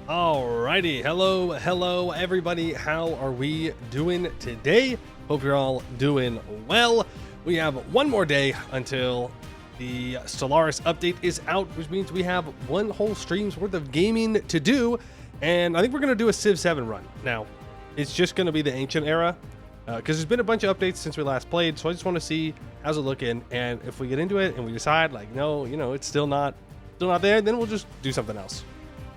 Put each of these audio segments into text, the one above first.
Alrighty, hello everybody. How are we doing today? Hope you're all doing well. We have one more day until the Stellaris update is out, which means we have one whole stream's worth of gaming to do, and I think we're gonna do a Civ 7 run. Now, it's just gonna be the ancient era, because there's been a bunch of updates since we last played, so I just want to see how's it looking, and if we get into it and we decide like, no, it's still not there, then we'll just do something else.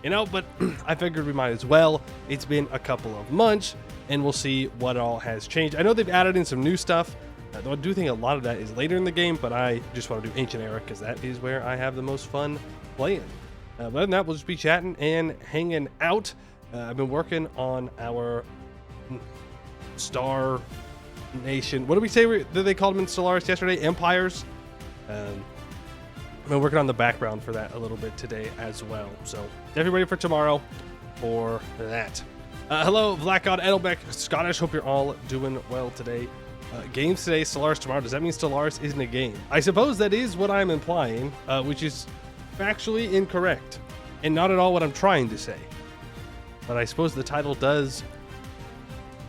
But I figured we might as well. It's been a couple of months, and we'll see what all has changed. I know they've added in some new stuff, though I do think a lot of that is later in the game, but I just want to do Ancient Era because that is where I have the most fun playing. But other than that, we'll just be chatting and hanging out. I've been working on our Star Nation. What did we say that they called them in Stellaris yesterday? Empires? I've been working on the background for that a little bit today as well. So definitely ready for tomorrow for that. Hello, Black God, Edelbeck, Scottish. Hope you're all doing well today. Games today, Stellaris tomorrow. Does that mean Stellaris isn't a game? I suppose that is what I'm implying, which is factually incorrect and not at all what I'm trying to say. But I suppose the title does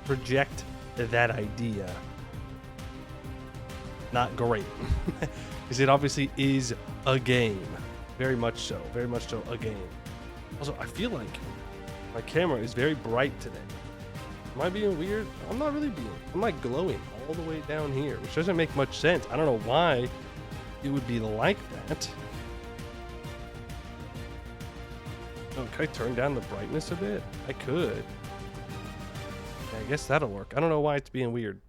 project that idea. Not great. Because it obviously is a game. Very much so a game. Also, I feel like my camera is very bright today. Am I being weird? I'm not really being. I'm like glowing all the way down here, which doesn't make much sense. I don't know why it would be like that. Oh, can I turn down the brightness a bit? I could. Yeah, I guess that'll work. I don't know why it's being weird.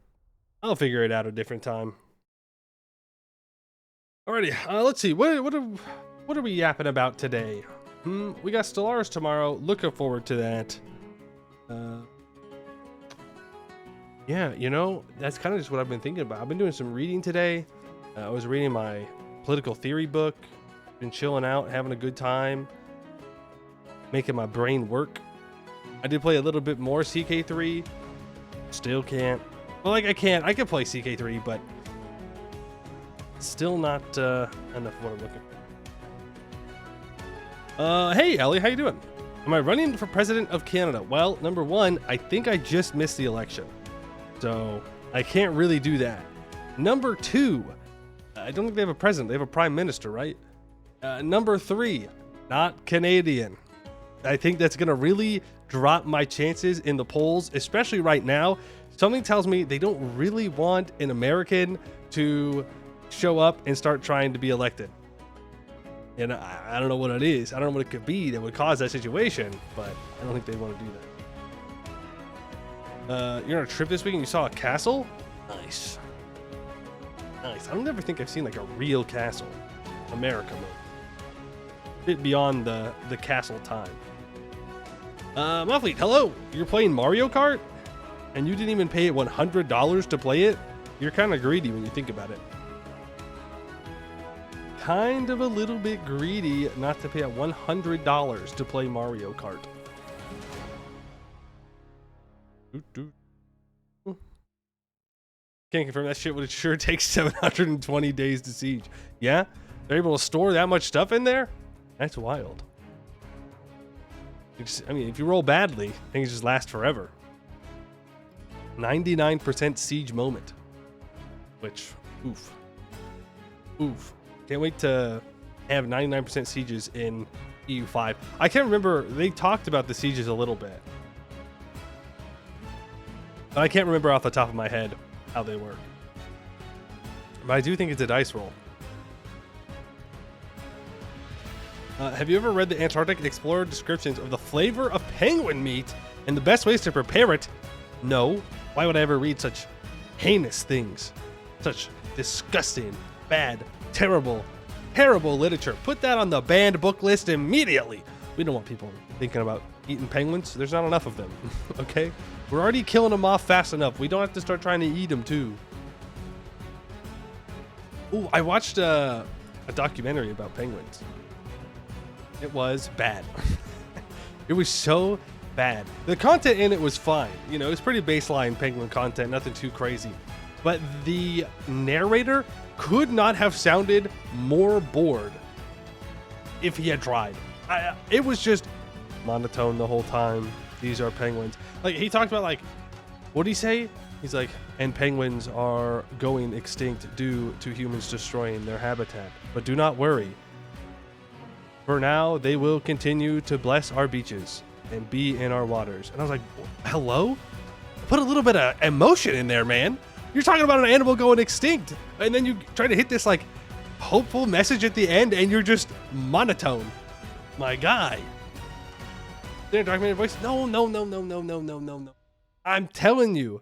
I'll figure it out a different time. Alrighty, let's see. What are we yapping about today? We got Stellaris tomorrow. Looking forward to that. Yeah, that's kind of just what I've been thinking about. I've been doing some reading today. I was reading my political theory book. Been chilling out, having a good time, making my brain work. I did play a little bit more CK3. Still can't. Well, I can play CK3, but still not enough of what I'm looking for. Hey, Ellie, how you doing? Am I running for president of Canada? Well, number one, I think I just missed the election, so I can't really do that. Number two, I don't think they have a president. They have a prime minister, right? Number three, not Canadian. I think that's going to really drop my chances in the polls, especially right now. Something tells me they don't really want an American to show up and start trying to be elected. And I don't know what it is. I don't know what it could be that would cause that situation, but I don't think they want to do that. You're on a trip this week and you saw a castle? Nice. Nice. I don't ever think I've seen like a real castle. America mode. A bit beyond the castle time. Muffleet, hello. You're playing Mario Kart? And you didn't even pay it $100 to play it? You're kind of greedy when you think about it. Kind of a little bit greedy not to pay $100 to play Mario Kart. Can't confirm that shit, but it sure takes 720 days to siege. Yeah? They're able to store that much stuff in there? That's wild. I mean, if you roll badly, things just last forever. 99% siege moment. Which, oof. Oof. Can't wait to have 99% sieges in EU5. I can't remember. They talked about the sieges a little bit. But I can't remember off the top of my head how they work. But I do think it's a dice roll. Have you ever read the Antarctic Explorer descriptions of the flavor of penguin meat and the best ways to prepare it? No. Why would I ever read such heinous things? Such disgusting, bad, terrible literature. Put that on the banned book list immediately. We don't want people thinking about eating penguins. There's not enough of them. Okay? We're already killing them off fast enough. We don't have to start trying to eat them too. Ooh, I watched a documentary about penguins. It was bad. It was so bad. The content in it was fine. You know, it was pretty baseline penguin content, nothing too crazy. But the narrator could not have sounded more bored if he had tried. It was just monotone the whole time. These are penguins. Like, he talked about, like, what did he say? He's like, and penguins are going extinct due to humans destroying their habitat. But do not worry. For now, they will continue to bless our beaches and be in our waters. And I was like, hello? Put a little bit of emotion in there, man. You're talking about an animal going extinct. And then you try to hit this, like, hopeful message at the end, and you're just monotone. My guy. Their documented voice. No. I'm telling you.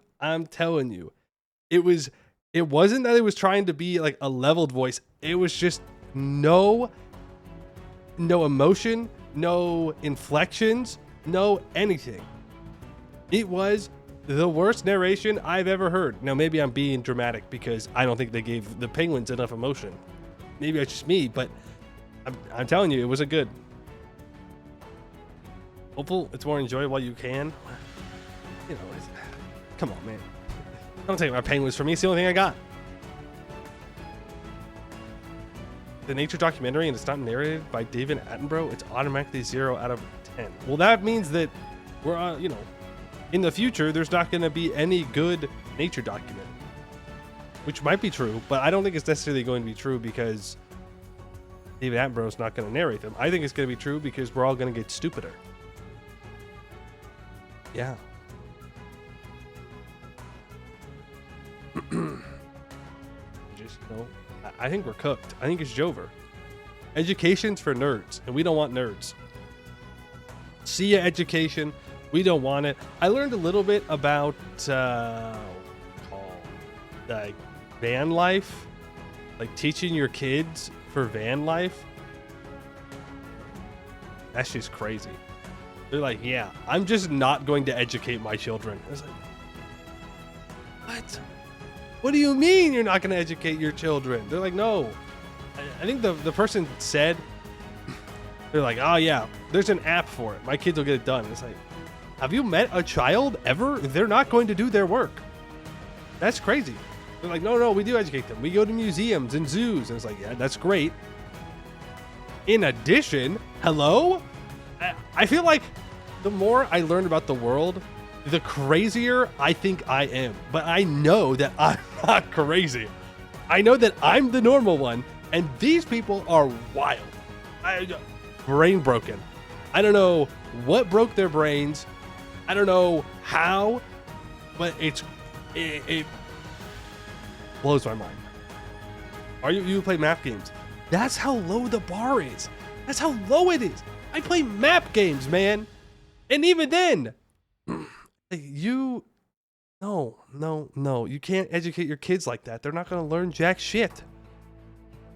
It wasn't that it was trying to be like a leveled voice. It was just no emotion, no inflections, no anything. It was the worst narration I've ever heard. Now, maybe I'm being dramatic because I don't think they gave the penguins enough emotion. Maybe it's just me, but I'm telling you, it wasn't good. Hopefully, it's more enjoyable while you can. You know, come on, man. Don't take my penguins from me. It's the only thing I got. The nature documentary, and it's not narrated by David Attenborough, it's automatically 0 out of 10. Well, that means that we're, you know, in the future, there's not going to be any good nature documentary. Which might be true, but I don't think it's necessarily going to be true because David Attenborough's not going to narrate them. I think it's going to be true because we're all going to get stupider. Yeah. Just, you know, I think we're cooked. I think it's Jover. Education's for nerds, and we don't want nerds. See ya, education. We don't want it. I learned a little bit about like van life, like teaching your kids for van life. That's just crazy. They're like, yeah, I'm just not going to educate my children. I was like, what? What do you mean you're not going to educate your children? They're like, no. I think the person said, they're like, oh yeah, there's an app for it. My kids will get it done. It's like, have you met a child ever? They're not going to do their work. That's crazy. They're like, no, we do educate them. We go to museums and zoos. And it's like, yeah, that's great. In addition, hello? I feel like the more I learn about the world, the crazier I think I am. But I know that I'm not crazy. I know that I'm the normal one, and these people are wild. Brain broken. I don't know what broke their brains. I don't know how, but it blows my mind. You play map games? That's how low the bar is. That's how low it is. I play map games, man. And even then, you can't educate your kids like that. They're not going to learn jack shit.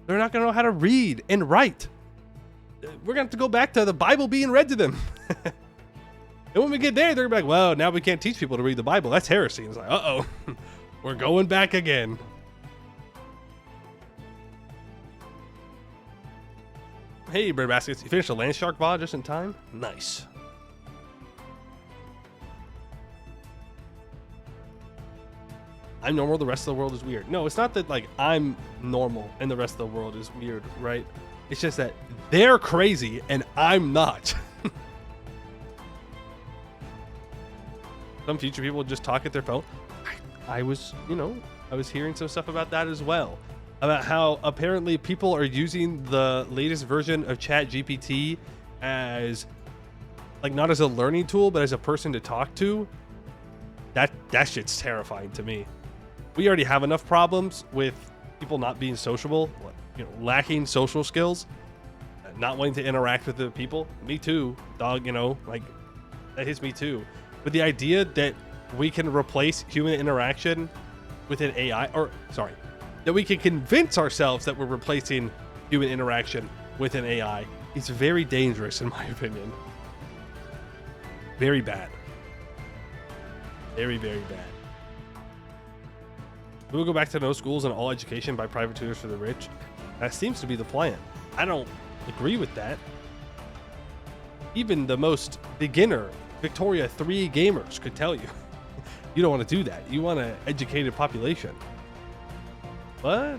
They're not going to know how to read and write. We're going to have to go back to the Bible being read to them. And when we get there, they're going to be like, well, now we can't teach people to read the Bible. That's heresy. And it's like, uh-oh, we're going back again. Hey, Bird Baskets, you finished the Land Shark VOD just in time? Nice. I'm normal, the rest of the world is weird. No, it's not that, like, I'm normal and the rest of the world is weird, right? It's just that they're crazy and I'm not. Some future people just talk at their phone. I was hearing some stuff about that as well. About how apparently people are using the latest version of ChatGPT as, like, not as a learning tool, but as a person to talk to. that shit's terrifying to me. We already have enough problems with people not being sociable, lacking social skills, not wanting to interact with the people. Me too, dog. Like that hits me too. But the idea that we can replace human interaction with an AI, that we can convince ourselves that we're replacing human interaction with an AI, is very dangerous in my opinion. Very bad. Very, very bad. We will go back to no schools and all education by private tutors for the rich. That seems to be the plan. I don't agree with that. Even the most beginner Victoria 3 gamers could tell you you don't want to do that. You want an educated population. But,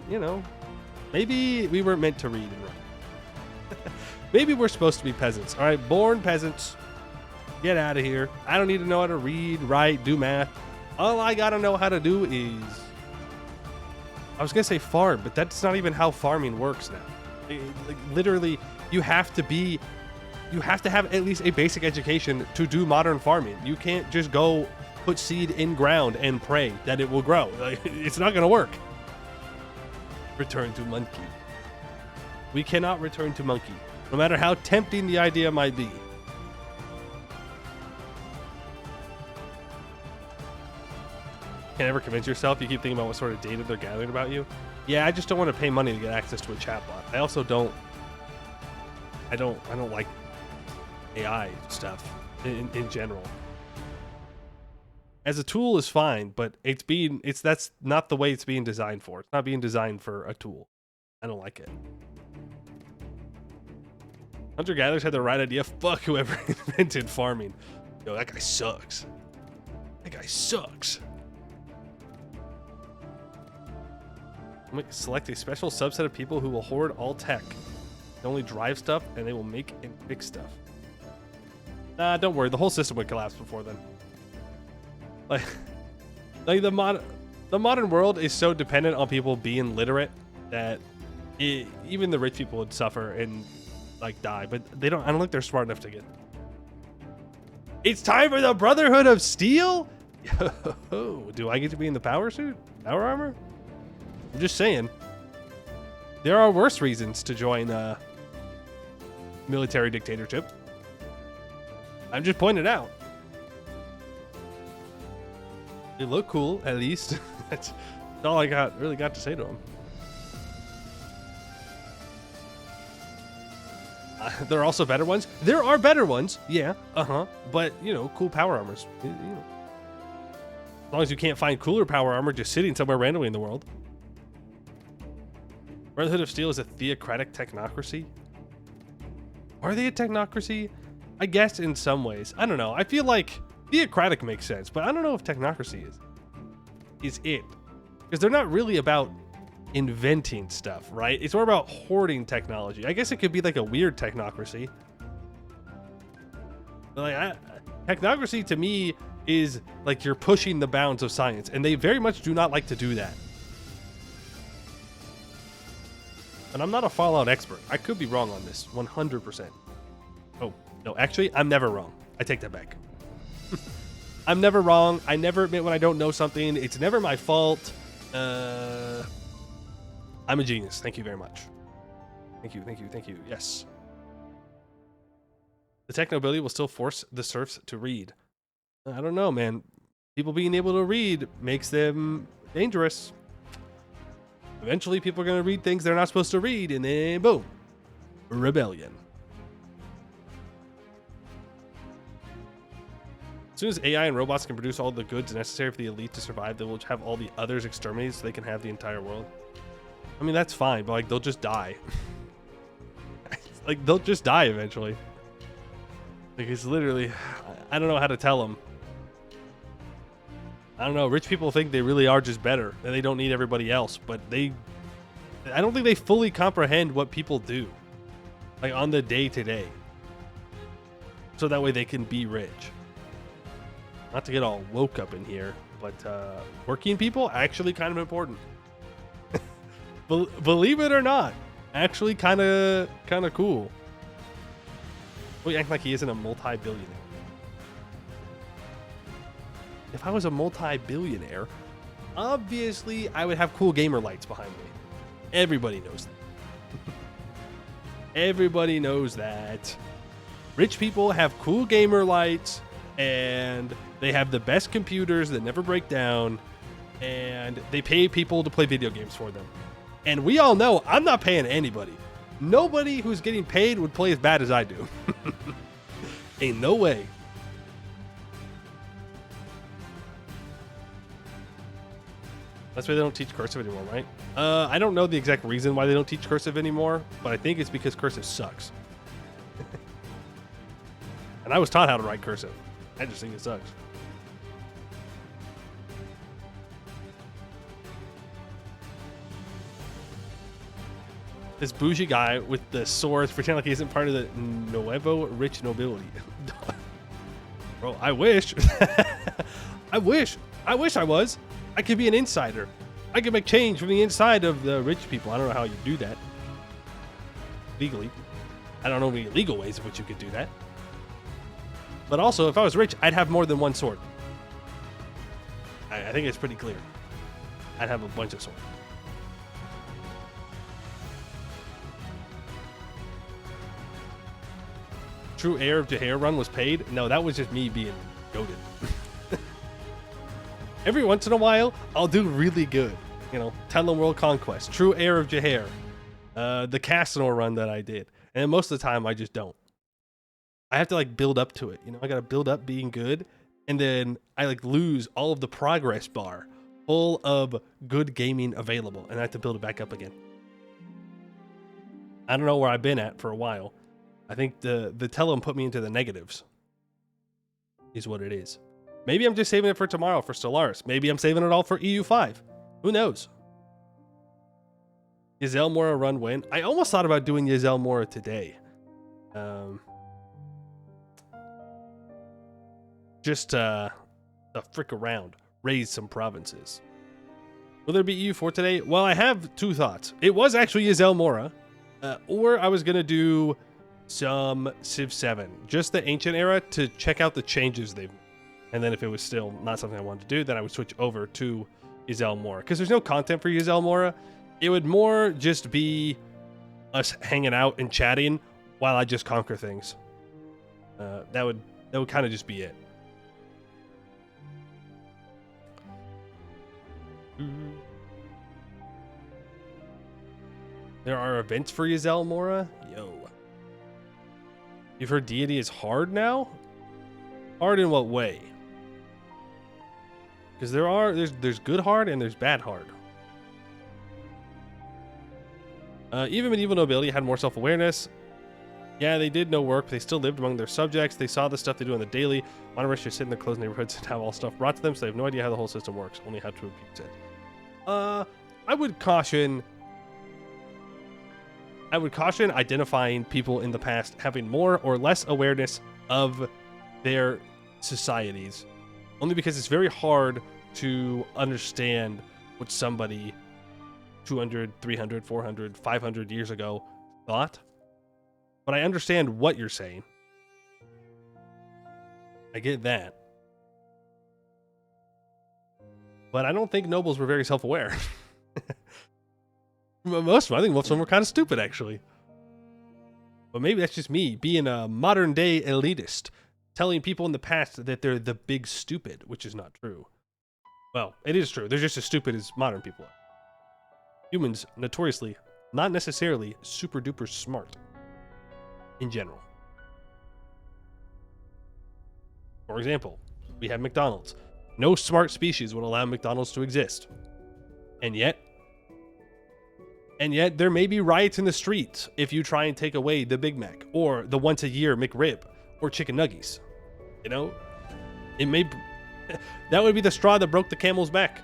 maybe we weren't meant to read and write. Maybe we're supposed to be peasants. All right, born peasants. Get out of here. I don't need to know how to read, write, do math. All I got to know how to do is... I was going to say farm, but that's not even how farming works now. Literally, you have to have at least a basic education to do modern farming. You can't just go put seed in ground and pray that it will grow. It's not going to work. Return to monkey. We cannot return to monkey, no matter how tempting the idea might be. Can't ever convince yourself. You keep thinking about what sort of data they're gathering about you. Yeah, I just don't want to pay money to get access to a chatbot. I also don't like AI stuff in general. As a tool is fine, but that's not the way it's being designed for. It's not being designed for a tool. I don't like it. Hunter-gatherers had the right idea. Fuck whoever invented farming. Yo, that guy sucks. That guy sucks. Select a special subset of people who will hoard all tech. They only drive stuff, and they will make and fix stuff. Nah, don't worry. The whole system would collapse before then. Like the modern world is so dependent on people being literate that even the rich people would suffer and die. But I don't think they're smart enough to get. It's time for the Brotherhood of Steel. Do I get to be in the power suit, power armor? I'm just saying, there are worse reasons to join military dictatorship. I'm just pointing it out. They look cool, at least. That's all I really got to say to them. There are also better ones. There are better ones, yeah, but cool power armors. As long as you can't find cooler power armor just sitting somewhere randomly in the world. Brotherhood of Steel is a theocratic technocracy. Are they a technocracy? I guess in some ways. I don't know. I feel like theocratic makes sense, but I don't know if technocracy is it. Because they're not really about inventing stuff, right? It's more about hoarding technology. I guess it could be like a weird technocracy. But technocracy to me is like you're pushing the bounds of science, and they very much do not like to do that. And I'm not a Fallout expert. I could be wrong on this, 100%. Oh, no, actually, I'm never wrong. I take that back. I'm never wrong. I never admit when I don't know something. It's never my fault. I'm a genius. Thank you very much. Thank you, thank you, thank you. Yes. The tech nobility will still force the serfs to read. I don't know, man. People being able to read makes them dangerous. Eventually, people are going to read things they're not supposed to read, and then boom, rebellion. As soon as AI and robots can produce all the goods necessary for the elite to survive, they will have all the others exterminated so they can have the entire world. I mean, that's fine, but they'll just die. They'll just die eventually. It's literally, I don't know how to tell them. I don't know. Rich people think they really are just better and they don't need everybody else, but I don't think they fully comprehend what people do, on the day-to-day. So that way they can be rich. Not to get all woke up in here, but working people actually kind of important. Believe it or not, actually kind of cool. Well, you act like he isn't a multi-billionaire. if I was a multi-billionaire, obviously I would have cool gamer lights behind me. Everybody knows that. Everybody knows that. Rich people have cool gamer lights, and they have the best computers that never break down, and they pay people to play video games for them. And we all know I'm not paying anybody. Nobody who's getting paid would play as bad as I do. Ain't no way. That's why they don't teach cursive anymore, right? I don't know the exact reason why they don't teach cursive anymore, but I think it's because cursive sucks. And I was taught how to write cursive. I just think it sucks. This bougie guy with the swords pretend like he isn't part of the Nuevo rich nobility. Bro, I wish. I wish I was. I could be an insider. I could make change from the inside of the rich people. I don't know how you do that legally. I don't know any legal ways in which you could do that. But also, if I was rich, I'd have more than one sword. I think it's pretty clear. I'd have a bunch of swords. True heir of Jahair run was paid? No, that was just me being goated. Every once in a while, I'll do really good. You know, Talon World Conquest, True Heir of Jahair, the Casanor run that I did. And most of the time, I just don't. I have to like build up to it. You know, I got to build up being good. And then I like lose all of the progress bar full of good gaming available. And I have to build it back up again. I don't know where I've been at for a while. I think the Telum put me into the negatives. Is what it is. Maybe I'm just saving it for tomorrow for Stellaris. Maybe I'm saving it all for EU5. Who knows? Yezel Mora run win. I almost thought about doing Yezel Mora today. Just a frick around. Raise some provinces. Will there be EU4 today? Well, I have two thoughts. It was actually Yezel Mora. Or I was going to do some Civ 7. Just the ancient era to check out the changes they've made. And then if it was still not something I wanted to do, then I would switch over to Yezel Mora. Because there's no content for Yezel Mora. It would more just be us hanging out and chatting while I just conquer things. That would kind of just be it. There are events for Yezel Mora? Yo. You've heard deity is hard now? Hard in what way? Because there's good hard and there's bad hard. Even medieval nobility had more self-awareness. Yeah, they did no work, but they still lived among their subjects. They saw the stuff they do on the daily. Monarchs just sit in their closed neighborhoods and have all stuff brought to them, so they have no idea how the whole system works, only how to abuse it. I would caution identifying people in the past having more or less awareness of their societies. Only because it's very hard to understand what somebody 200, 300, 400, 500 years ago thought. But I understand what you're saying. I get that. But I don't think nobles were very self-aware. Most of them, I think most of them were kind of stupid, actually. But maybe that's just me being a modern-day elitist, telling people in the past that they're the big stupid, which is not true. Well, it is true. They're just as stupid as modern people are. Humans, notoriously, not necessarily super-duper smart in general. For example, we have McDonald's. No smart species would allow McDonald's to exist. And yet there may be riots in the streets if you try and take away the Big Mac or the once a year McRib or chicken nuggies. You know, that would be the straw that broke the camel's back.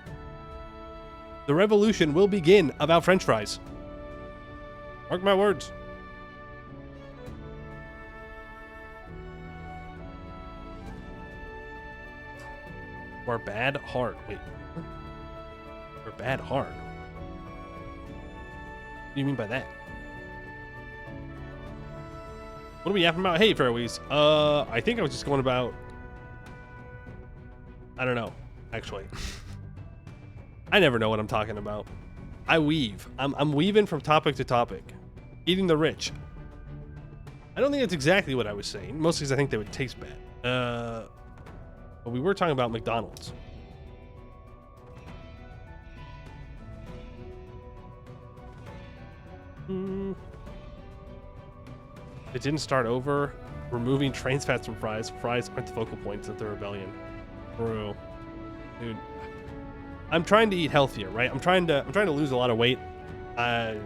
The revolution will begin about French fries. Mark my words. Or bad hard. Wait. Or bad hard. What do you mean by that? What are we yapping about? Hey, Fairways. I think I was just going about I don't know, actually. I never know what I'm talking about. I weave. I'm weaving from topic to topic. Eating the rich. I don't think that's exactly what I was saying. Mostly because I think they would taste bad. But we were talking about McDonald's. It didn't start over. Removing trans fats from fries. Fries aren't the focal points of the rebellion. Bro. Dude. I'm trying to eat healthier, right? I'm trying to lose a lot of weight. I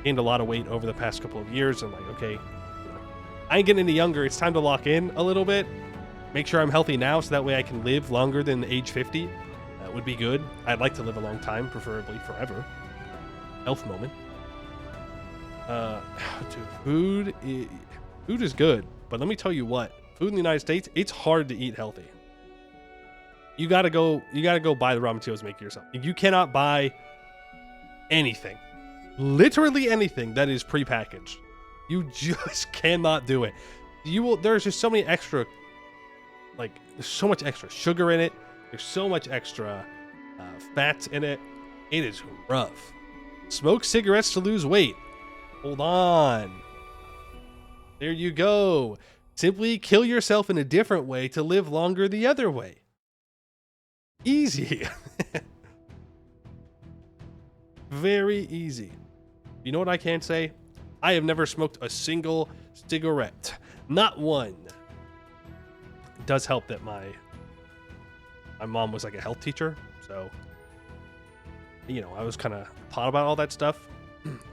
gained a lot of weight over the past couple of years. And like, okay, I ain't getting any younger. It's time to lock in a little bit. Make sure I'm healthy now so that way I can live longer than age 50. That would be good. I'd like to live a long time, preferably forever. Health moment. Dude, food is good, but let me tell you what, food in the United States, it's hard to eat healthy. You gotta go buy the raw materials and make it yourself. You cannot buy anything, literally anything that is prepackaged. You just cannot do it. There's just so many extra, like, there's so much extra sugar in it. There's so much extra fats in it. It is rough. Smoke cigarettes to lose weight. Hold on. There you go. Simply kill yourself in a different way to live longer the other way. Easy. Very easy. You know what I can say? I have never smoked a single cigarette. Not one. It does help that my mom was like a health teacher, so I was kind of taught about all that stuff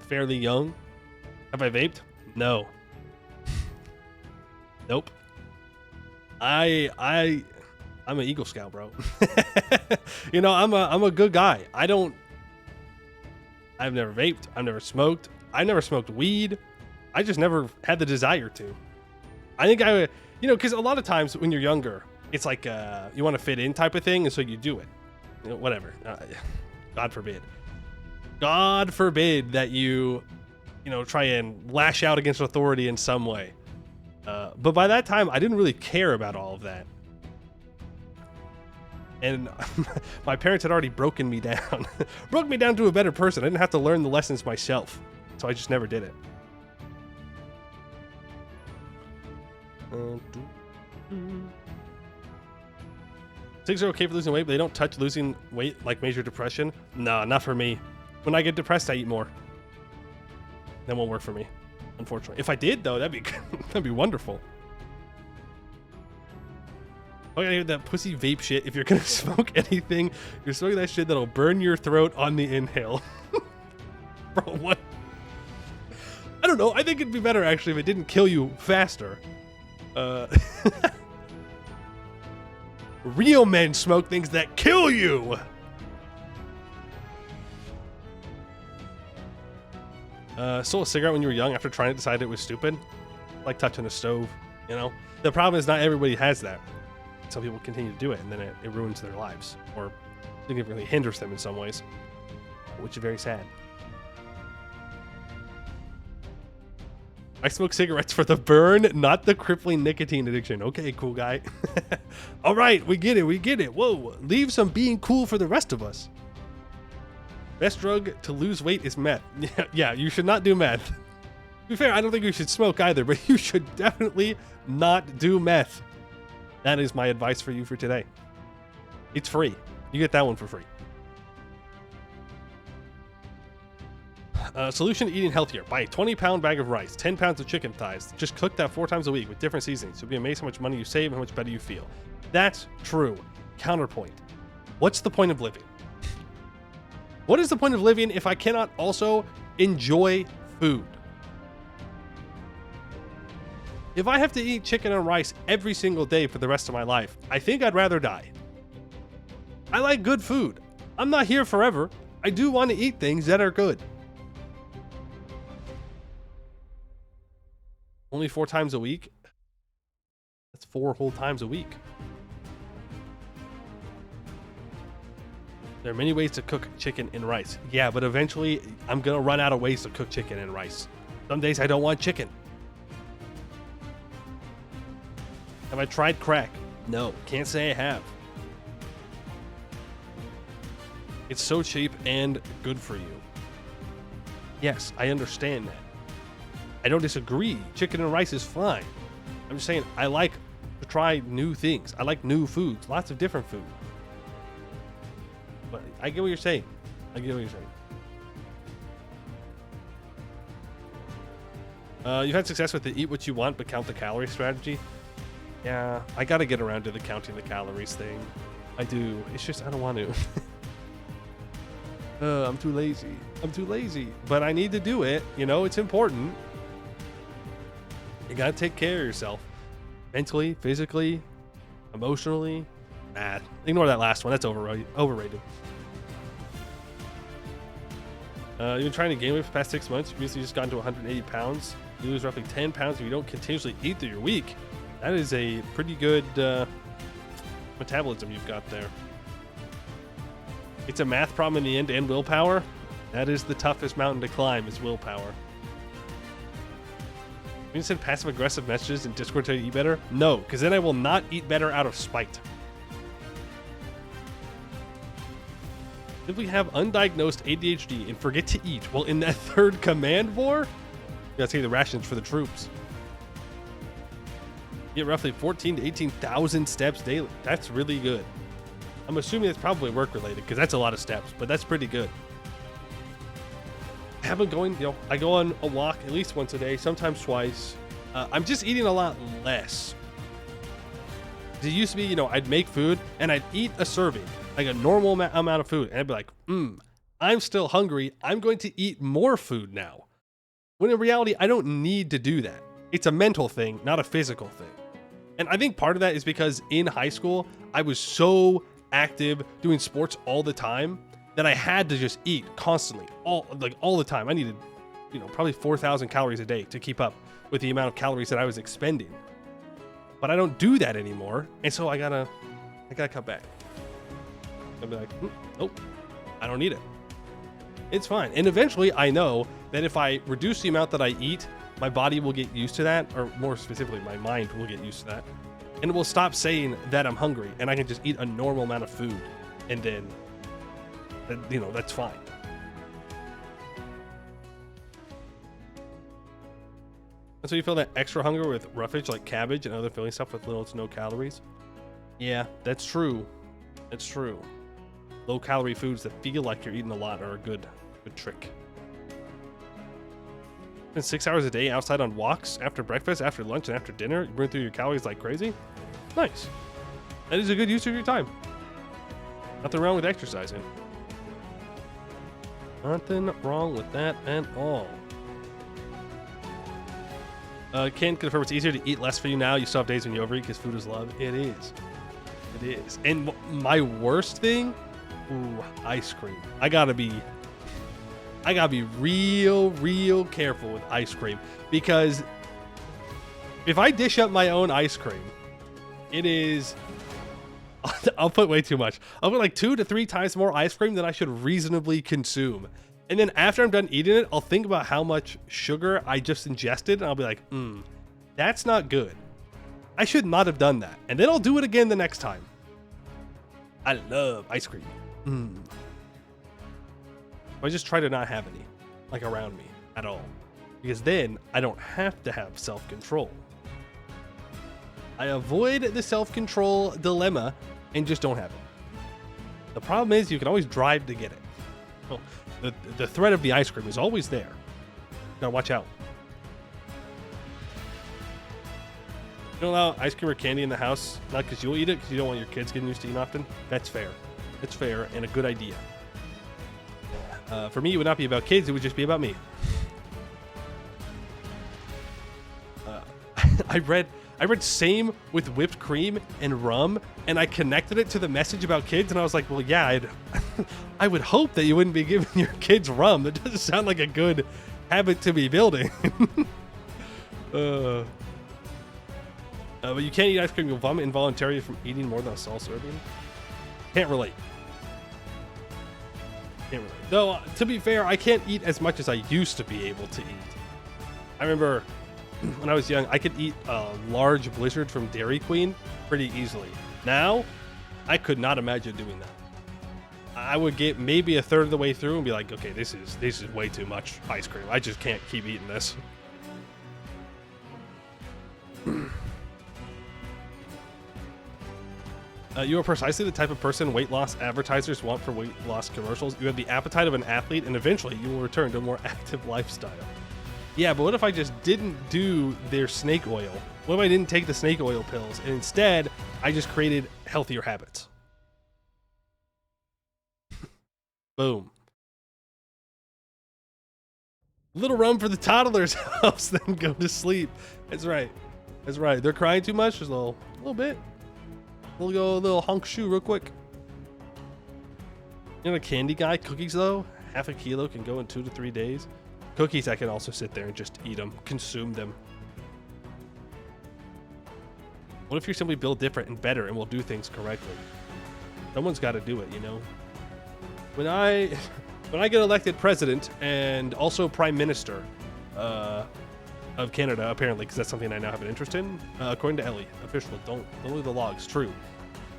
fairly young. Have I vaped? No. Nope. I'm an Eagle Scout, bro. I'm a good guy. I've never vaped. I've never smoked. I never smoked weed. I just never had the desire to. I think I would, because a lot of times when you're younger, it's like you want to fit in type of thing, and so you do it. Whatever. God forbid. God forbid that you try and lash out against authority in some way. But by that time, I didn't really care about all of that. And my parents had already broken me down. Broke me down to a better person. I didn't have to learn the lessons myself. So I just never did it. Cigs are okay for losing weight, but they don't touch losing weight like major depression. No, not for me. When I get depressed, I eat more. That won't work for me, unfortunately. If I did, though, that'd be wonderful. Oh, yeah, that pussy vape shit. If you're gonna smoke anything, you're smoking that shit that'll burn your throat on the inhale. Bro, what? I don't know. I think it'd be better, actually, if it didn't kill you faster. Real men smoke things that kill you. Stole a cigarette when you were young after trying it, decided it was stupid. Like touching a stove, The problem is not everybody has that. Some people continue to do it, and then it ruins their lives, or significantly hinders them in some ways, which is very sad. I smoke cigarettes for the burn, not the crippling nicotine addiction. Okay, cool guy. All right, we get it. Whoa, leave some being cool for the rest of us. Best drug to lose weight is meth. Yeah, you should not do meth. To be fair, I don't think you should smoke either, but you should definitely not do meth. That is my advice for you for today. It's free. You get that one for free. Solution to eating healthier. Buy a 20-pound bag of rice, 10 pounds of chicken thighs. Just cook that 4 times a week with different seasonings. You'll be amazed how much money you save and how much better you feel. That's true. Counterpoint. What's the point of living? What is the point of living if I cannot also enjoy food? If I have to eat chicken and rice every single day for the rest of my life, I think I'd rather die. I like good food. I'm not here forever. I do want to eat things that are good. Only 4 times a week? That's 4 whole times a week. There are many ways to cook chicken and rice. Yeah, but eventually I'm going to run out of ways to cook chicken and rice. Some days I don't want chicken. Have I tried crack? No, can't say I have. It's so cheap and good for you. Yes, I understand that. I don't disagree. Chicken and rice is fine. I'm just saying I like to try new things. I like new foods, lots of different food. But I get what you're saying. I get what you're saying. You've had success with the eat what you want but count the calorie strategy. Yeah, I gotta get around to the counting the calories thing. I do. It's just I don't want to. I'm too lazy. I'm too lazy. But I need to do it. You know, it's important. You gotta take care of yourself. Mentally, physically, emotionally. Nah, ignore that last one. That's overrated. You've been trying to gain weight for the past 6 months. You've recently just gotten to 180 pounds. You lose roughly 10 pounds if you don't continuously eat through your week. That is a pretty good metabolism you've got there. It's a math problem in the end and willpower. That is the toughest mountain to climb, is willpower. You send passive aggressive messages in Discord to eat better? No, because then I will not eat better out of spite. Simply have undiagnosed ADHD and forget to eat while in that third command war? You gotta take the rations for the troops. You get roughly 14 to 18,000 steps daily. That's really good. I'm assuming it's probably work related because that's a lot of steps, but that's pretty good. I haven't going, I go on a walk at least once a day, sometimes twice. I'm just eating a lot less. It used to be, I'd make food and I'd eat a serving, like a normal amount of food, and I'd be like, I'm still hungry. I'm going to eat more food now. When in reality, I don't need to do that. It's a mental thing, not a physical thing. And I think part of that is because in high school, I was so active doing sports all the time that I had to just eat constantly, all the time. I needed, probably 4,000 calories a day to keep up with the amount of calories that I was expending. But I don't do that anymore, and so I gotta cut back. I'll be like, nope, I don't need it. It's fine. And eventually I know that if I reduce the amount that I eat, my body will get used to that, or more specifically, my mind will get used to that. And it will stop saying that I'm hungry, and I can just eat a normal amount of food, and then, that's fine. And so you feel that extra hunger with roughage like cabbage and other filling stuff with little to no calories? Yeah, that's true. That's true. Low calorie foods that feel like you're eating a lot are a good trick. Spend 6 hours a day outside on walks after breakfast, after lunch, and after dinner. You burn through your calories like crazy. Nice. That is a good use of your time. Nothing wrong with exercising. Nothing wrong with that at all. Ken confirm it's easier to eat less for you now. You still have days when you overeat because food is love. It is. It is. And my worst thing, ice cream. I gotta be real careful with ice cream, because if I dish up my own ice cream, it is, I'll put way too much. I'll put like 2 to 3 times more ice cream than I should reasonably consume. And then after I'm done eating it, I'll think about how much sugar I just ingested, and I'll be like, that's not good. I should not have done that. And then I'll do it again the next time. I love ice cream. I just try to not have any, around me at all, because then I don't have to have self-control. I avoid the self-control dilemma and just don't have it. The problem is you can always drive to get it. Well, the threat of the ice cream is always there. Gotta watch out. You don't allow ice cream or candy in the house, not because you'll eat it, because you don't want your kids getting used to eating often. That's fair. It's fair and a good idea. For me, it would not be about kids. It would just be about me. I read same with whipped cream and rum, and I connected it to the message about kids, and I was like, well, yeah, I would hope that you wouldn't be giving your kids rum. That doesn't sound like a good habit to be building. But you can't eat ice cream. You'll vomit involuntarily from eating more than a small serving. Can't relate. Though, to be fair, I can't eat as much as I used to be able to eat. I remember when I was young, I could eat a large blizzard from Dairy Queen pretty easily. Now, I could not imagine doing that. I would get maybe a third of the way through and be like, okay, this is way too much ice cream. I just can't keep eating this. You are precisely the type of person weight loss advertisers want for weight loss commercials. You have the appetite of an athlete, and eventually you will return to a more active lifestyle. Yeah, but what if I just didn't do their snake oil? What if I didn't take the snake oil pills, and instead I just created healthier habits? Boom. Little rum for the toddlers helps them go to sleep. That's right. That's right. They're crying too much. Just a little bit. We'll go a little hunk shoe real quick. You know, a candy guy. Cookies, though, half a kilo can go in 2 to 3 days. Cookies, I can also sit there and just eat them, consume them. What if you're simply built different and better and will do things correctly? Someone's got to do it, you know? When I get elected president and also prime minister of Canada, apparently, because that's something I now have an interest in, according to Ellie, official, don't look at the logs, true.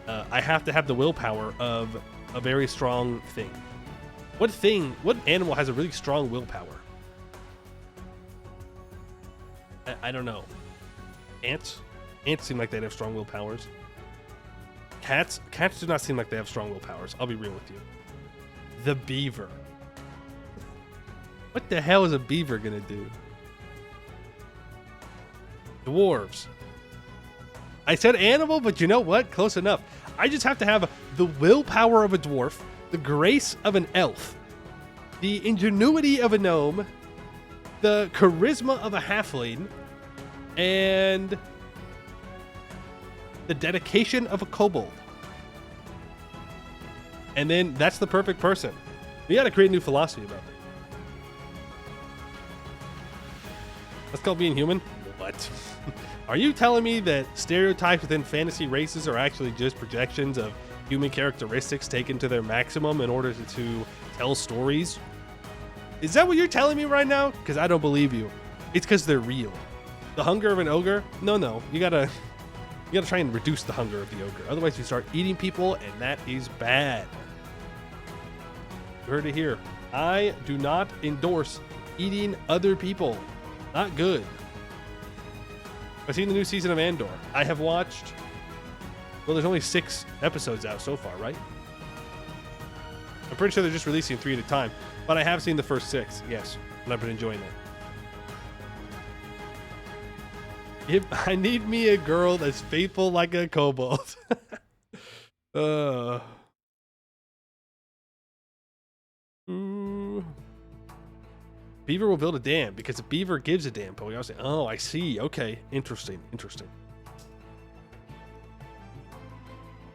I have to have the willpower of a very strong thing. What animal has a really strong willpower? I don't know. Ants? Ants seem like they'd have strong willpowers. Cats do not seem like they have strong willpowers. I'll be real with you. The beaver. What the hell is a beaver gonna do? Dwarves. I said animal, but you know what? Close enough. I just have to have the willpower of a dwarf, the grace of an elf, the ingenuity of a gnome, the charisma of a halfling, and the dedication of a kobold. And then that's the perfect person. We gotta create a new philosophy about it. That's called being human? What? Are you telling me that stereotypes within fantasy races are actually just projections of human characteristics taken to their maximum in order to tell stories? Is that what you're telling me right now? Because I don't believe you. It's because they're real. The hunger of an ogre? No. You gotta try and reduce the hunger of the ogre. Otherwise, you start eating people, and that is bad. You heard it here. I do not endorse eating other people. Not good. I've seen the new season of Andor. I have watched... Well, there's only 6 episodes out so far, right? I'm pretty sure they're just releasing 3 at a time. But I have seen the first 6, yes. And I've been enjoying it. I need me a girl that's faithful like a kobold. Beaver will build a dam because a beaver gives a damn. But we also say, oh, I see. Okay, interesting.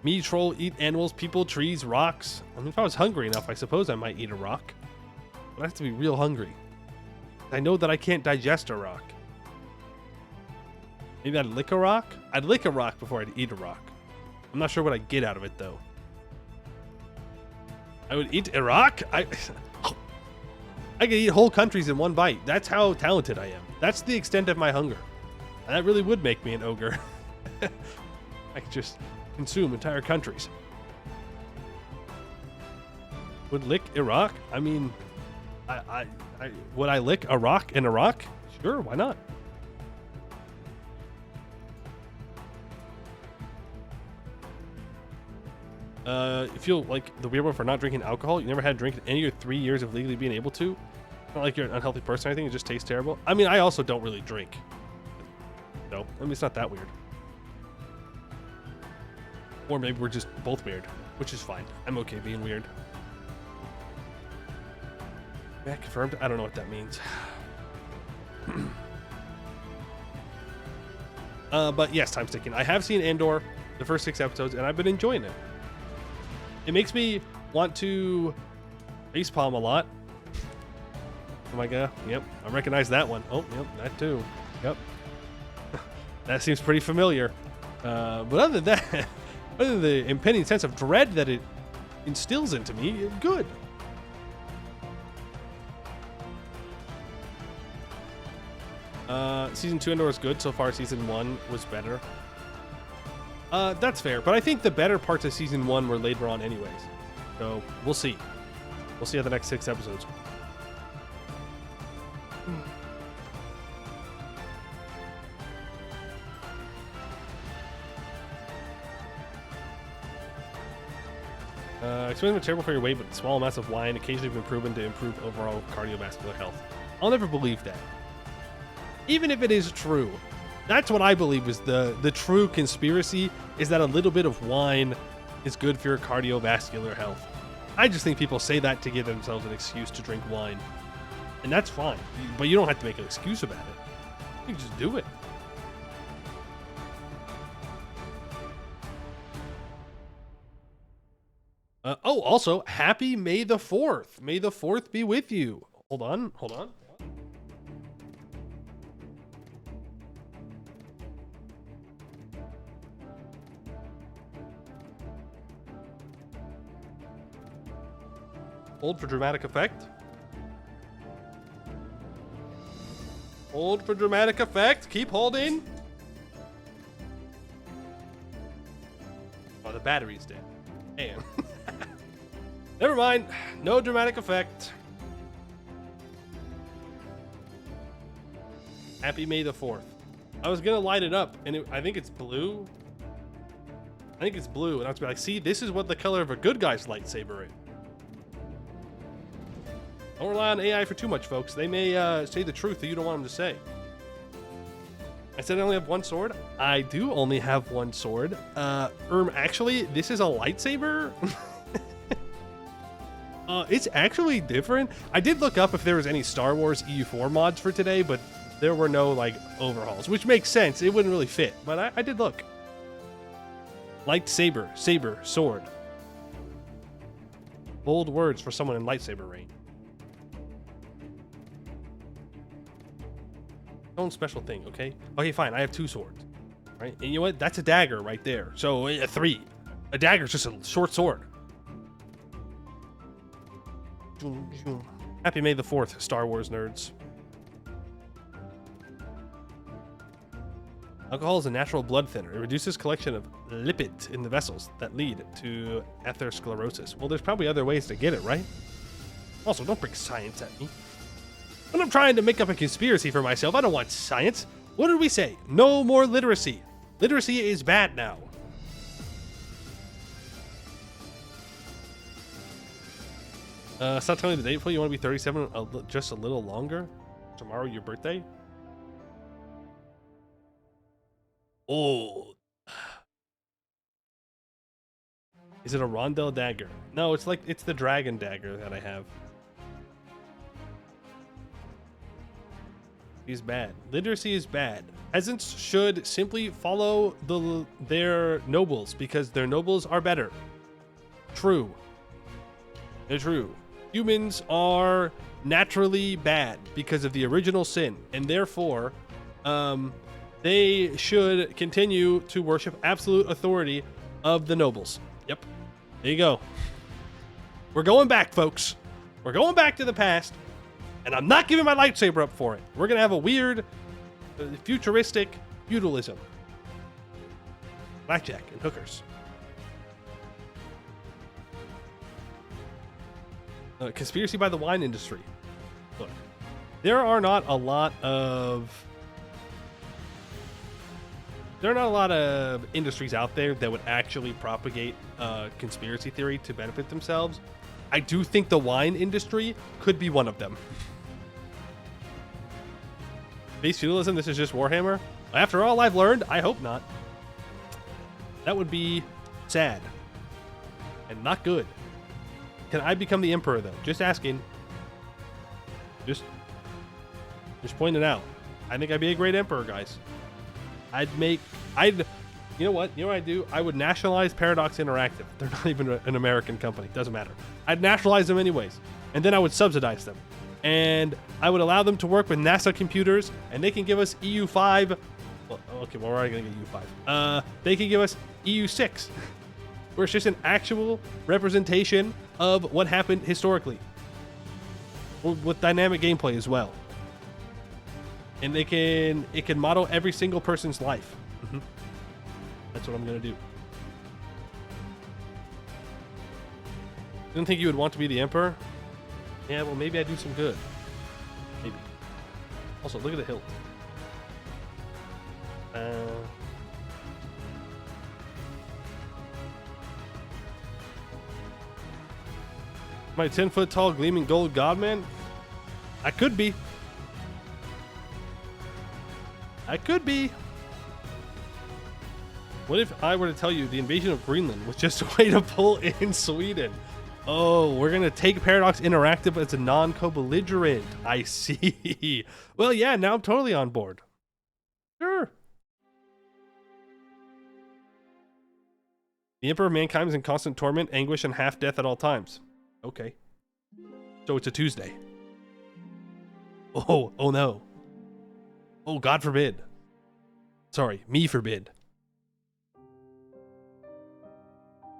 Me, troll, eat animals, people, trees, rocks. I mean, if I was hungry enough, I suppose I might eat a rock. But I have to be real hungry. I know that I can't digest a rock. Maybe I'd lick a rock? I'd lick a rock before I'd eat a rock. I'm not sure what I'd get out of it, though. I would eat a rock? I could eat whole countries in one bite. That's how talented I am. That's the extent of my hunger. And that really would make me an ogre. I could just consume entire countries. Would lick Iraq? I mean, would I lick a rock in Iraq? Sure, why not? If you like the weird one for not drinking alcohol, you never had a drink in any of your 3 years of legally being able to. It's not like you're an unhealthy person or anything, it just tastes terrible. I mean, I also don't really drink. No, I mean, it's not that weird. Or maybe we're just both weird, which is fine. I'm okay being weird. Yeah, confirmed? I don't know what that means. But yes, time's ticking. I have seen Andor, the first 6 episodes, and I've been enjoying it. It makes me want to facepalm a lot. Oh my god, yep, I recognize that one. Oh, yep, that too. Yep. That seems pretty familiar. But other than that, other than the impending sense of dread that it instills into me, good. Season 2 Andor is good. So far, Season 1 was better. That's fair, but I think the better parts of Season 1 were later on anyways. So we'll see. We'll see how the next 6 episodes. Experiments are terrible for your weight, but small amounts of wine occasionally have been proven to improve overall cardiovascular health. I'll never believe that. Even if it is true. That's what I believe is the true conspiracy, is that a little bit of wine is good for your cardiovascular health. I just think people say that to give themselves an excuse to drink wine. And that's fine. But you don't have to make an excuse about it. You can just do it. Oh, also, happy May the 4th. May the 4th be with you. Hold on. Hold for dramatic effect. Hold for dramatic effect. Keep holding. Oh, the battery's dead. Damn. Never mind. No dramatic effect. Happy May the 4th. I was gonna light it up, and I think it's blue. And I was like, see, this is what the color of a good guy's lightsaber is. Don't rely on AI for too much, folks. They may say the truth that you don't want them to say. I said I only have one sword. I do only have one sword. Actually, this is a lightsaber. It's actually different. I did look up if there was any Star Wars EU4 mods for today, but there were no, like, overhauls, which makes sense. It wouldn't really fit, but I did look. Lightsaber, saber, sword. Bold words for someone in lightsaber range. Own special thing, okay? Okay, fine. I have 2 swords, right? And you know what? That's a dagger right there. So 3. A dagger is just a short sword. Happy May the 4th, Star Wars nerds. Alcohol is a natural blood thinner. It reduces collection of lipids in the vessels that lead to atherosclerosis. Well, there's probably other ways to get it, right? Also, don't bring science at me. When I'm trying to make up a conspiracy for myself, I don't want science. What did we say? No more literacy. Literacy is bad now. Stop telling me the date for you. Want to be 37 just a little longer? Tomorrow, your birthday? Oh. Is it a rondel dagger? No, it's the dragon dagger that I have. Is bad. Literacy is bad. Peasants should simply follow their nobles because their nobles are better. True. They're true. Humans are naturally bad because of the original sin, and therefore, they should continue to worship absolute authority of the nobles. Yep. There you go. We're going back, folks. We're going back to the past. And I'm not giving my lightsaber up for it. We're going to have a weird, futuristic feudalism. Blackjack and hookers. Conspiracy by the wine industry. Look, there are not a lot of industries out there that would actually propagate conspiracy theory to benefit themselves. I do think the wine industry could be one of them. Base feudalism, this is just Warhammer? After all I've learned, I hope not. That would be sad. And not good. Can I become the emperor, though? Just asking. Just pointing out. I think I'd be a great emperor, guys. You know what? You know what I'd do? I would nationalize Paradox Interactive. They're not even an American company. Doesn't matter. I'd nationalize them anyways. And then I would subsidize them. And I would allow them to work with NASA computers, and they can give us EU5. Well, okay, well, we're already going to get EU5. They can give us EU6, where it's just an actual representation of what happened historically, with dynamic gameplay as well. And it can model every single person's life. That's what I'm going to do. Didn't think you would want to be the emperor? Yeah, well, maybe I do some good. Maybe. Also, look at the hilt. My 10-foot tall gleaming gold godman? I could be. I could be. What if I were to tell you the invasion of Greenland was just a way to pull in Sweden? Oh, we're going to take Paradox Interactive as a non-co-belligerent. I see. Well, yeah, now I'm totally on board. Sure. The Emperor of Mankind is in constant torment, anguish, and half-death at all times. Okay. So it's a Tuesday. Oh no. Oh, God forbid. Sorry, me forbid.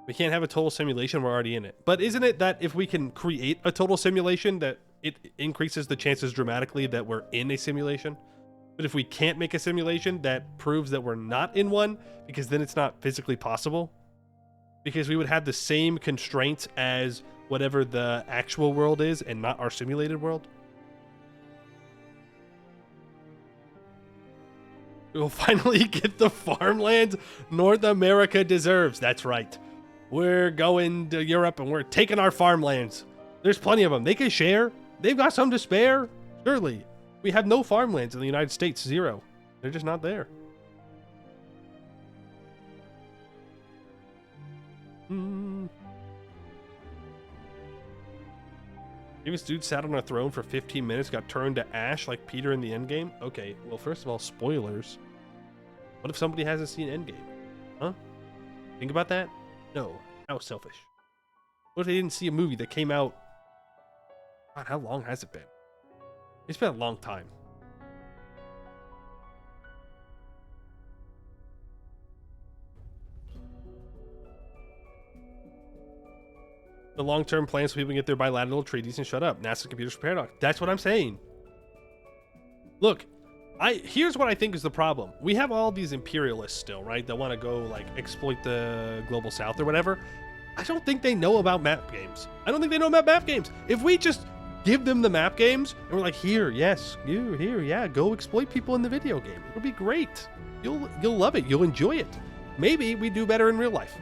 We can't have a total simulation, we're already in it. But isn't it that if we can create a total simulation, that it increases the chances dramatically that we're in a simulation? But if we can't make a simulation, that proves that we're not in one, because then it's not physically possible. Because we would have the same constraints as whatever the actual world is and not our simulated world. We will finally get the farmland North America deserves. That's right. We're going to Europe and we're taking our farmlands. There's plenty of them. They can share. They've got some to spare. Surely. We have no farmlands in the United States. Zero. They're just not there. This dude sat on a throne for 15 minutes, got turned to ash like Peter in the Endgame. Okay, well, first of all, spoilers. What if somebody hasn't seen Endgame? Huh? Think about that? No. How selfish. What if they didn't see a movie that came out... God, how long has it been? It's been a long time. The long-term plans so people can get their bilateral treaties and shut up. NASA computers for Paradox. That's what I'm saying. Look, here's what I think is the problem. We have all these imperialists still, right? That want to go, like, exploit the global south or whatever. I don't think they know about map games. I don't think they know about map games. If we just give them the map games and we're like, here, yes, you, here, yeah, go exploit people in the video game. It'll be great. You'll love it. You'll enjoy it. Maybe we do better in real life.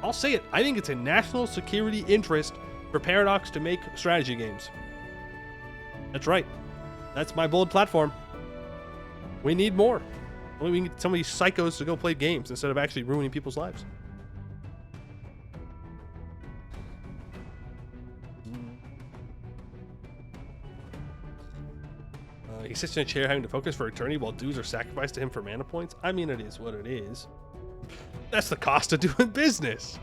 I'll say it. I think it's a national security interest for Paradox to make strategy games. That's right. That's my bold platform. We need more. We can get some of these psychos to go play games instead of actually ruining people's lives. He sits in a chair having to focus for eternity while dues are sacrificed to him for mana points. I mean, it is what it is. That's the cost of doing business.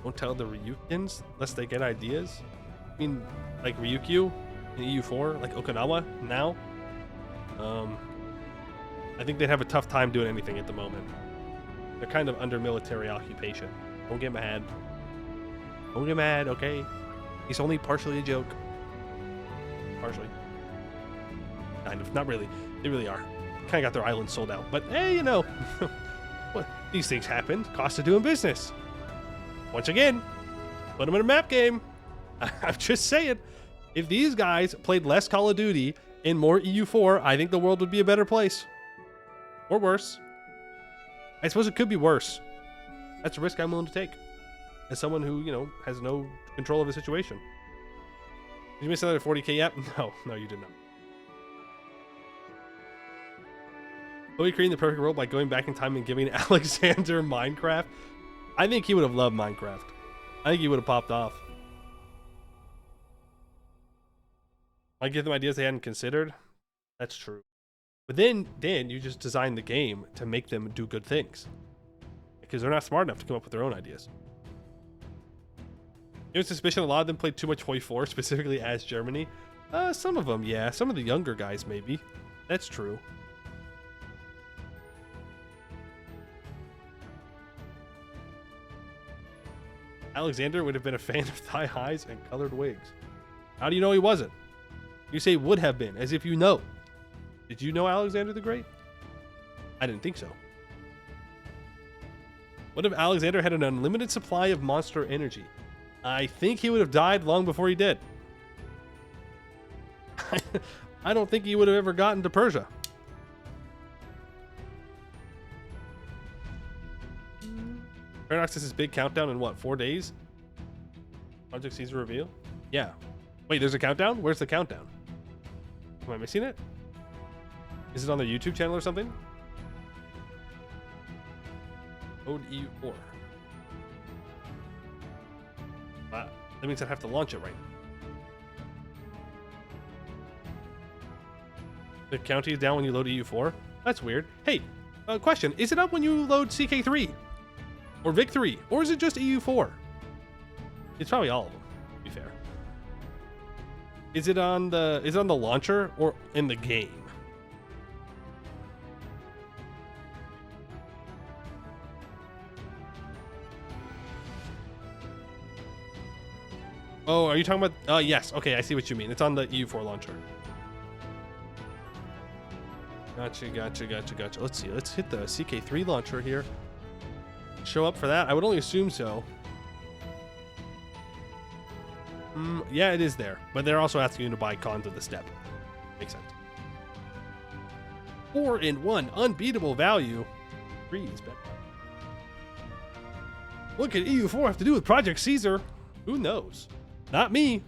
Won't tell the Ryukyans lest they get ideas. I mean, like Ryukyu in EU4, like Okinawa now. I think they'd have a tough time doing anything at the moment. They're kind of under military occupation. Don't get mad. Don't get mad, okay? He's only partially a joke. Partially. Kind of. Not really. They really are. Kind of got their island sold out. But, hey, you know. What? These things happened. Cost of doing business. Once again, put them in a map game. I'm just saying. If these guys played less Call of Duty and more EU4, I think the world would be a better place. Or worse. I suppose it could be worse. That's a risk I'm willing to take. As someone who, you know, has no control of the situation. Did you miss another 40k yet? No, you did not. Are we creating the perfect world by going back in time and giving Alexander Minecraft? I think he would have loved Minecraft. I think he would have popped off. I give them ideas they hadn't considered. That's true. But then you just design the game to make them do good things. Because they're not smart enough to come up with their own ideas. You have suspicion a lot of them played too much Hoi 4, specifically as Germany. Some of them, yeah. Some of the younger guys, maybe. That's true. Alexander would have been a fan of thigh highs and colored wigs. How do you know he wasn't? You say would have been, as if you know. Did you know Alexander the Great? I didn't think so. What if Alexander had an unlimited supply of monster energy? I think he would have died long before he did. I don't think he would have ever gotten to Persia. Paradox's big countdown in what, 4 days? Project Caesar reveal? Yeah. Wait, there's a countdown? Where's the countdown? Am I missing it? Is it on their YouTube channel or something? Code EU4. Wow. That means I'd have to launch it right now. The county is down when you load EU4? That's weird. Hey, question. Is it up when you load CK3? Or VIC3? Or is it just EU4? It's probably all of them, to be fair. Is it on the launcher or in the game? Oh, are you talking about... yes. Okay, I see what you mean. It's on the EU4 launcher. Gotcha. Let's see. Let's hit the CK3 launcher here. Show up for that? I would only assume so. Yeah, it is there. But they're also asking you to buy cons of the step. Makes sense. 4-in-1. Unbeatable value. 3 is better. What could EU4 have to do with Project Caesar? Who knows? Not me.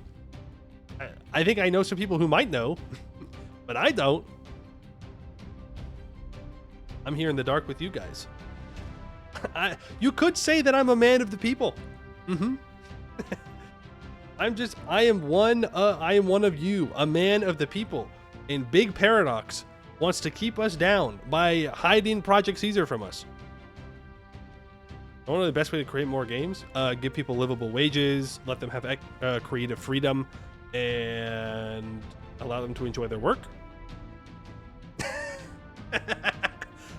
I think I know some people who might know, but I don't. I'm here in the dark with you guys. You could say that I'm a man of the people. I am one of you, a man of the people. And Big Paradox wants to keep us down by hiding Project Caesar from us. One of the best way to create more games, give people livable wages, let them have creative freedom, and allow them to enjoy their work.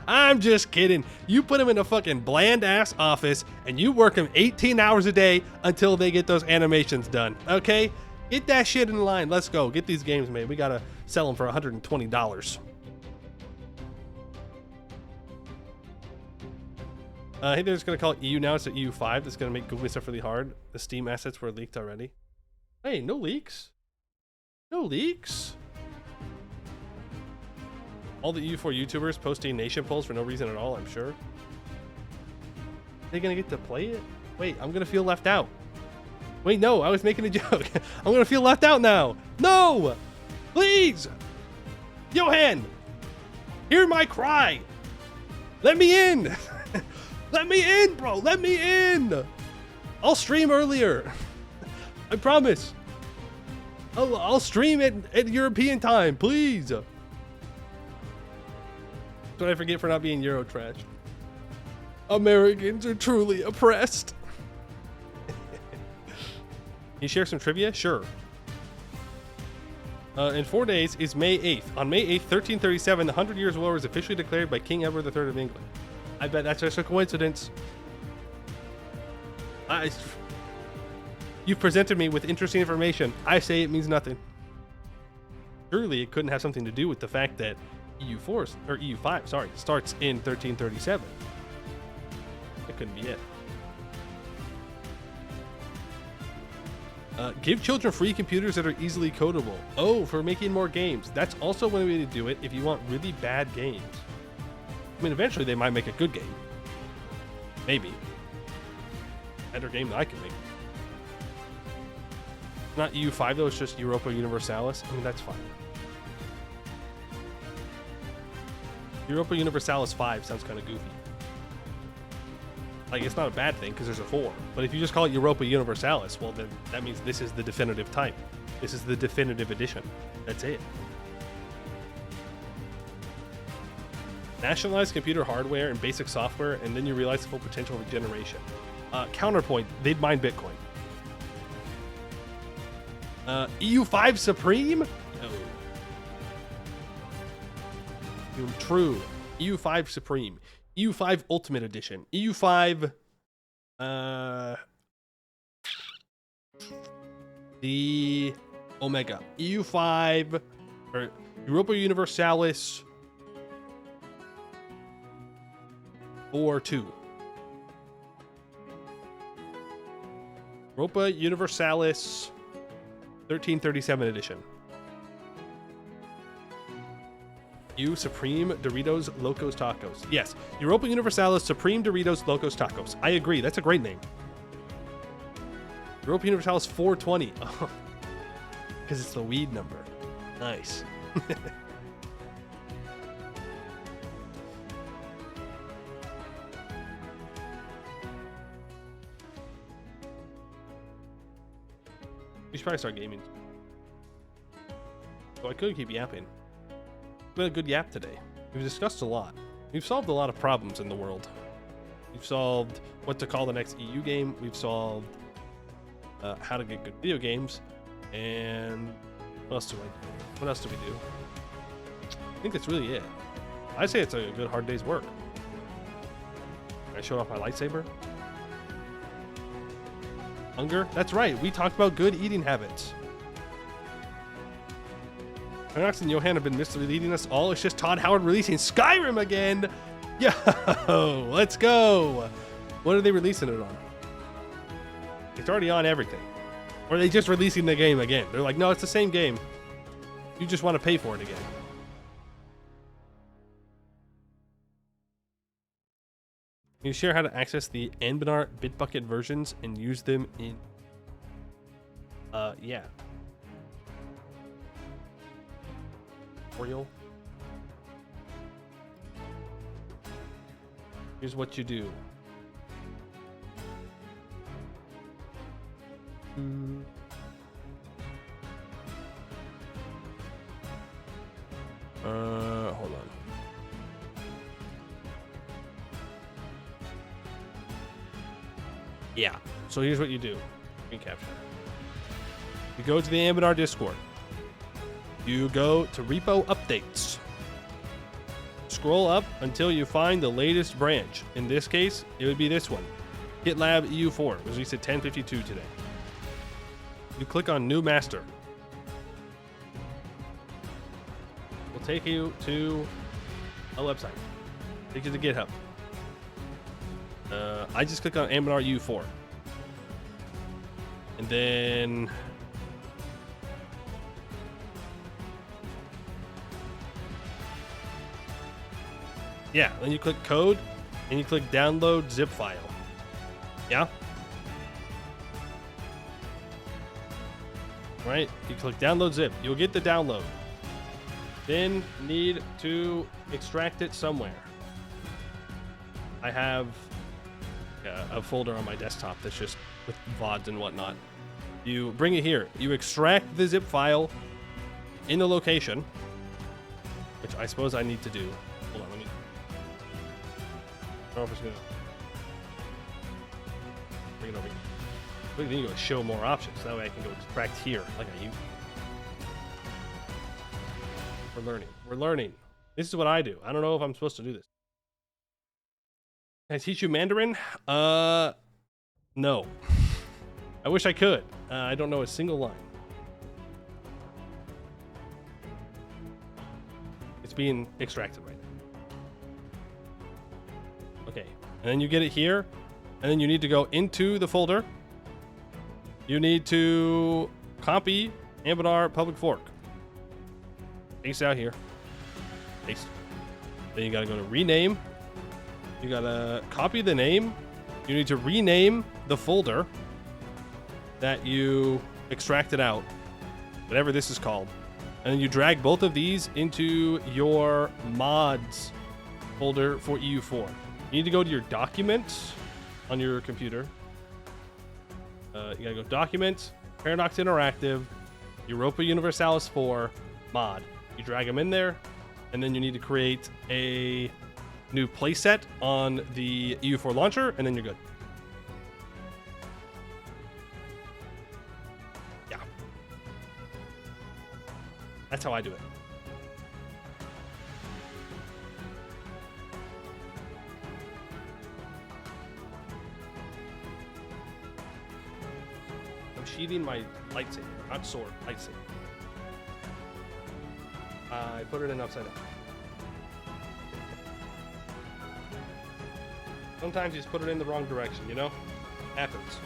I'm just kidding. You put them in a fucking bland ass office and you work them 18 hours a day until they get those animations done. Okay? Get that shit in line. Let's go. Get these games made. We gotta sell them for $120. I think they're just gonna call it EU now. It's at EU5. That's gonna make Google stuff really hard. The Steam assets were leaked already. Hey, no leaks. No leaks. All the EU4 YouTubers posting nation polls for no reason at all, I'm sure. Are they gonna get to play it? Wait, I'm gonna feel left out. Wait, no, I was making a joke. I'm gonna feel left out now. No! Please! Johan! Hear my cry! Let me in! Let me in, bro! Let me in! I'll stream earlier. I promise. I'll stream at European time, please. That's what I forget for not being Euro trash. Americans are truly oppressed. You share some trivia? Sure. In 4 days is May 8th. On May 8th, 1337, the 100 Years' War was officially declared by King Edward III of England. I bet that's just a coincidence. You've presented me with interesting information. I say it means nothing. Surely it couldn't have something to do with the fact that EU4, or EU5, sorry, starts in 1337. That couldn't be it. Give children free computers that are easily codable. Oh, for making more games. That's also one way to do it if you want really bad games. I mean, eventually they might make a good game. Maybe. Better game than I can make. Not EU5 though, it's just Europa Universalis. I mean, that's fine. Europa Universalis 5 sounds kind of goofy. Like, it's not a bad thing because there's a 4. But if you just call it Europa Universalis, well, then that means this is the definitive type. This is the definitive edition. That's it. Nationalize computer hardware and basic software, and then you realize the full potential of regeneration. Counterpoint, they'd mine Bitcoin. EU5 Supreme? No. True. EU5 Supreme. EU5 Ultimate Edition. EU5... the Omega. EU5... or Europa Universalis... 4.2. Europa Universalis 1337 edition. You Supreme Doritos Locos Tacos. Yes, Europa Universalis Supreme Doritos Locos Tacos. I agree. That's a great name. Europa Universalis 420. Oh, because it's the weed number. Nice. We should probably start gaming. So I could keep yapping. It's been a good yap today. We've discussed a lot. We've solved a lot of problems in the world. We've solved what to call the next EU game. We've solved how to get good video games. And what else do we do? I think that's really it. I'd say it's a good hard day's work. I showed off my lightsaber. Hunger? That's right. We talked about good eating habits. Paradox and Johan have been misleading us all. It's just Todd Howard releasing Skyrim again. Yo, let's go. What are they releasing it on? It's already on everything. Or are they just releasing the game again? They're like, no, it's the same game. You just want to pay for it again. Can you share how to access the Anbennar Bitbucket versions and use them in... yeah. Tutorial. Here's what you do. Hold on. Yeah. So here's what you do. Screen capture. You go to the Anbennar Discord. You go to repo updates. Scroll up until you find the latest branch. In this case, it would be this one. GitLab EU4. It was released at 10:52 today. You click on New Master. It'll take you to a website. Take you to GitHub. I just click on Anbennar EU4. And then... yeah, then you click code, and you click download zip file. Yeah? Right? You click download zip. You'll get the download. Then need to extract it somewhere. I have a folder on my desktop that's just with VODs and whatnot. You bring it here. You extract the zip file in the location, which I suppose I need to do. Hold on, let me... I don't know if it's gonna bring it over here. Look, then you go show more options. That way I can go extract here, like I use. We're learning. We're learning. This is what I do. I don't know if I'm supposed to do this. Can I teach you Mandarin? No. I wish I could. I don't know a single line. It's being extracted right now. Okay, and then you get it here, and then you need to go into the folder. You need to copy Anbennar public fork. Paste out here. Paste. Then you gotta go to rename. You gotta copy the name. You need to rename the folder that you extracted out, whatever this is called. And then you drag both of these into your mods folder for EU4. You need to go to your documents on your computer. You gotta go Documents, Paradox Interactive, Europa Universalis 4, Mod. You drag them in there, and then you need to create a new playset on the EU4 launcher, and then you're good. Yeah. That's how I do it. I'm sheathing my lightsaber, not sword, lightsaber. I put it in upside down. Sometimes you just put it in the wrong direction, you know? Happens.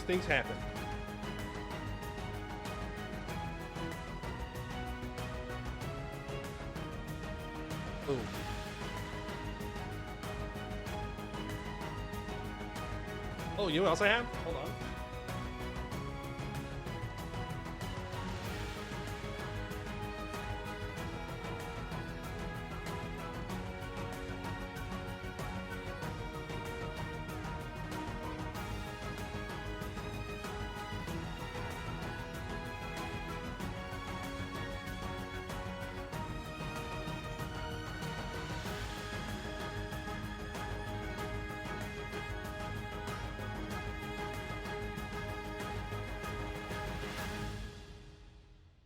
things happen. Boom. Oh, you know what else I have? Hold on.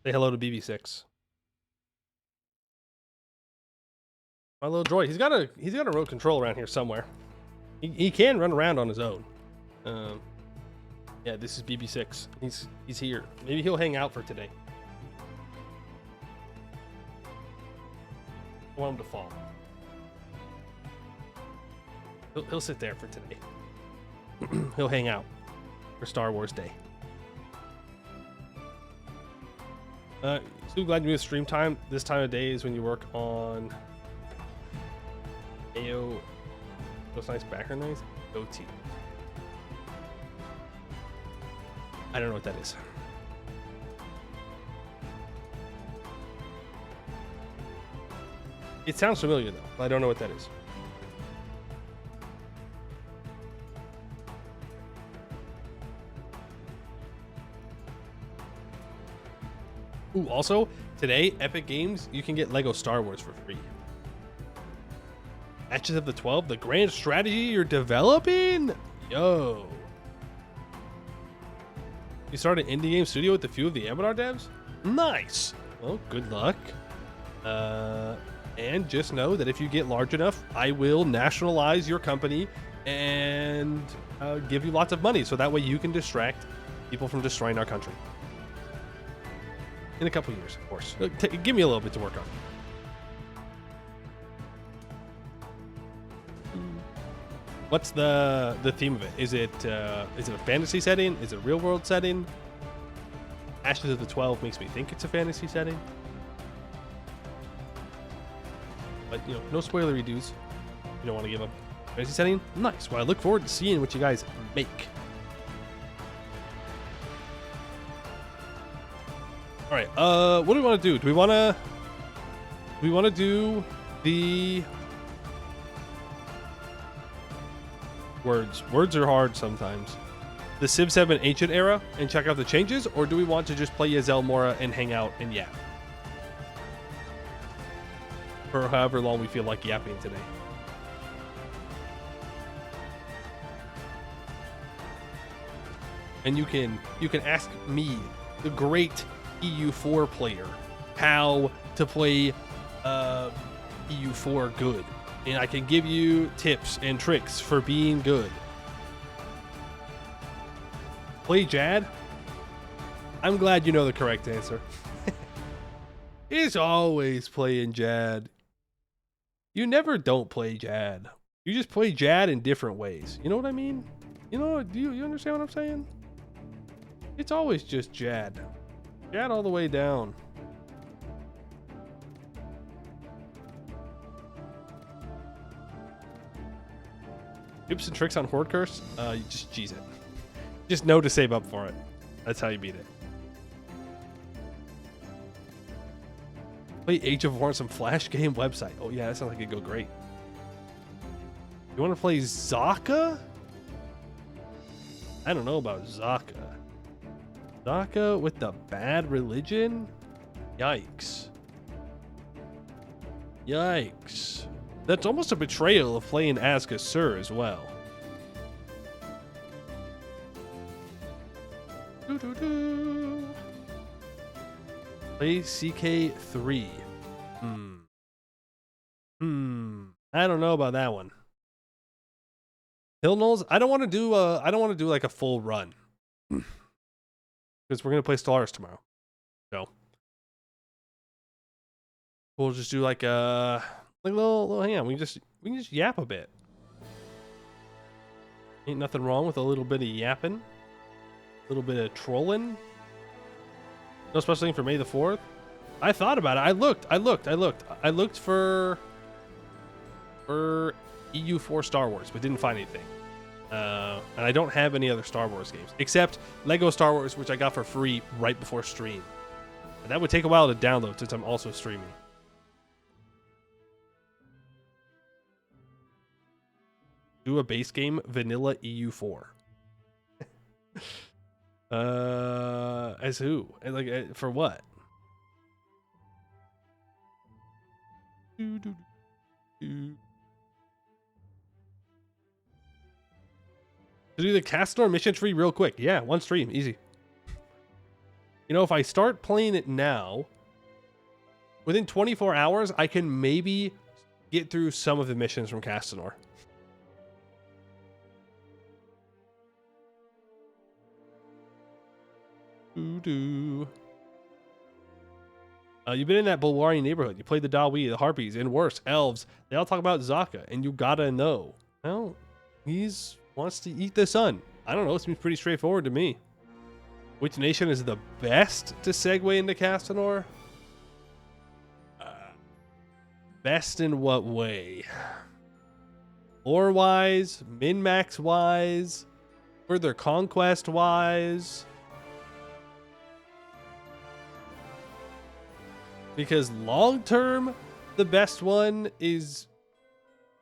Say hello to BB6. My little droid. He's got a remote control around here somewhere. He can run around on his own. Yeah, this is BB6. He's here. Maybe he'll hang out for today. I want him to fall. He'll sit there for today. He'll hang out for Star Wars Day. So glad you missed stream time. This time of day is when you work on AO. Those nice background noise. OT. I don't know what that is. It sounds familiar though, but I don't know what that is. Ooh, also, today, Epic Games, you can get Lego Star Wars for free. Matches of the 12, the grand strategy you're developing? Yo. You started an indie game studio with a few of the Anbennar devs? Nice. Well, good luck. And just know that if you get large enough, I will nationalize your company and give you lots of money. So that way you can distract people from destroying our country. In a couple years, of course. Give me a little bit to work on. What's the theme of it? Is it a fantasy setting? Is it a real world setting? Ashes of the 12 makes me think it's a fantasy setting. But you know, no spoilery dudes. You don't want to give up fantasy setting? Nice. Well, I look forward to seeing what you guys make. All right. What do we want to do? Do we want to do the words? Words are hard sometimes. The Civ 7 Ancient Era and check out the changes, or do we want to just play Yezel, Mora, and hang out and yap for however long we feel like yapping today? And you can ask me, the great EU4 player, how to play EU4 good, and I can give you tips and tricks for being good. Play Jad? I'm glad you know the correct answer. It's always playing Jad. You never don't play Jad. You just play Jad in different ways. You know what I mean? You know, do you understand what I'm saying? It's always just Jad. Jad all the way down. Tips and tricks on Horde Curse? You just cheese it. Just know to save up for it. That's how you beat it. Play Age of War on some Flash game website. Oh yeah, that sounds like it'd go great. You want to play Zaka? I don't know about Zaka. Zaka with the bad religion? Yikes. Yikes. That's almost a betrayal of playing as Sir as well. Play CK3. I don't know about that one. Hill Knolls? I don't want to do like a full run. Because we're gonna play Stellaris tomorrow. So we'll just do like a little hang on. We can just yap a bit. Ain't nothing wrong with a little bit of yapping. little bit of trolling. No special thing for May the 4th. I thought about it. I looked for EU4 Star Wars, but didn't find anything. And I don't have any other Star Wars games except Lego Star Wars, which I got for free right before stream. And that would take a while to download since I'm also streaming. Do a base game, vanilla EU4. As who? Like for what? To do the Castor mission tree real quick. Yeah, one stream, easy. You know, if I start playing it now, within 24 hours, I can maybe get through some of the missions from Castor. You've been in that Bulwarian neighborhood. You played the Dawi, the Harpies, and worse, elves. They all talk about Zaka, and you gotta know. Well, he's wants to eat the sun. I don't know. It seems pretty straightforward to me. Which nation is the best to segue into Castor? Best in what way? Lore-wise, min-max-wise, further conquest-wise. Because long-term, the best one is...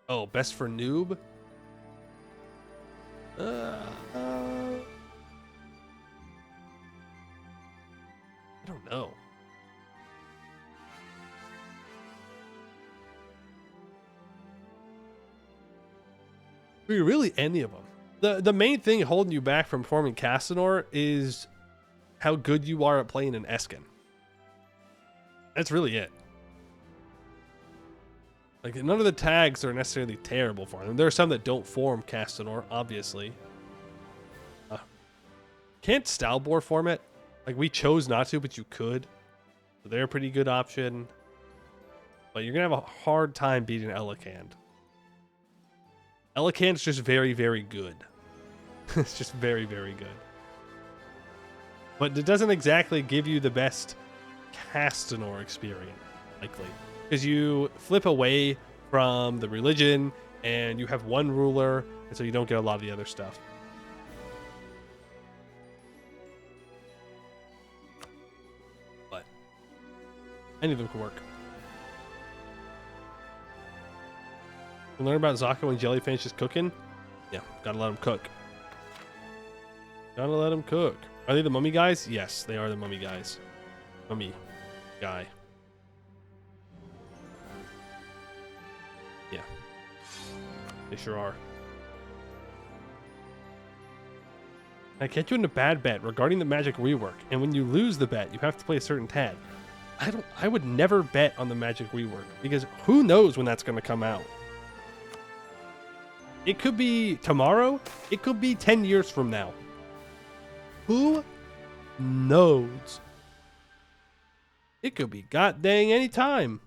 Oh, best for noob? I don't know. I mean, really, any of them. The main thing holding you back from forming Castor is how good you are at playing an Eskin. That's really it. Like, none of the tags are necessarily terrible for them. There are some that don't form Castor, obviously. Can't Stalbor form it? Like, we chose not to, but you could. So they're a pretty good option. But you're going to have a hard time beating Elekand. Elekand's just very, very good. It's just very, very good. But it doesn't exactly give you the best Castor experience, likely. Because you flip away from the religion, and you have one ruler, and so you don't get a lot of the other stuff. But any of them can work. You learn about Zaka when Jelly finishes cooking? Yeah, gotta let him cook. Gotta let him cook. Are they the mummy guys? Yes, they are the mummy guys. Mummy guy. Yeah. They sure are. I catch you in a bad bet regarding the magic rework, and when you lose the bet, you have to play a certain tag. I would never bet on the magic rework, because who knows when that's gonna come out. It could be tomorrow, it could be 10 years from now. Who knows? It could be god dang any time.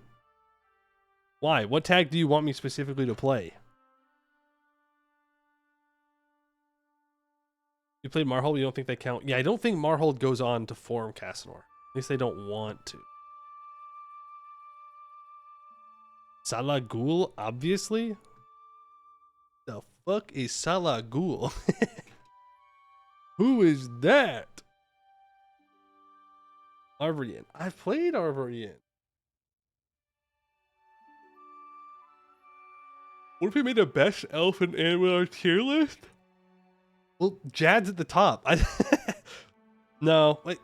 Why? What tag do you want me specifically to play? You played Marhold, you don't think they count? Yeah, I don't think Marhold goes on to form Castor. At least they don't want to. Salah Ghul, obviously. The fuck is Salah Ghul? Who is that? Arvorian. I've played Arvorian. What if we made a best elf and Anbennar tier list? Well, Jad's at the top. No, wait.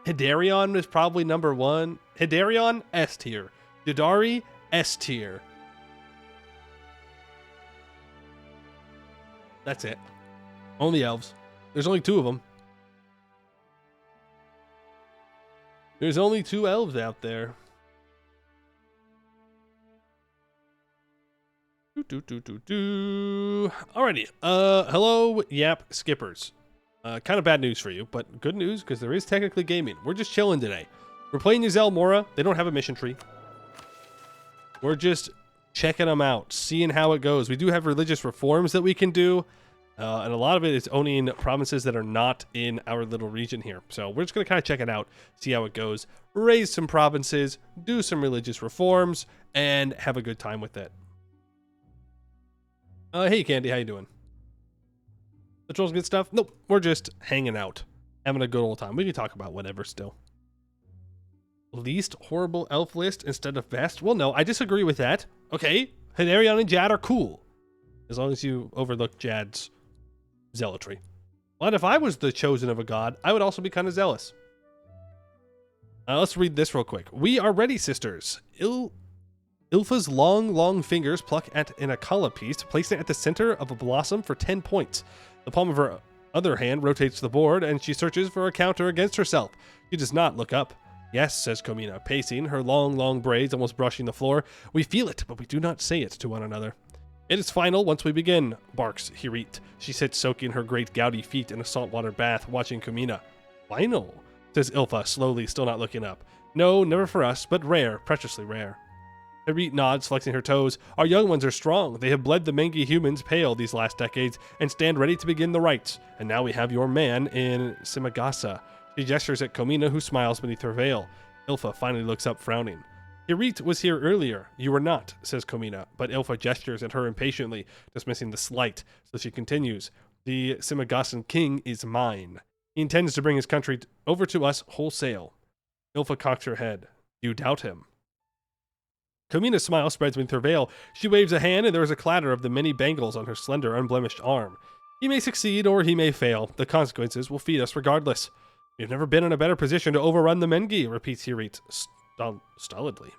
Hidarion is probably number one. Hidarion, S tier. Didari, S tier. That's it. Only elves. There's only two of them. There's only two elves out there. Alrighty. Hello, Yap skippers. Kind of bad news for you, but good news because there is technically gaming. We're just chilling today. We're playing Yezel Mora. They don't have a mission tree. We're just checking them out, seeing how it goes. We do have religious reforms that we can do. And a lot of it is owning provinces that are not in our little region here. So we're just going to kind of check it out, see how it goes, raise some provinces, do some religious reforms, and have a good time with it. Hey, Candy, how you doing? The trolls good stuff? Nope, we're just hanging out, having a good old time. We can talk about whatever still. Least horrible elf list instead of best? Well, no, I disagree with that. Okay, Hilarion and Jad are cool, as long as you overlook Jad's zealotry. But if I was the chosen of a god, I would also be kind of zealous. Let's read this real quick. We are ready, sisters. Ilfa's long fingers pluck at an akala piece, placing it at the center of a blossom for 10 points. The palm of her other hand rotates the board, and she searches for a counter against herself. She does not look up. Yes, says Komina, pacing, her long braids almost brushing the floor. We feel it, but we do not say it to one another. It is final once we begin, barks Hirit. She sits soaking her great gouty feet in a saltwater bath, watching Komina. Final, says Ilfa, slowly, still not looking up. No, never for us, but rare, preciously rare. Hirit nods, flexing her toes. Our young ones are strong. They have bled the Mengi humans pale these last decades and stand ready to begin the rites. And now we have your man in Simagasa. She gestures at Komina, who smiles beneath her veil. Ilfa finally looks up, frowning. Hirit was here earlier. You were not, says Komina, but Ilfa gestures at her impatiently, dismissing the slight, so she continues. The Simagasan king is mine. He intends to bring his country over to us wholesale. Ilfa cocks her head. You doubt him? Komina's smile spreads beneath her veil. She waves a hand, and there is a clatter of the many bangles on her slender, unblemished arm. He may succeed, or he may fail. The consequences will feed us regardless. We've never been in a better position to overrun the Mengi, repeats Hirit stolidly.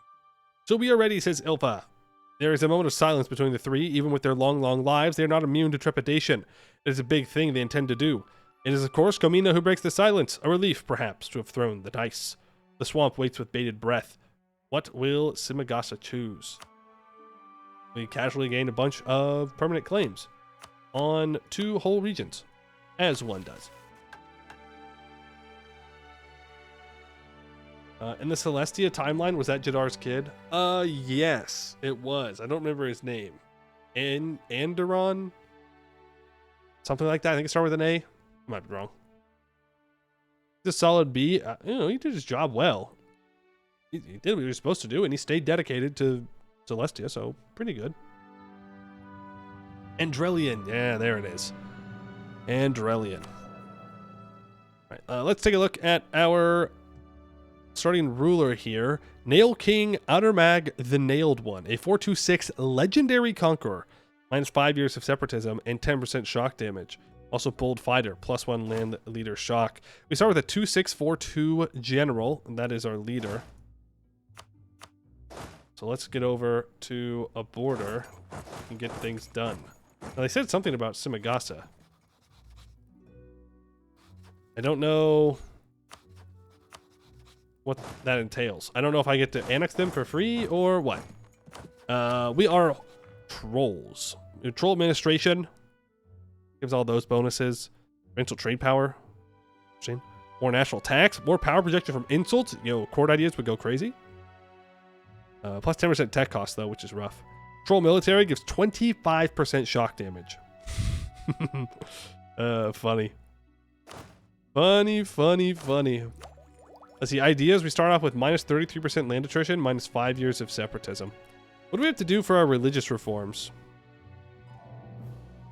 So we are ready, says Ilfa. There is a moment of silence between the three. Even with their long lives, they are not immune to trepidation. It is a big thing they intend to do. It is, of course, Komina who breaks the silence. A relief, perhaps, to have thrown the dice. The swamp waits with bated breath. What will Simagasa choose? We casually gain a bunch of permanent claims on 2 whole regions, as one does. In the Celestia timeline, was that Jadar's kid? Yes, it was. I don't remember his name. Anderon? Something like that. I think it started with an A. I might be wrong. He's a solid B. He did his job well. He did what he was supposed to do, and he stayed dedicated to Celestia, so pretty good. Andrelion. Yeah, there it is. Andrelion. All right, let's take a look at our starting ruler here. Nail King Outermag the Nailed One, a 4/2/6 legendary conqueror, minus 5 years of separatism and 10% shock damage. Also bold fighter, +1 land leader shock. We start with a 2/6/4/2 general, and that is our leader. So let's get over to a border and get things done. Now they said something about Simagasa. I don't know what that entails. I don't know if I get to annex them for free or what. We are trolls. Troll administration gives all those bonuses. Provincial trade power. More national tax. More power projection from insults. Court ideas would go crazy. Plus 10% tech cost though, which is rough. Troll military gives 25% shock damage. Funny. Funny. Let's see, ideas. We start off with minus 33% land attrition, minus 5 years of separatism. What do we have to do for our religious reforms?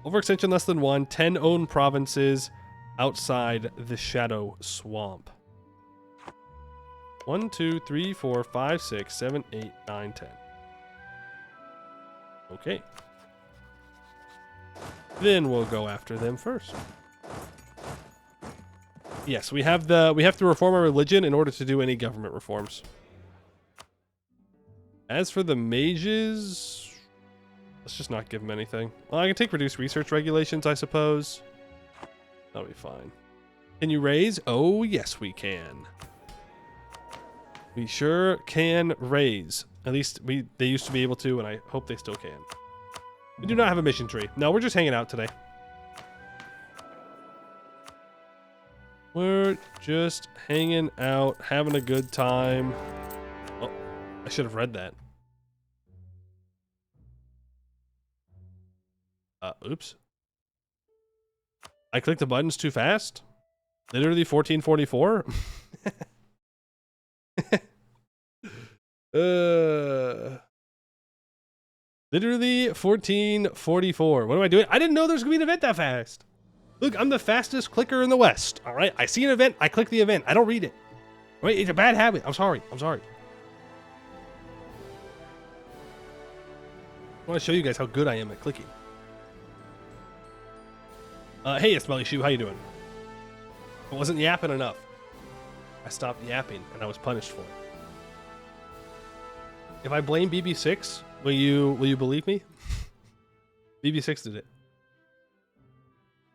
Overextension less than 1, 10 owned provinces outside the Shadow Swamp. 1, 2, 3, 4, 5, 6, 7, 8, 9, 10. Okay. Then we'll go after them first. Yes, we have to reform our religion in order to do any government reforms. As for the mages, let's just not give them anything. Well, I can take reduced research regulations, I suppose. That'll be fine. Can you raise? Oh, yes, we can. We sure can raise. At least they used to be able to, and I hope they still can. We do not have a mission tree. No, we're just hanging out today. We're just hanging out, having a good time. Oh, I should have read that. Oops. I clicked the buttons too fast. Literally 1444. Literally 1444. What am I doing? I didn't know there's gonna be an event that fast. Look, I'm the fastest clicker in the West. All right, I see an event, I click the event. I don't read it. All right, it's a bad habit. I'm sorry. I'm sorry. I want to show you guys how good I am at clicking. Hey, it's Smelly Shoe. How you doing? I wasn't yapping enough. I stopped yapping, and I was punished for it. If I blame BB6, will you believe me? BB6 did it.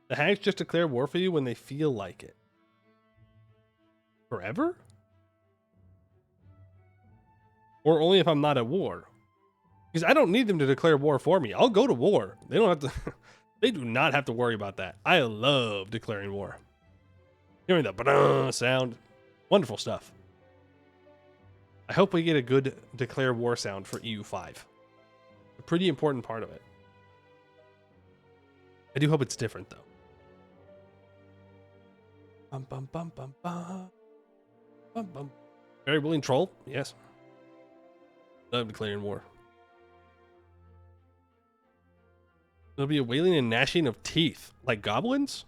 The hags just declare war for you when they feel like it. Forever? Or only if I'm not at war? Because I don't need them to declare war for me. I'll go to war. They don't have to. They do not have to worry about that. I love declaring war. Hearing the ba-da sound. Wonderful stuff. I hope we get a good declare war sound for EU5. A pretty important part of it. I do hope it's different, though. Bum, bum, bum, bum, bum. Bum, bum. Very willing troll. Yes. Love declaring war. There'll be a wailing and gnashing of teeth, like goblins?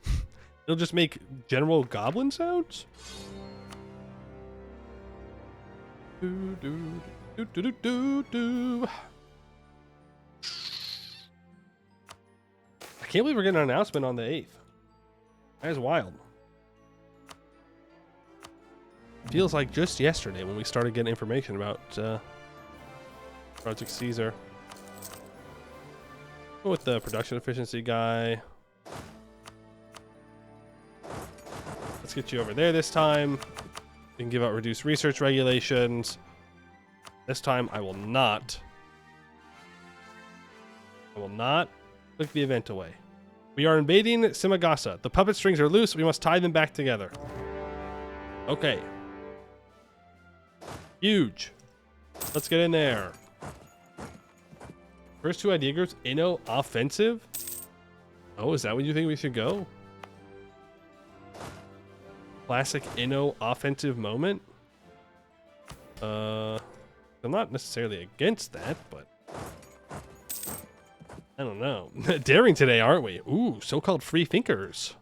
They'll just make general goblin sounds? Do, do, do, do, do, do, do. I can't believe we're getting an announcement on the 8th. That is wild. Feels like just yesterday when we started getting information about Project Caesar. Go with the production efficiency guy. Let's get you over there this time. We can give out reduced research regulations. This time I will not. I will not click the event away. We are invading Simagasa. The puppet strings are loose. We must tie them back together. Okay. Huge. Let's get in there. First two idea groups, Inno offensive. Oh, is that what you think we should go? Classic Inno offensive moment. I'm not necessarily against that, but I don't know. Daring today, aren't we? Ooh, so-called free thinkers.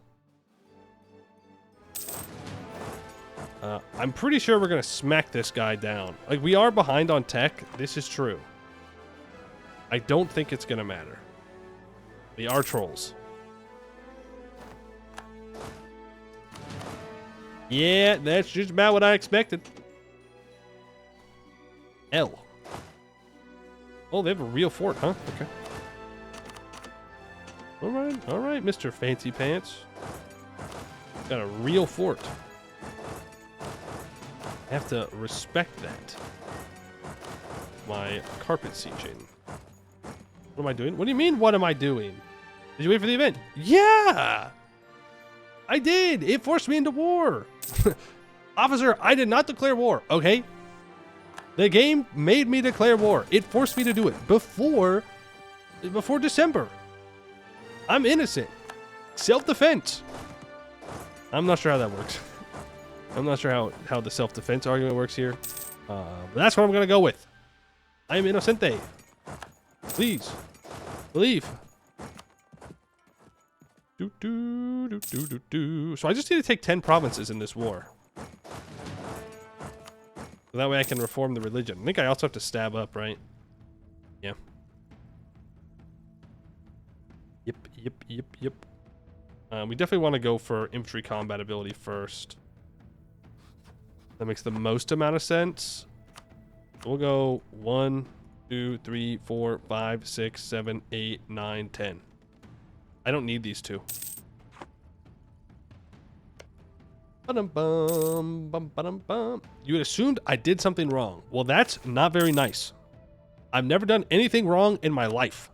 I'm pretty sure we're gonna smack this guy down. Like, we are behind on tech. This is true. I don't think it's gonna matter. They are trolls. Yeah, that's just about what I expected. L. Oh, they have a real fort, huh? Okay. All right, Mr. Fancy Pants. Got a real fort. I have to respect that. My carpet sieging. What am I doing? What do you mean, what am I doing? Did you wait for the event? Yeah! I did! It forced me into war! Officer, I did not declare war, okay? The game made me declare war. It forced me to do it before December. I'm innocent. Self-defense. I'm not sure how that works. I'm not sure how the self-defense argument works here. But that's what I'm going to go with. I am innocente. Please. Believe. So I just need to take 10 provinces in this war. So that way I can reform the religion. I think I also have to stab up, right? Yeah. Yep. We definitely want to go for infantry combat ability first. That makes the most amount of sense. We'll go 1, 2, 3, 4, 5, 6, 7, 8, 9, 10. I don't need these two. You had assumed I did something wrong. Well, that's not very nice. I've never done anything wrong in my life.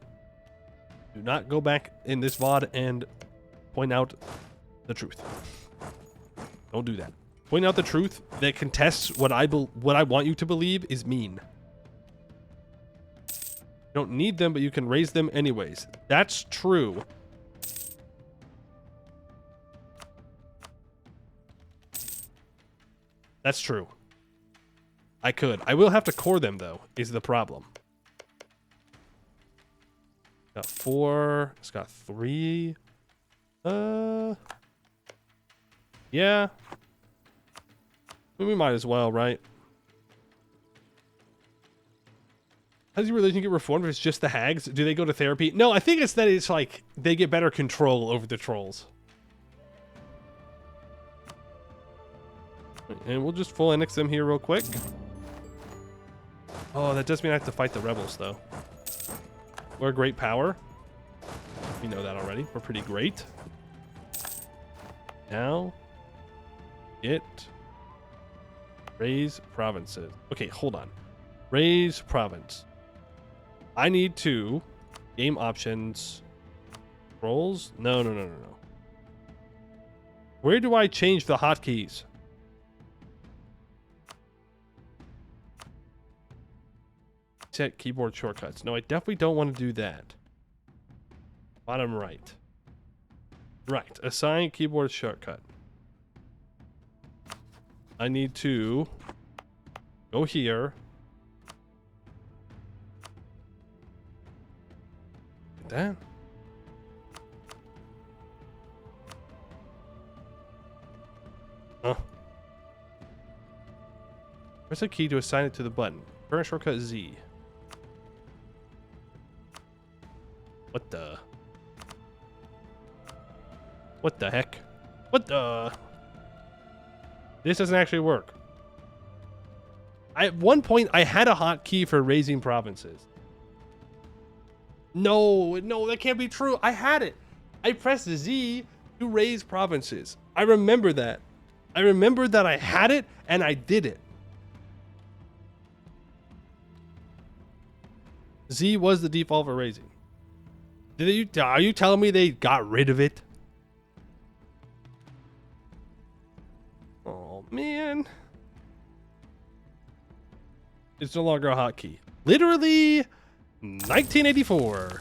Do not go back in this VOD and point out the truth. Don't do that. Point out the truth that contests what I want you to believe is mean. You don't need them, but you can raise them anyways. That's true. That's true. I could. I will have to core them, though, is the problem. Got 4. It's got 3. Yeah. We might as well, right? How does your religion get reformed if it's just the hags? Do they go to therapy? No, I think it's that it's like they get better control over the trolls. And we'll just full annex them here real quick. Oh, that does mean I have to fight the rebels, though. We're a great power. You know that already. We're pretty great. Now, raise provinces. Okay, hold on. Raise province. I need to game options. Roles? No. Where do I change the hotkeys? Set keyboard shortcuts. No, I definitely don't want to do that. Bottom right. Right. Assign keyboard shortcut. I need to go here. Like that. Huh. Press a key to assign it to the button. Current shortcut Z. What the? What the heck? What the? This doesn't actually work. At one point, I had a hotkey for raising provinces. No, that can't be true. I had it. I pressed Z to raise provinces. I remember that. I remember that I had it and I did it. Z was the default for raising. Are you telling me they got rid of it? Oh, man. It's no longer a hotkey. Literally 1984.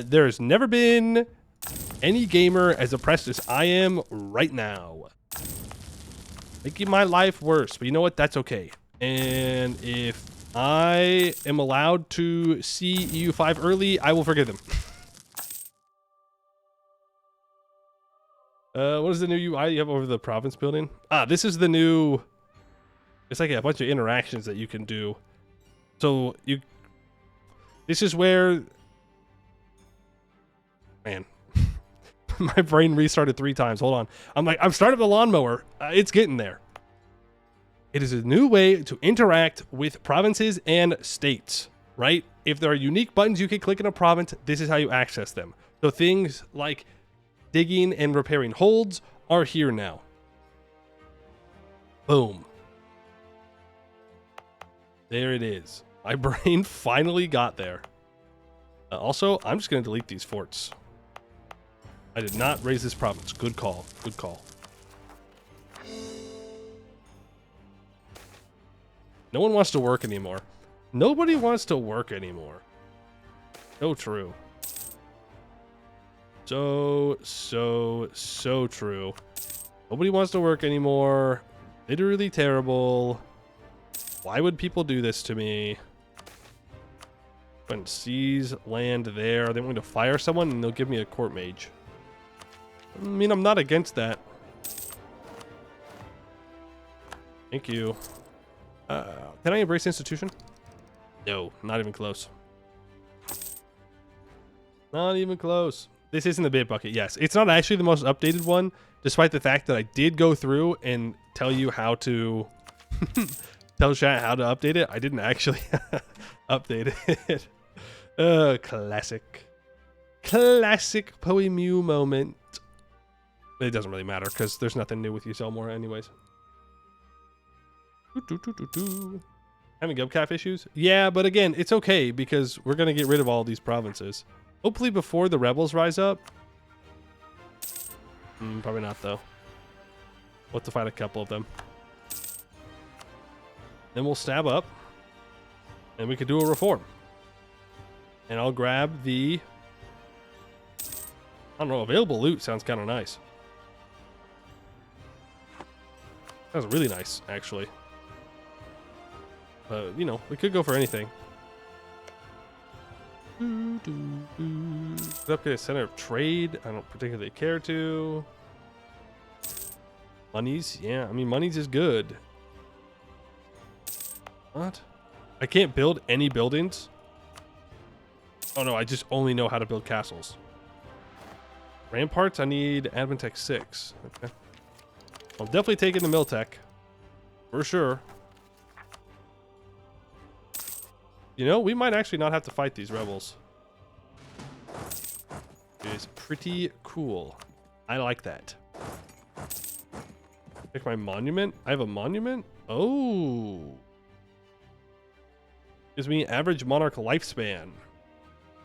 There's never been any gamer as oppressed as I am right now. Making my life worse, but you know what? That's okay. And if I am allowed to see EU5 early, I will forgive them. What is the new UI you have over the province building? This is the new... It's like a bunch of interactions that you can do. So this is where... Man. My brain restarted 3 times. Hold on. I'm starting the lawnmower. It's getting there. It is a new way to interact with provinces and states, right? If there are unique buttons you can click in a province, this is how you access them. So things like digging and repairing holds are here now. Boom. There it is. My brain finally got there. Also, I'm just going to delete these forts. I did not raise this province. Good call. Good call. No one wants to work anymore. Nobody wants to work anymore. So true. So true. Nobody wants to work anymore. Literally terrible. Why would people do this to me? When seize land there, they want to fire someone and they'll give me a court mage. I mean, I'm not against that. Thank you. Can I embrace institution? No, not even close. Not even close. This isn't the bait bucket. Yes, it's not actually the most updated one, despite the fact that I did go through and tell you how to tell chat how to update it. I didn't actually update it. Classic Poemew moment. It doesn't really matter because there's nothing new with Yezel Mora anyways. Having gubcap issues? Yeah, but again, it's okay because we're going to get rid of all these provinces. Hopefully before the rebels rise up. Probably not, though. We'll have to fight a couple of them. Then we'll stab up. And we could do a reform. And I'll grab the... I don't know, available loot sounds kind of nice. That was really nice, actually. You know, we could go for anything. Upgrade a center of trade. I don't particularly care to. Monies, yeah. I mean, monies is good. What? I can't build any buildings? Oh no, I just only know how to build castles. Ramparts, I need Admin Tech 6. Okay. I'm definitely taking the Mill Tech. For sure. You know, we might actually not have to fight these rebels. It is pretty cool. I like that. Pick my monument. I have a monument? Oh. Gives me average monarch lifespan.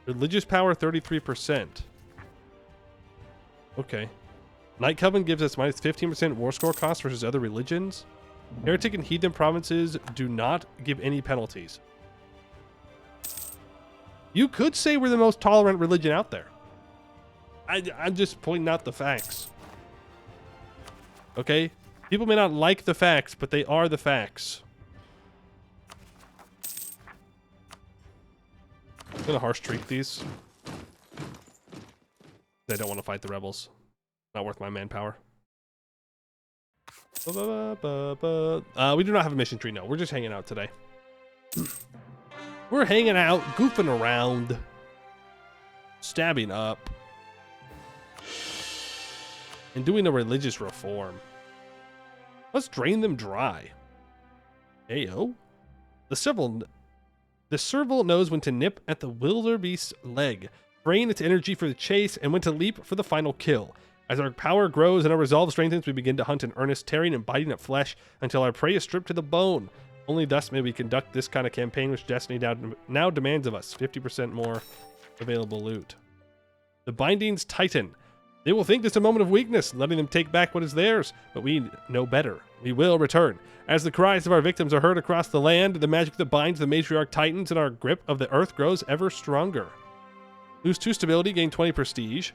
Religious power 33%. Okay. Night Coven gives us minus 15% war score cost versus other religions. Heretic and heathen provinces do not give any penalties. You could say we're the most tolerant religion out there. I'm just pointing out the facts. Okay? People may not like the facts, but they are the facts. I'm gonna harsh treat these. They don't want to fight the rebels. Not worth my manpower. We do not have a mission tree, no. We're just hanging out today. We're hanging out, goofing around, stabbing up, and doing a religious reform. Let's drain them dry. Ayo. The serval knows when to nip at the wildebeest's leg, drain its energy for the chase, and when to leap for the final kill. As our power grows and our resolve strengthens, we begin to hunt in earnest, tearing and biting at flesh until our prey is stripped to the bone. Only thus may we conduct this kind of campaign which Destiny now demands of us. 50% more available loot. The bindings tighten. They will think this a moment of weakness, letting them take back what is theirs, but we know better. We will return. As the cries of our victims are heard across the land, the magic that binds the matriarch tightens and our grip of the earth grows ever stronger. Lose 2 stability, gain 20 prestige.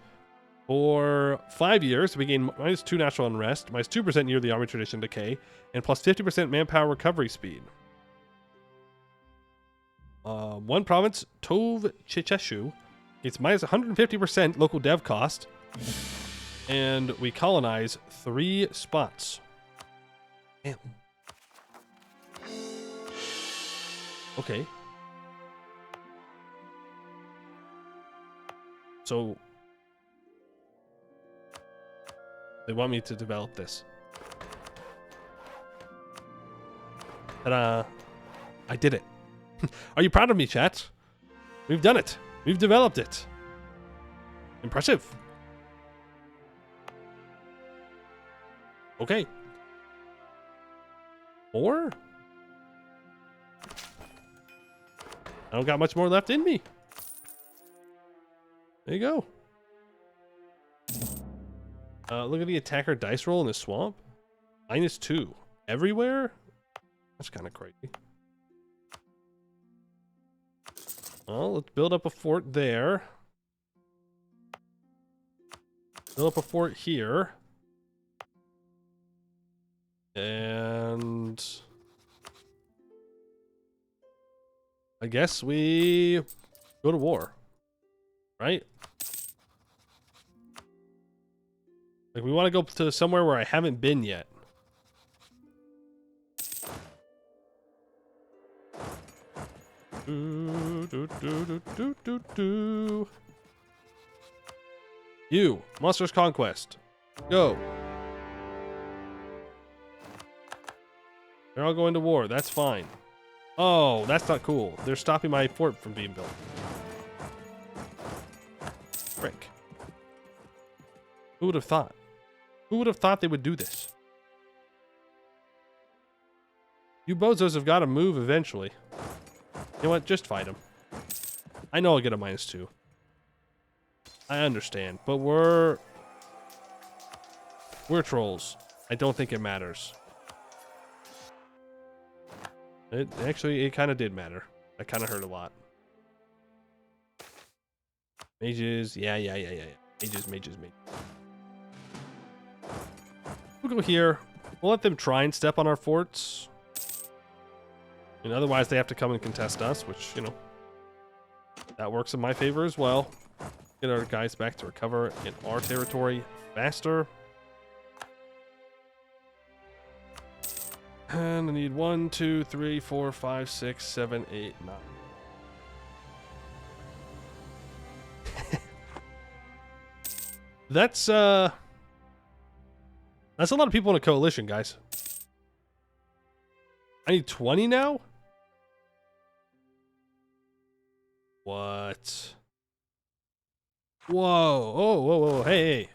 For 5 years, we gain minus 2 natural unrest, minus 2% yearly army tradition decay, and plus 50% manpower recovery speed. One province, Tove Chicheshu, gets minus 150% local dev cost, and we colonize 3 spots. Damn. Okay. So they want me to develop this. Ta-da. I did it. Are you proud of me, chat? We've done it. We've developed it. Impressive. Okay. More? I don't got much more left in me. There you go. Look at the attacker dice roll in the swamp. -2. Everywhere? That's kind of crazy. Well, let's build up a fort there. Build up a fort here. And I guess we go to war. Right? Like, we want to go to somewhere where I haven't been yet. You, Monsters Conquest. Go. They're all going to war. That's fine. Oh, that's not cool. They're stopping my fort from being built. Frick. Who would have thought? Who would have thought they would do this? You bozos have got to move eventually. You know what? Just fight them. I know I'll get a -2. I understand, but we're trolls. I don't think it matters. It kind of did matter. That kind of hurt a lot. Mages, yeah. Mages. We'll go here. We'll let them try and step on our forts. And otherwise they have to come and contest us, which, you know, that works in my favor as well. Get our guys back to recover in our territory faster. And I need 1, 2, 3, 4, 5, 6, 7, 8, 9. That's a lot of people in a coalition, guys. I need 20 now? What? Whoa. Oh, whoa, whoa. Hey, hey.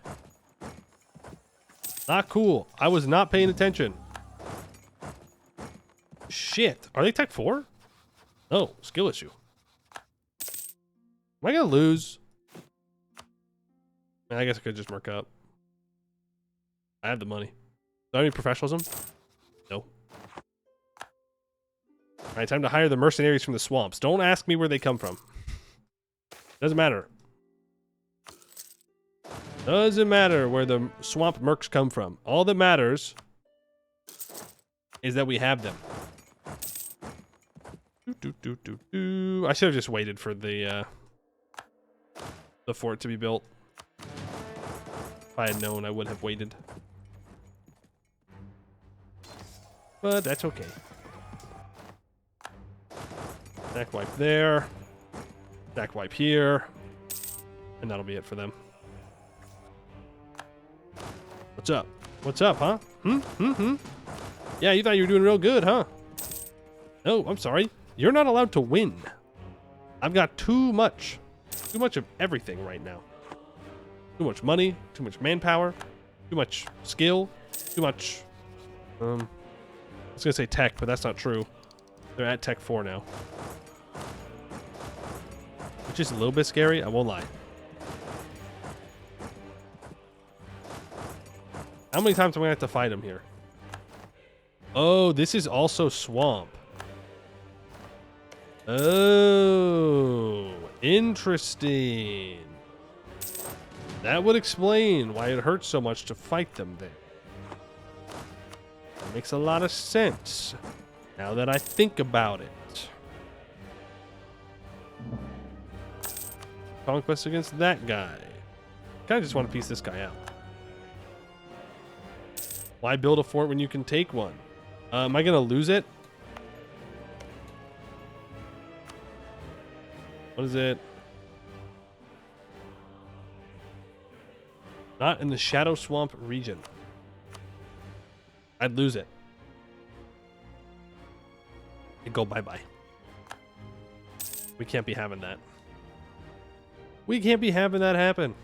Not cool. I was not paying attention. Shit. Are they Tech 4? Oh, skill issue. Am I gonna lose? I guess I could just mark up. I have the money. Do I have any professionalism? No. Alright, time to hire the mercenaries from the swamps. Don't ask me where they come from. Doesn't matter. Doesn't matter where the swamp mercs come from. All that matters is that we have them. I should have just waited for the fort to be built. If I had known, I would have waited. But that's okay. Stack wipe there. Stack wipe here. And that'll be it for them. What's up? What's up, huh? Yeah, you thought you were doing real good, huh? No, I'm sorry. You're not allowed to win. I've got too much of everything right now. Too much money, too much manpower, too much skill, too much, I was gonna say tech, but that's not true. They're at Tech 4 now. Which is a little bit scary, I won't lie. How many times am I gonna have to fight them here? Oh, this is also swamp. Oh, interesting. That would explain why it hurts so much to fight them there. That makes a lot of sense, now that I think about it. Conquest against that guy. Kinda just want to piece this guy out. Why build a fort when you can take one? Am I gonna lose it? What is it? Not in the Shadow Swamp region. I'd lose it. It'd go bye-bye. We can't be having that. We can't be having that happen.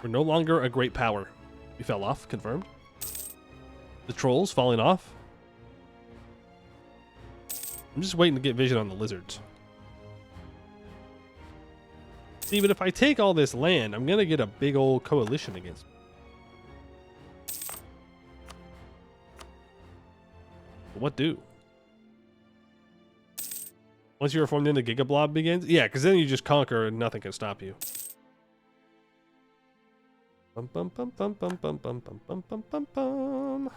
We're no longer a great power. We fell off, confirmed. The trolls falling off. I'm just waiting to get vision on the lizards. See, but if I take all this land, I'm gonna get a big old coalition against me. What do? Once you are formed into Giga Blob begins? Yeah, because then you just conquer and nothing can stop you. Bum bum bum bum bum bum bum bum bum bum bum bum.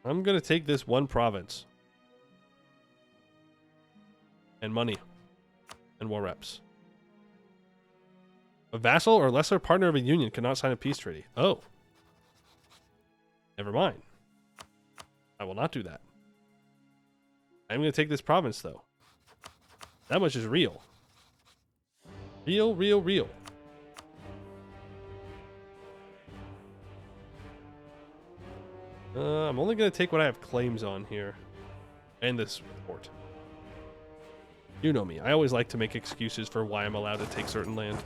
I'm gonna take this one province. And money. And war reps. A vassal or lesser partner of a union cannot sign a peace treaty. Oh. Never mind. I will not do that. I'm going to take this province, though. That much is real. Real, real, real. I'm only going to take what I have claims on here. And this port. You know me. I always like to make excuses for why I'm allowed to take certain land.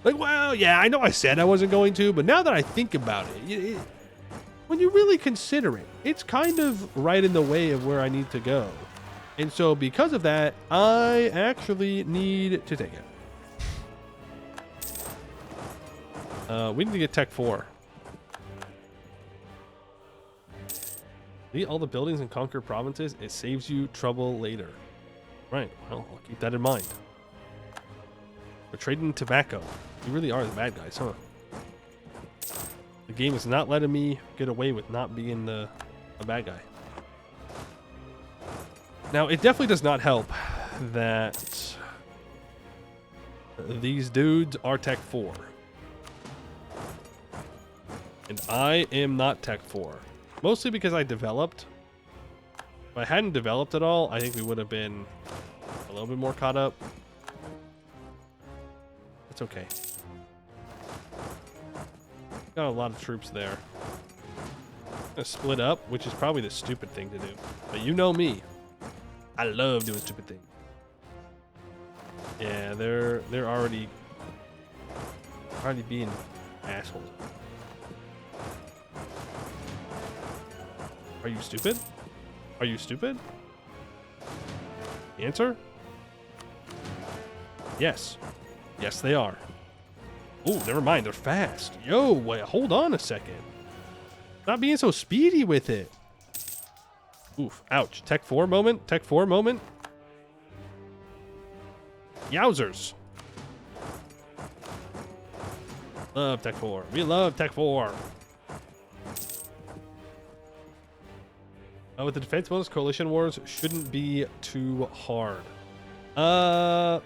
Like, well, yeah, I know I said I wasn't going to, but now that I think about it, when you really consider it, it's kind of right in the way of where I need to go. And so because of that, I actually need to take it. We need to get Tech 4. Delete all the buildings and conquer provinces. It saves you trouble later. Right, well, I'll keep that in mind. We're trading tobacco. We really are the bad guys, huh? The game is not letting me get away with not being a bad guy. Now, it definitely does not help that these dudes are Tech 4. And I am not Tech 4. Mostly because I developed. If I hadn't developed at all, I think we would have been a little bit more caught up. It's okay. Got a lot of troops there. I'm gonna split up, which is probably the stupid thing to do. But you know me. I love doing stupid things. Yeah, they're already being assholes. Are you stupid? Are you stupid? Answer? Yes. Yes, they are. Oh, never mind. They're fast. Yo, wait, hold on a second. Not being so speedy with it. Oof. Ouch. Tech 4 moment. Tech 4 moment. Yowzers. Love Tech 4. We love Tech 4. With the defense bonus, coalition wars shouldn't be too hard. I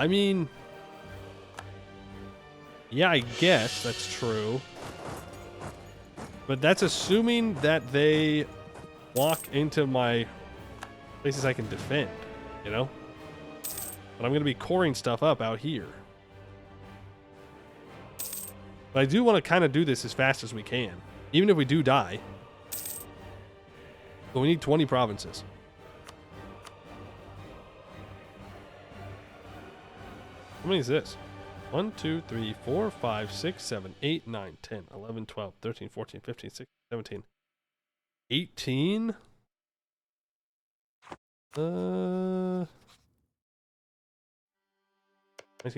mean, yeah, I guess that's true. But that's assuming that they walk into my places I can defend, you know? But I'm going to be coring stuff up out here. But I do want to kind of do this as fast as we can, even if we do die. But we need 20 provinces. How many is this? 1, 2, 3, 4, 5, 6, 7, 8, 9, 10, 11, 12, 13, 14, 15, 16, 17, 18. 19,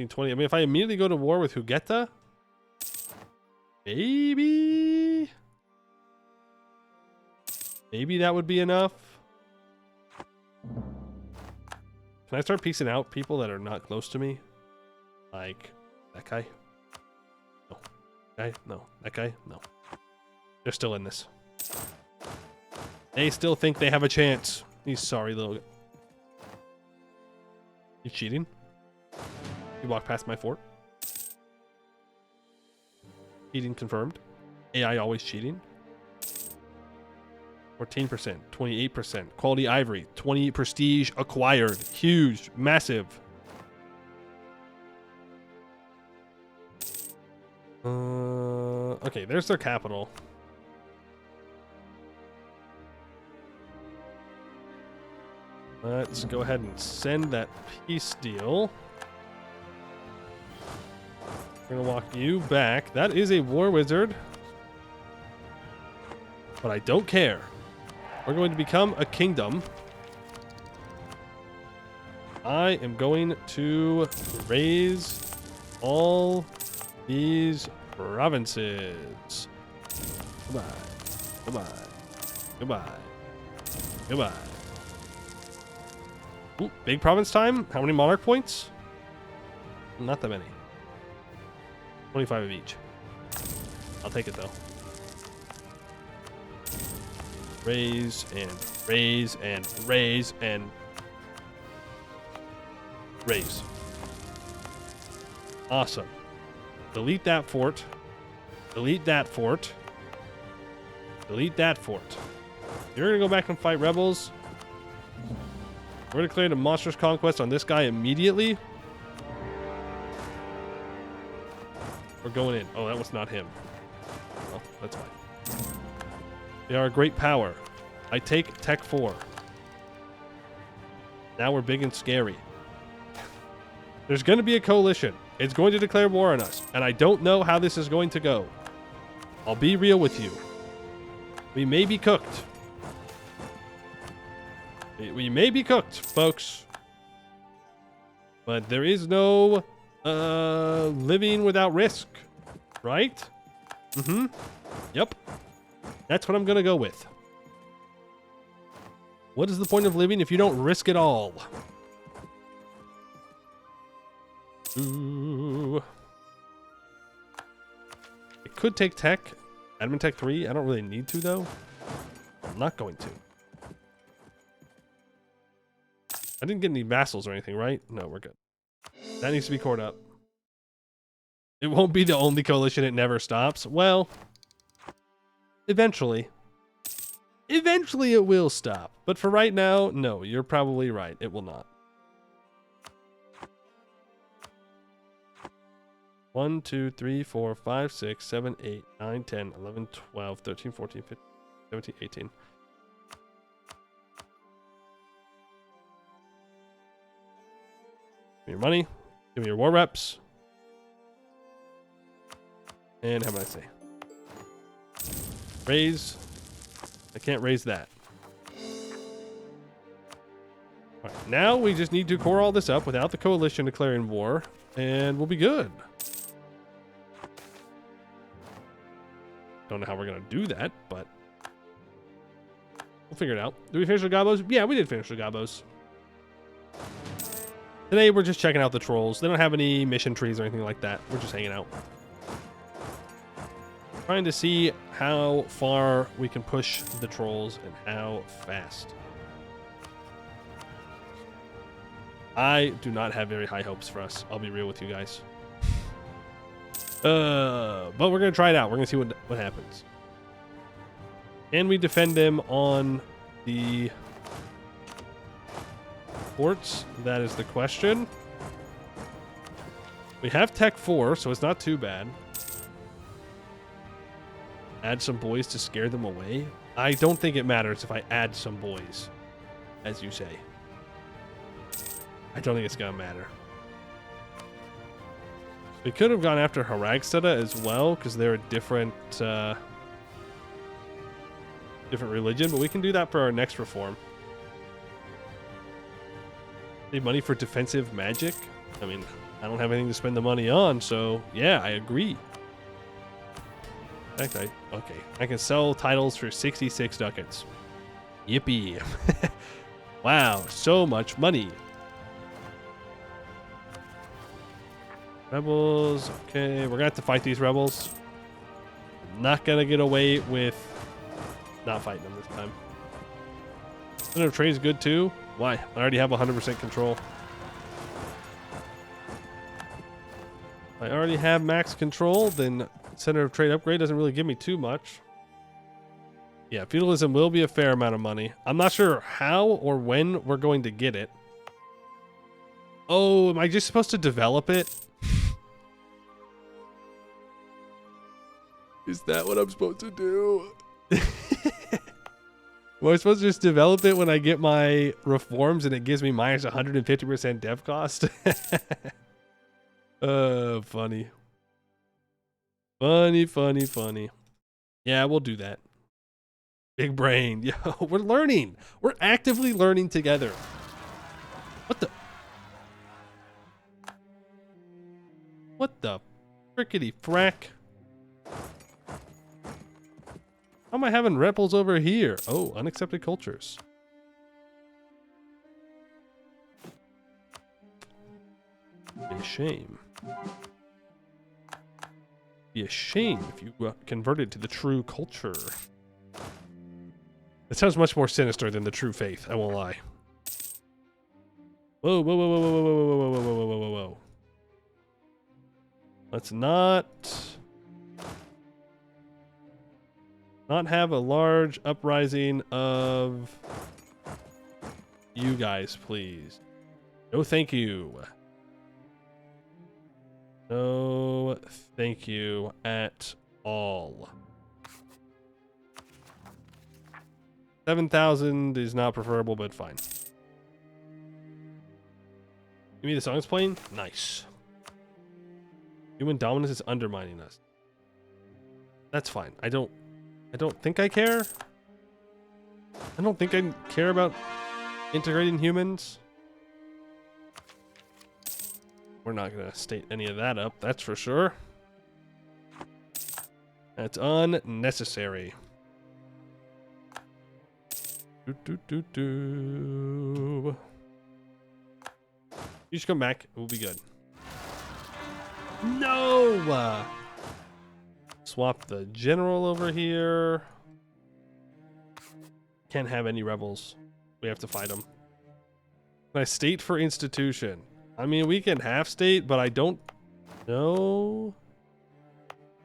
20. I mean, if I immediately go to war with Hugeta, maybe that would be enough. Can I start piecing out people that are not close to me? Like that guy? No. Guy? No. That guy? No. They're still in this. They still think they have a chance. These sorry little... You cheating? You walked past my fort? Cheating confirmed. AI always cheating. 14%, 28%. Quality ivory, 20 prestige acquired. Huge, massive. Okay, there's their capital. Let's go ahead and send that peace deal. We're gonna walk you back. That is a war wizard. But I don't care. We're going to become a kingdom. I am going to raise all these provinces. Goodbye. Goodbye. Goodbye. Goodbye. Ooh, big province time. How many monarch points? Not that many. 25 of each. I'll take it though. Raise and raise and raise and raise. Awesome. Delete that fort. Delete that fort. Delete that fort. You're gonna go back and fight rebels. We're gonna declare a monstrous conquest on this guy immediately. We're going in. Oh, that was not him. Well, that's fine. They are a great power. I take Tech 4. Now we're big and scary. There's going to be a coalition. It's going to declare war on us. And I don't know how this is going to go. I'll be real with you. We may be cooked. We may be cooked, folks. But there is no living without risk. Right? Mm-hmm. Yep. That's what I'm going to go with. What is the point of living if you don't risk it all? Ooh. It could take tech. Admin tech 3. I don't really need to, though. I'm not going to. I didn't get any vassals or anything, right? No, we're good. That needs to be cored up. It won't be the only coalition. It never stops. Well, eventually. Eventually it will stop. But for right now, no, you're probably right. It will not. 1, 2, 3, 4, 5, 6, 7, 8, 9, 10, 11, 12, 13, 14, 15, 17, 18. Give me your money. Give me your war reps. And how about I say? Raise. I can't raise that. All right, now we just need to core all this up without the coalition declaring war, and we'll be good. Don't know how we're gonna do that, but we'll figure it out. Did we finish the gobos? Yeah, we did finish the gobos. Today we're just checking out the trolls. They don't have any mission trees or anything like that. We're just hanging out. Trying to see how far we can push the trolls and how fast. I do not have very high hopes for us. I'll be real with you guys. But we're going to try it out. We're going to see what happens. Can we defend them on the ports? That is the question. We have Tech 4, so it's not too bad. Add some boys to scare them away. I don't think it matters if I add some boys, as you say. I don't think it's going to matter. We could have gone after Haragstada as well, because they're a different religion, but we can do that for our next reform. Need money for defensive magic? I mean, I don't have anything to spend the money on, so yeah, I agree. In fact, I can sell titles for 66 ducats. Yippee. Wow, so much money. Rebels, okay, we're gonna have to fight these rebels. Not gonna get away with not fighting them this time. Center of Trade's good too. Why? I already have 100% control. I already have max control, then Center of Trade upgrade doesn't really give me too much. Yeah, feudalism will be a fair amount of money. I'm not sure how or when we're going to get it. Oh, am I just supposed to develop it? Is that what I'm supposed to do? Am I supposed to just develop it when I get my reforms and it gives me minus 150% dev cost? Funny. Funny. Yeah, we'll do that. Big brain. Yo, we're learning. We're actively learning together. What the? What the frickety frack? How am I having rebels over here? Oh, unaccepted cultures. Be a shame. Be a shame if you converted to the true culture. It sounds much more sinister than the true faith, I won't lie. Whoa. Let's not have a large uprising of you guys, please. No, thank you. No, thank you at all. 7,000 is not preferable, but fine. Give me the songs playing? Nice. Human dominance is undermining us. That's fine. I don't think I care. I don't think I care about integrating humans. We're not going to state any of that up, that's for sure. That's unnecessary. You just come back. We'll be good. No! Swap the general over here. Can't have any rebels. We have to fight them. Can I state for institution? I mean, we can half state, but I don't know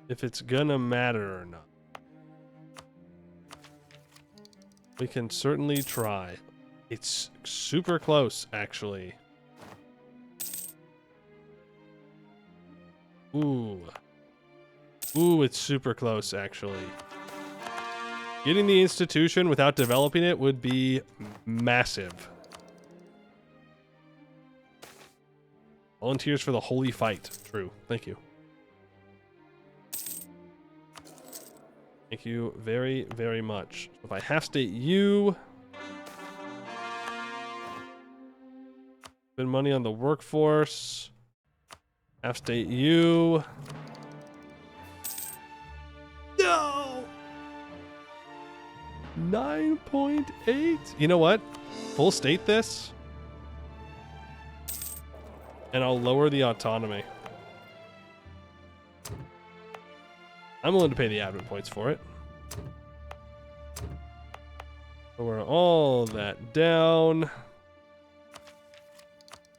if it's gonna matter or not. We can certainly try. It's super close, actually. Ooh. Ooh, it's super close, actually. Getting the institution without developing it would be massive. Volunteers for the holy fight. True. Thank you. Thank you very, very much. If I half state you, spend money on the workforce. Half state you. No! 9.8? You know what? Full state this. And I'll lower the autonomy. I'm willing to pay the admin points for it. Lower all that down.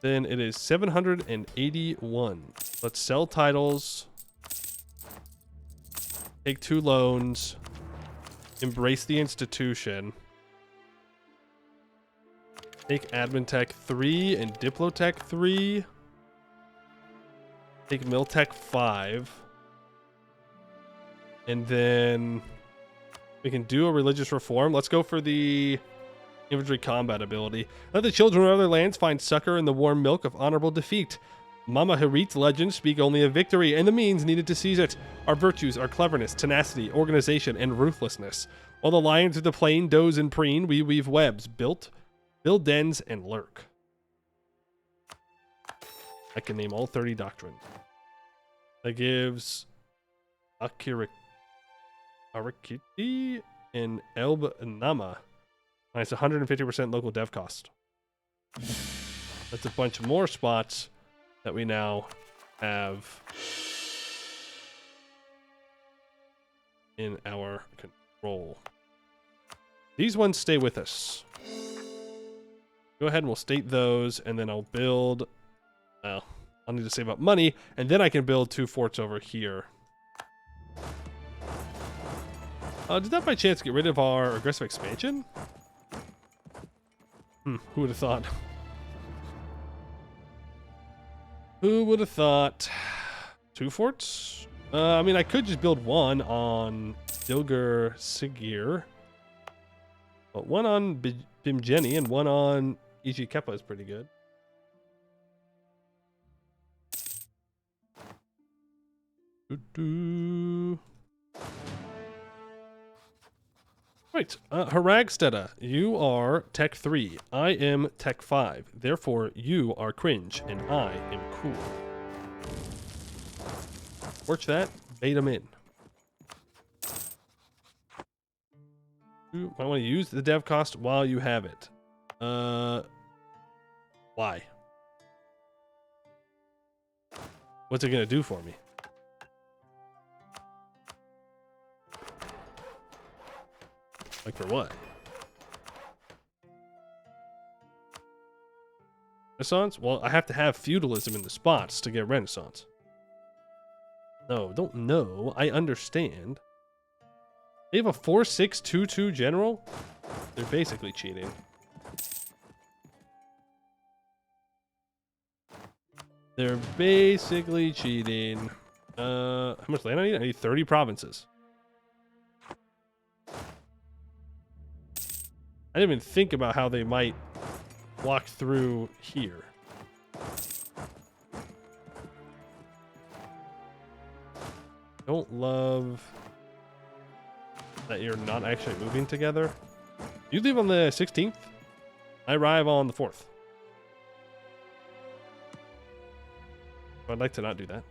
Then it is 781. Let's sell titles. Take 2 loans. Embrace the institution. Take admin tech 3 and diplotech 3. Take miltech 5. And then we can do a religious reform. Let's go for the infantry combat ability. Let the children of other lands find succor in the warm milk of honorable defeat. Mama Harit's legends speak only of victory and the means needed to seize it. Our virtues are cleverness, tenacity, organization, and ruthlessness. While the lions of the plain doze and preen, we weave webs, build dens, and lurk. I can name all 30 doctrines. That gives Arikiti and Elb Nama. Nice, 150% local dev cost. That's a bunch more spots that we now have in our control. These ones stay with us. Go ahead and we'll state those, and then I'll build. Well, I'll need to save up money, and then I can build 2 forts over here. Did that by chance get rid of our aggressive expansion? Who would have thought? Who would have thought? 2 forts? I mean, I could just build 1 on Dilger Sigir. But 1 on Bimjeni and 1 on Iji Kepa is pretty good. Right, Haragsteda, you are Tech 3. I am Tech 5. Therefore, you are cringe, and I am cool. Watch that. Bait them in. You might want to use the dev cost while you have it. Why? What's it going to do for me? Like for what? Renaissance? Well, I have to have feudalism in the spots to get Renaissance. No, don't know. I understand. They have a 4-6-2-2 general? They're basically cheating. They're basically cheating. How much land I need? I need 30 provinces. I didn't even think about how they might walk through here. Don't love that you're not actually moving together. You leave on the 16th. I arrive on the 4th. I'd like to not do that.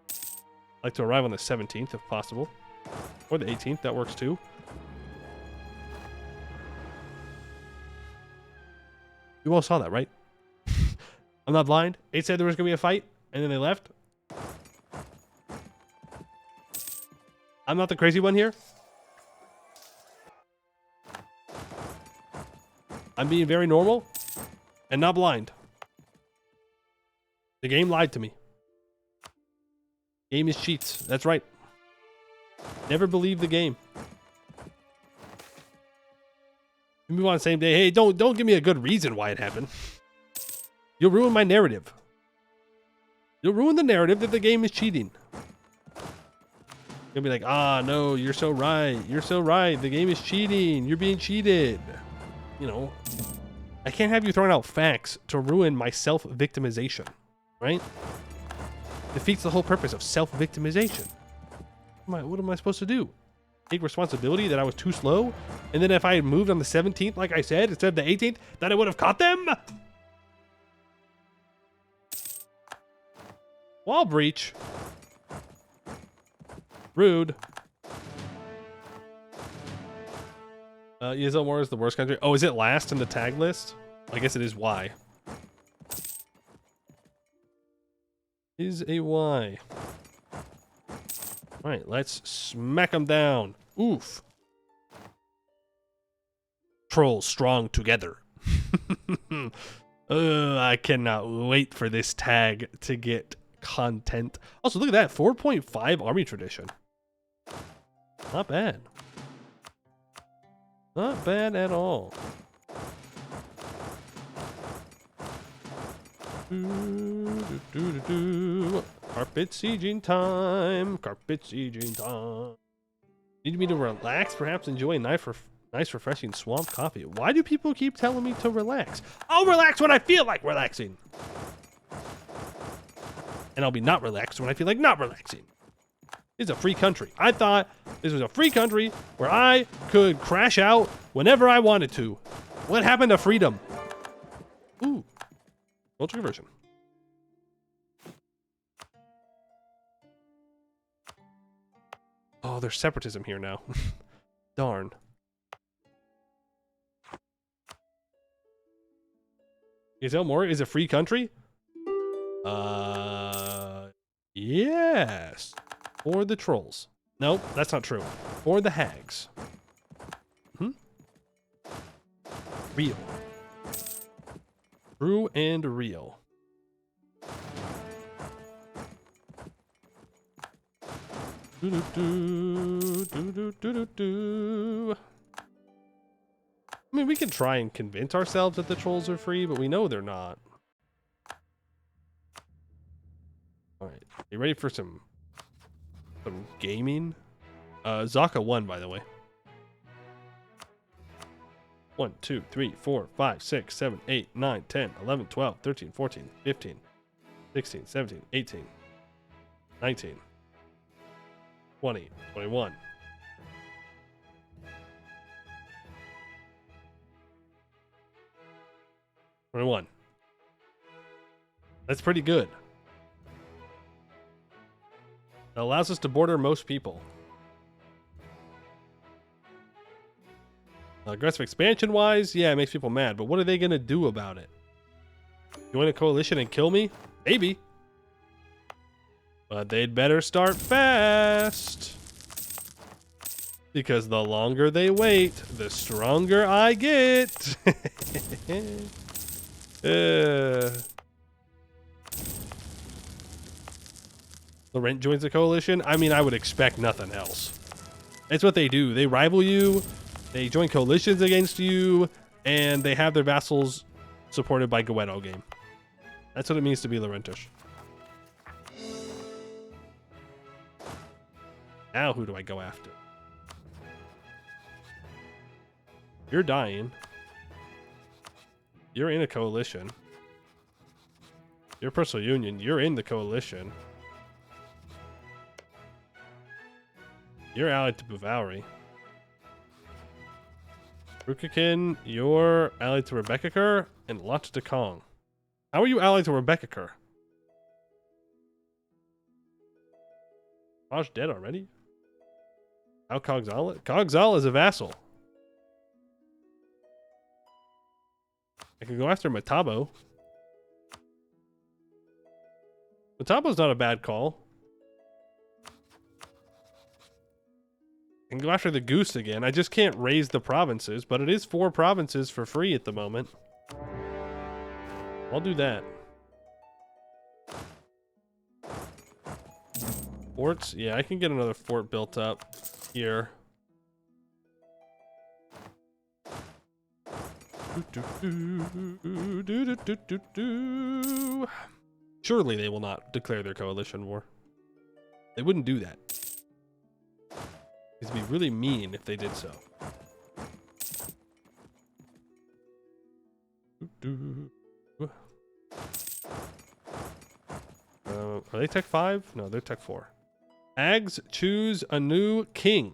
I'd like to arrive on the 17th if possible. Or the 18th, that works too. You all saw that, right? I'm not blind. It said there was going to be a fight, and then they left. I'm not the crazy one here. I'm being very normal and not blind. The game lied to me. Game is cheats. That's right. Never believe the game. You move on the same day. Hey, don't give me a good reason why it happened. You'll ruin my narrative. You'll ruin the narrative that the game is cheating. You'll be like, ah, no, you're so right. You're so right. The game is cheating. You're being cheated. You know, I can't have you throwing out facts to ruin my self-victimization, right? Defeats the whole purpose of self-victimization. What am I supposed to do? Take responsibility that I was too slow? And then if I had moved on the 17th, like I said, instead of the 18th, that I would have caught them? Wall breach. Rude. Yezel Mora is the worst country. Oh, is it last in the tag list? I guess it is Y. Is a Y. All right, let's smack them down. Oof. Trolls strong together. I cannot wait for this tag to get content. Also, look at that. 4.5 army tradition. Not bad. Not bad at all. Carpet sieging time. Carpet sieging time. Need me to relax? Perhaps enjoy a nice refreshing swamp coffee. Why do people keep telling me to relax? I'll relax when I feel like relaxing. And I'll be not relaxed when I feel like not relaxing. It's a free country. I thought this was a free country where I could crash out whenever I wanted to. What happened to freedom? Ooh. Culture conversion. Oh, there's separatism here now. Darn. Yezel Mora is a free country? Yes. For the trolls. Nope, that's not true. For the hags. Real. True and real. I mean, we can try and convince ourselves that the trolls are free, but we know they're not. Alright, you ready for some gaming? Zaka won, by the way. 1, 2, 3, 4, 5, 6, 7, 8, 9, 10, 11, 12, 13, 14, 15, 16, 17, 18, 19, 20, 21. That's pretty good. That allows us to border most people. Aggressive expansion wise, yeah, it makes people mad, but what are they gonna do about it? Join a coalition and kill me? Maybe. But they'd better start fast. Because the longer they wait, the stronger I get. Laurent joins the coalition. I mean, I would expect nothing else. It's what they do. They rival you. They join coalitions against you, and they have their vassals supported by Goeto game. That's what it means to be Laurentish. Now who do I go after? You're dying. You're in a coalition. You're personal union. You're in the coalition. You're allied to Bavary. Rukakin, you're allied to Rebecca Kerr and Lot to Kong. How are you allied to Rebecca Kerr? Raj dead already? How Cogzala? Cogzala is a vassal. I can go after Matabo. Matabo's not a bad call. can go after the goose again. I just can't raise the provinces, but it is 4 provinces for free at the moment. I'll do that. Forts? Yeah, I can get another fort built up here. Surely they will not declare their coalition war. They wouldn't do that. It'd be really mean if they did so. Are they Tech 5? No, they're Tech 4. Hags choose a new king.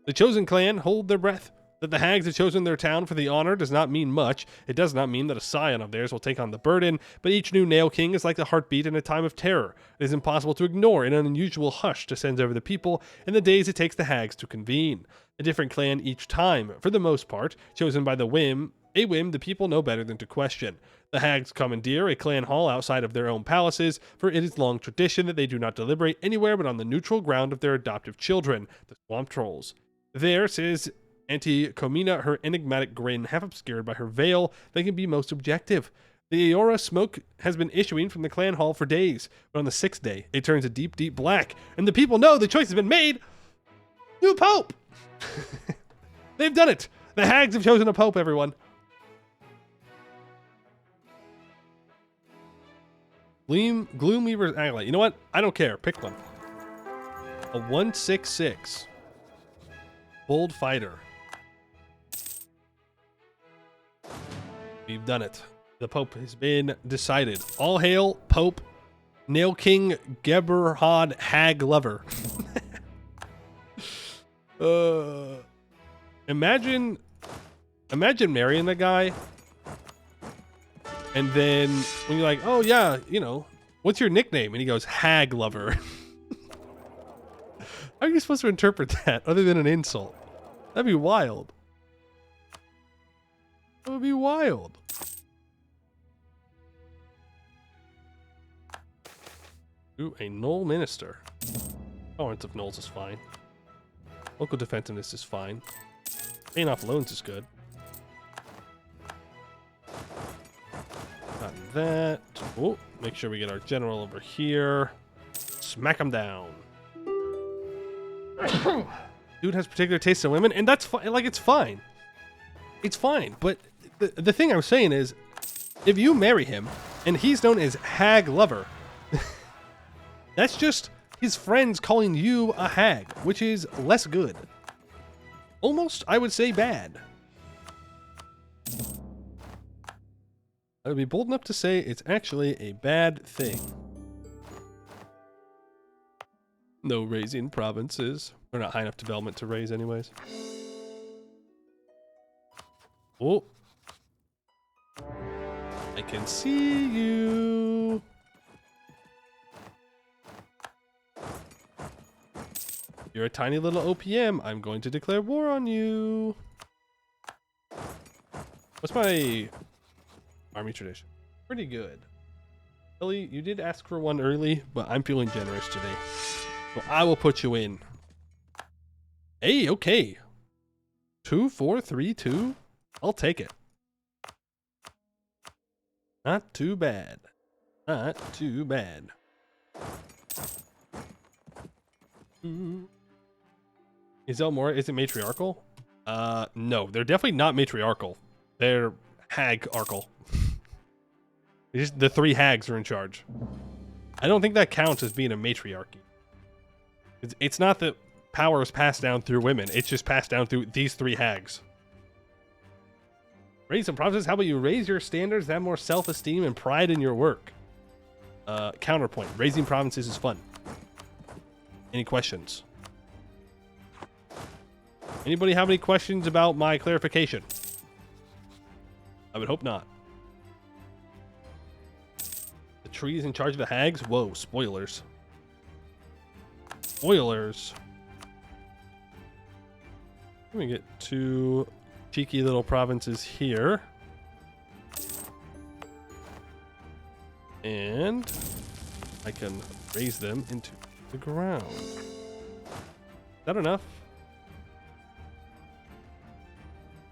The chosen clan hold their breath. That the hags have chosen their town for the honor does not mean much. It does not mean that a scion of theirs will take on the burden, but each new Nail King is like the heartbeat in a time of terror. It is impossible to ignore, and an unusual hush descends over the people in the days it takes the hags to convene. A different clan each time, for the most part, chosen by a whim the people know better than to question. The hags commandeer a clan hall outside of their own palaces, for it is long tradition that they do not deliberate anywhere but on the neutral ground of their adoptive children, the swamp trolls. There, says Auntie Comina, her enigmatic grin half obscured by her veil, they can be most objective. The Aora smoke has been issuing from the clan hall for days, but on the 6th day, it turns a deep, deep black, and the people know the choice has been made. New pope! They've done it! The hags have chosen a pope, everyone. Gloomweaver's Acolyte. You know what? I don't care. Pick one. A 1/6/6. Bold fighter. We've done it. The Pope has been decided. All hail Pope Nail King Geberhard Hag Lover. Imagine marrying the guy, and then when you're like, oh yeah, you know, what's your nickname? And he goes, Hag Lover. How are you supposed to interpret that other than an insult? That'd be wild. That would be wild. Ooh, a Knoll Minister. Tolerance of Knolls is fine. Local defensiveness is fine. Paying off loans is good. Got that. Oh, make sure we get our general over here. Smack him down. Dude has particular taste in women, and that's fine. Like, it's fine. It's fine. But the thing I'm saying is, if you marry him and he's known as Hag Lover, that's just his friends calling you a hag, which is less good. Almost, I would say, bad. I would be bold enough to say it's actually a bad thing. No raising provinces. They're not high enough development to raise anyways. Oh. I can see you. You're a tiny little OPM. I'm going to declare war on you. What's my army tradition? Pretty good. Ellie, you did ask for one early, but I'm feeling generous today. So I will put you in. Hey, okay. 2, 4, 3, 2. I'll take it. Not too bad. Not too bad. Yezel Mora isn't matriarchal? No, they're definitely not matriarchal. They're hag-archal. Just the 3 hags are in charge. I don't think that counts as being a matriarchy. It's not that power is passed down through women. It's just passed down through these 3 hags. Raise some provinces. How about you raise your standards, have more self-esteem and pride in your work? Counterpoint. Raising provinces is fun. Any questions? Anybody have any questions about my clarification? I would hope not. The tree is in charge of the hags? Whoa, spoilers. Spoilers. Let me get 2 cheeky little provinces here. And I can raise them into the ground. Is that enough?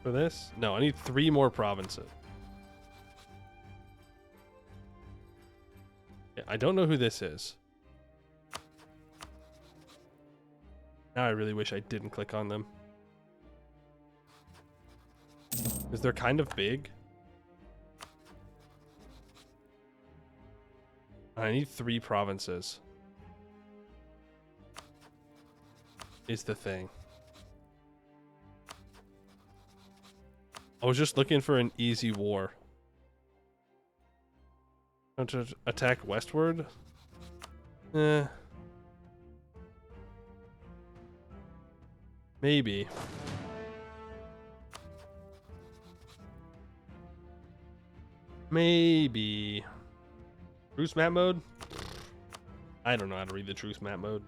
for this? No, I need 3 more provinces. Yeah, I don't know who this is. Now I really wish I didn't click on them. Because they're kind of big. I need 3 provinces. Is the thing. I was just looking for an easy war. To attack westward? Maybe. Maybe. Truce map mode? I don't know how to read the truce map mode.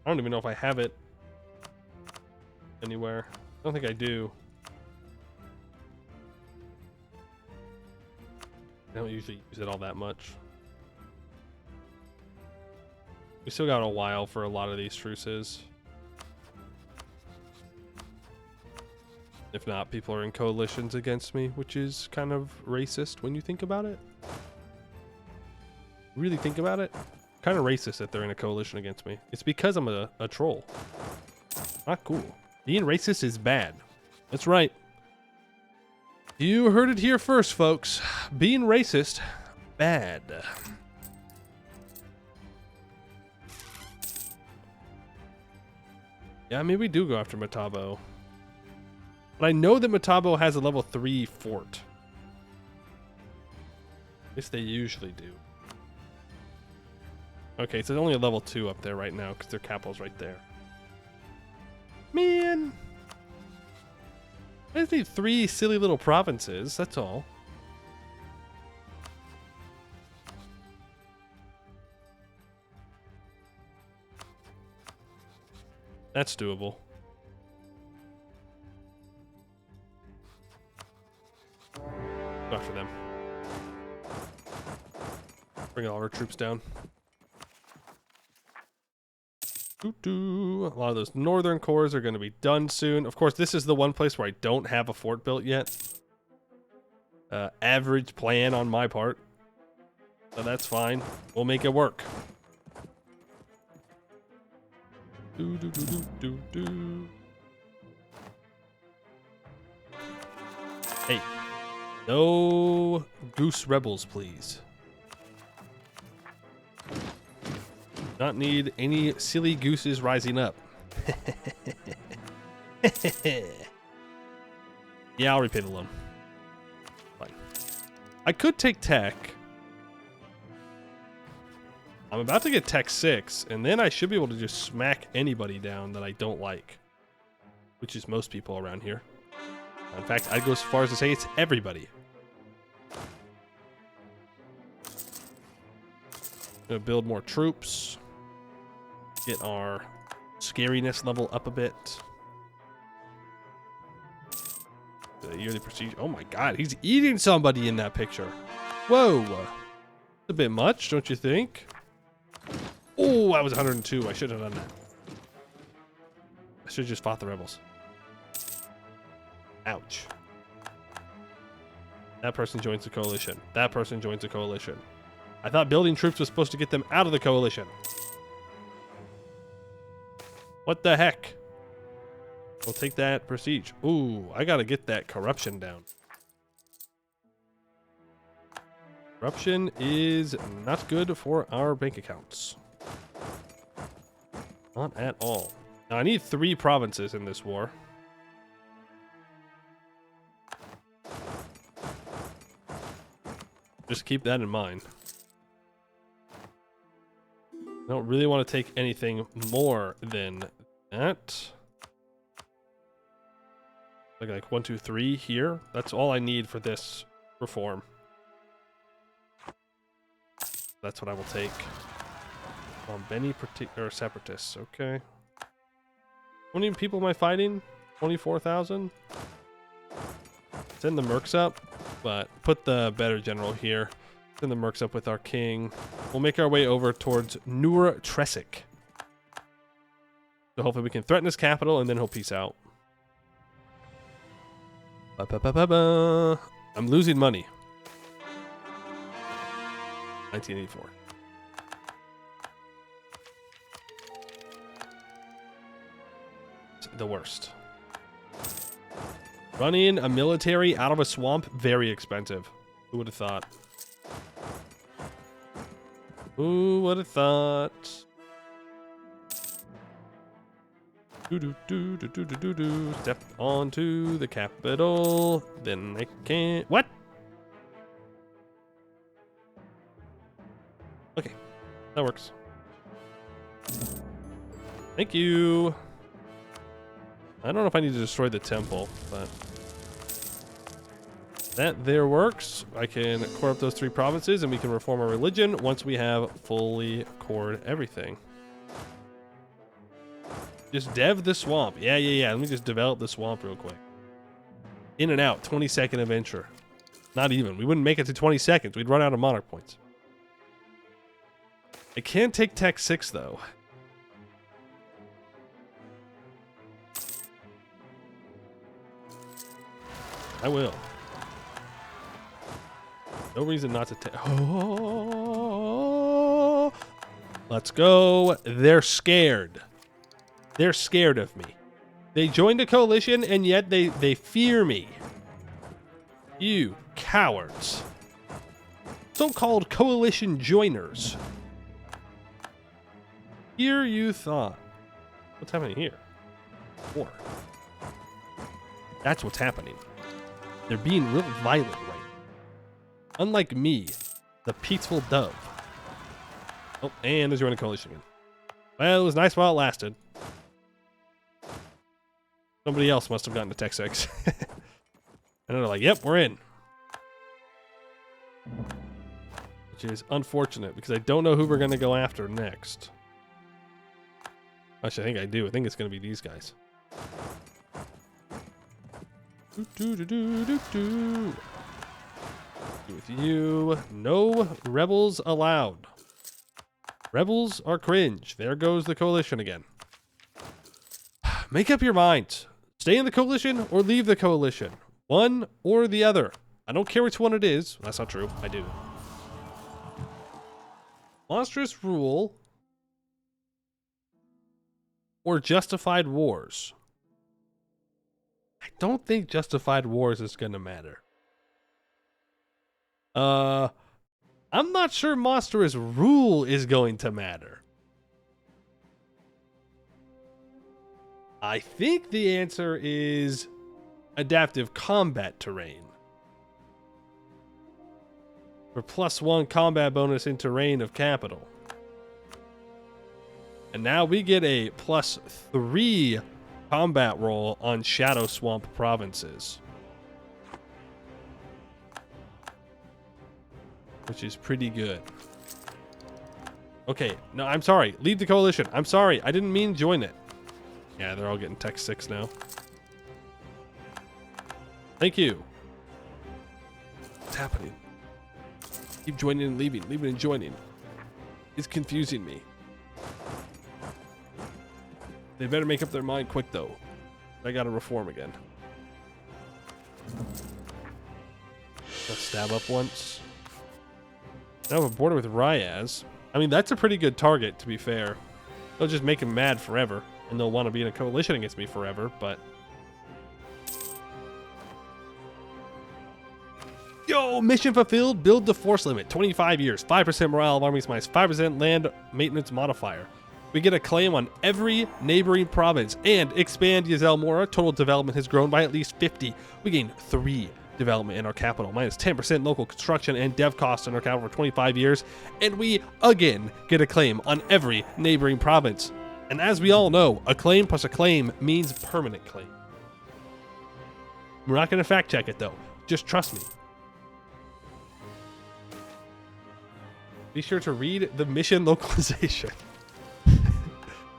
I don't even know if I have it anywhere. I don't think I do. I don't usually use it all that much. We still got a while for a lot of these truces. If not, people are in coalitions against me, which is kind of racist when you think about it. Really think about it? Kind of racist that they're in a coalition against me. It's because I'm a troll. Not cool. Being racist is bad. That's right. You heard it here first, folks. Being racist, bad. Yeah, maybe we do go after Metabo. But I know that Metabo has a level 3 fort. At least they usually do. Okay, so there's only a level 2 up there right now because their capital's right there. Man! I just need 3 silly little provinces, that's all. That's doable. Go after them. Bring all our troops down. A lot of those northern cores are going to be done soon. Of course, this is the one place where I don't have a fort built yet. Average plan on my part. So that's fine. We'll make it work. Hey. No goose rebels, please. Not need any silly gooses rising up. Yeah, I'll repay the loan. Fine. I could take tech. I'm about to get tech 6, and then I should be able to just smack anybody down that I don't like. Which is most people around here. In fact, I'd go as far as to say it's everybody. Gonna build more troops. Get our scariness level up a bit. The yearly prestige. Oh my god, he's eating somebody in that picture. Whoa. That's a bit much, don't you think? Oh, I was 102. I should have done that. I should have just fought the rebels. Ouch. That person joins the coalition. That person joins the coalition. I thought building troops was supposed to get them out of the coalition. What the heck? We'll take that prestige. Ooh, I gotta get that corruption down. Corruption is not good for our bank accounts. Not at all. Now I need 3 provinces in this war. Just keep that in mind. I don't really want to take anything more than that. Like 1, 2, 3 here. That's all I need for this reform. That's what I will take. Benny or separatists. Okay. How many people am I fighting? 24,000. Send the mercs up, but put the better general here. Send the mercs up with our king. We'll make our way over towards Nur Tresic. So hopefully we can threaten his capital and then he'll peace out. Ba-ba-ba-ba-ba. I'm losing money. 1984. It's the worst. Running a military out of a swamp, very expensive. Who would have thought? Who would have thought? Do. Step onto the capital. Then I can't. What? Okay. That works. Thank you. I don't know if I need to destroy the temple, but that there works. I can core up those 3 provinces and we can reform our religion once we have fully cored everything. Just dev the swamp. Yeah. Let me just develop the swamp real quick. In and out, 20-second adventure. Not even. We wouldn't make it to 20 seconds. We'd run out of monarch points. I can't take Tech 6, though. I will. No reason not to take. Oh, let's go. They're scared. They're scared of me. They joined a coalition, and yet they fear me. You cowards. So-called coalition joiners. Here you thought. What's happening here? War. That's what's happening. They're being real violent right now. Unlike me, the peaceful dove. Oh, and there's joining a coalition again. Well, it was nice while it lasted. Somebody else must have gotten to Tech 6. And they're like, yep, we're in. Which is unfortunate because I don't know who we're going to go after next. Actually, I think I do. I think it's going to be these guys. With you, no rebels allowed. Rebels are cringe. There goes the coalition again. Make up your minds. Stay in the coalition or leave the coalition. One or the other. I don't care which one it is. That's not true. I do. Monstrous rule or justified wars. I don't think justified wars is going to matter. I'm not sure monstrous rule is going to matter. I think the answer is adaptive combat terrain. For +1 combat bonus in terrain of capital. And now we get a +3 combat roll on Shadow Swamp provinces. Which is pretty good. Okay, no, I'm sorry. Leave the coalition. I'm sorry. I didn't mean join it. Yeah, they're all getting Tech 6 now. Thank you. What's happening? Keep joining and leaving. Leaving and joining. It's confusing me. They better make up their mind quick, though. I gotta reform again. Let's stab up once. Now I'm a border with Ryaz. I mean, that's a pretty good target, to be fair. They'll just make him mad forever, and they'll want to be in a coalition against me forever, but... Yo, mission fulfilled. Build the force limit. 25 years. 5% morale of armies minus 5% land maintenance modifier. We get a claim on every neighboring province and expand Yezel Mora. Total development has grown by at least 50. We gain 3 development in our capital, minus 10% local construction and dev costs in our capital for 25 years. And we again get a claim on every neighboring province. And as we all know, a claim plus a claim means permanent claim. We're not going to fact check it though. Just trust me. Be sure to read the mission localization.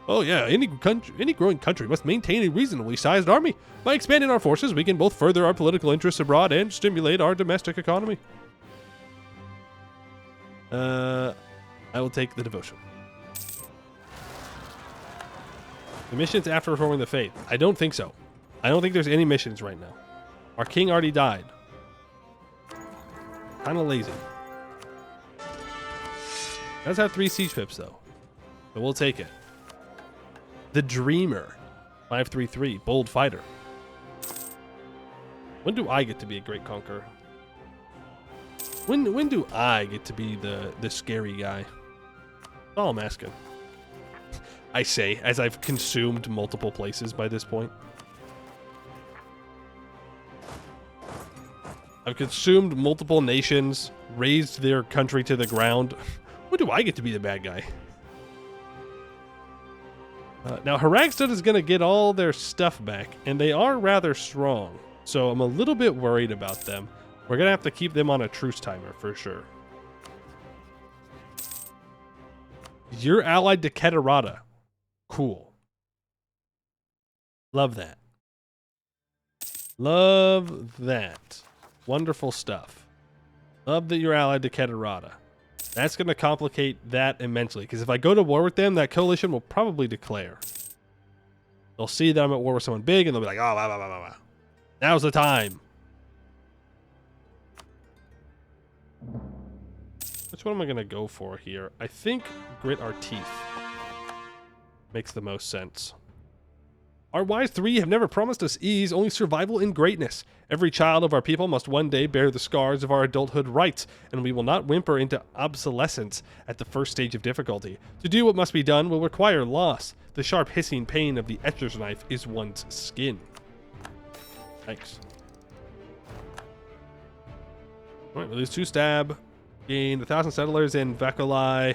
Oh yeah, any growing country must maintain a reasonably sized army. By expanding our forces, we can both further our political interests abroad and stimulate our domestic economy. I will take the devotion. The missions after reforming the faith. I don't think so. I don't think there's any missions right now. Our king already died. Kind of lazy. Does have 3 siege pips though, but we'll take it. The Dreamer, 533, bold fighter. When do I get to be a great conqueror? When do I get to be the scary guy? That's all I'm asking. I say, as I've consumed multiple places by this point. I've consumed multiple nations, razed their country to the ground. When do I get to be the bad guy? Now, Haragstad is going to get all their stuff back, and they are rather strong. So I'm a little bit worried about them. We're going to have to keep them on a truce timer for sure. You're allied to Keterata. Cool. Love that. Love that. Wonderful stuff. Love that you're allied to Keterata. That's going to complicate that immensely, because if I go to war with them, that coalition will probably declare. They'll see that I'm at war with someone big, and they'll be like, oh, blah, blah, blah, blah, blah. Now's the time. Which one am I going to go for here? I think grit our teeth makes the most sense. Our wise 3 have never promised us ease, only survival and greatness. Every child of our people must one day bear the scars of our adulthood rights, and we will not whimper into obsolescence at the first stage of difficulty. To do what must be done will require loss. The sharp hissing pain of the etcher's knife is one's skin. Thanks. Alright, we lose 2 stab. Gain 1,000 settlers in Vakolai,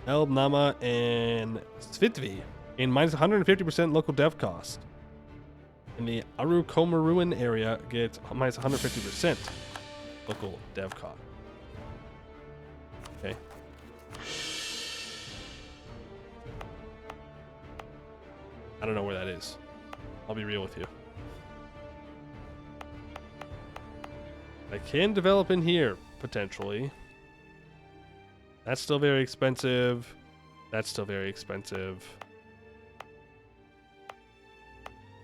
Elbnama, and Svitvi. Gain minus 150% local dev cost. In the Arukomaruan area, gets minus 150% local dev cost. Okay. I don't know where that is. I'll be real with you. I can develop in here, potentially. That's still very expensive. That's still very expensive.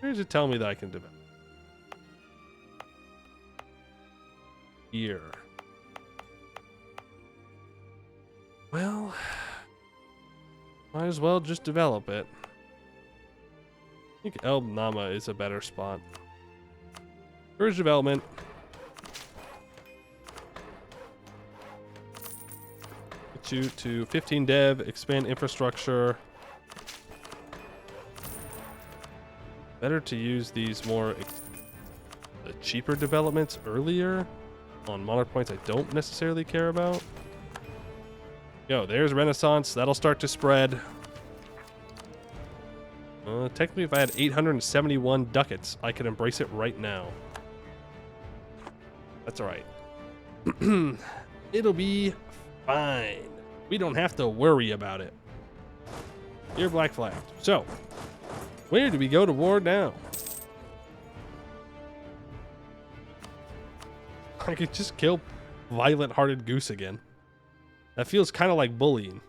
Where does it tell me that I can develop? Here. Well, might as well just develop it. I think Elbnama is a better spot. First development. Get you to 15 dev, expand infrastructure. Better to use these more the cheaper developments earlier on monarch points I don't necessarily care about. Yo, there's Renaissance. That'll start to spread. Technically, if I had 871 ducats, I could embrace it right now. That's all right. It'll be fine. We don't have to worry about it. You're black flagged. So, where do we go to war now? I could just kill Violent-Hearted Goose again. That feels kind of like bullying.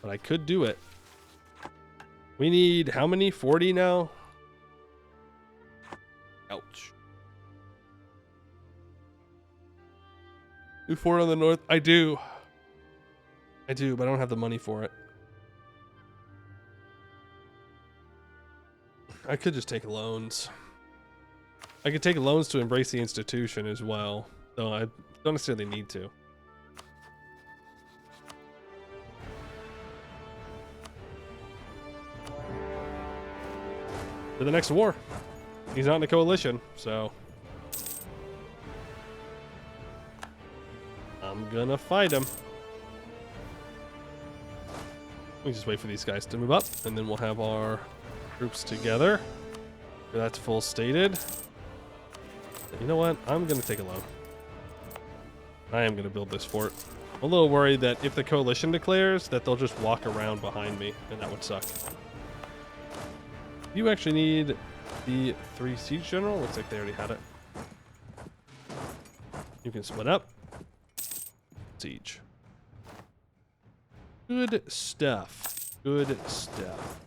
But I could do it. We need how many? 40 now? Ouch. Do 4 on the north? I do. I do, but I don't have the money for it. I could just take loans. I could take loans to embrace the institution as well, though I don't necessarily need to. To the next war. He's not in a coalition, so I'm gonna fight him. We just wait for these guys to move up, and then we'll have our troops together. That's full stated. You know what? I'm gonna take a loan. I am gonna build this fort. I'm a little worried that if the coalition declares, that they'll just walk around behind me, and that would suck. You actually need the 3 siege general. Looks like they already had it. You can split up. Siege. Good stuff. Good stuff.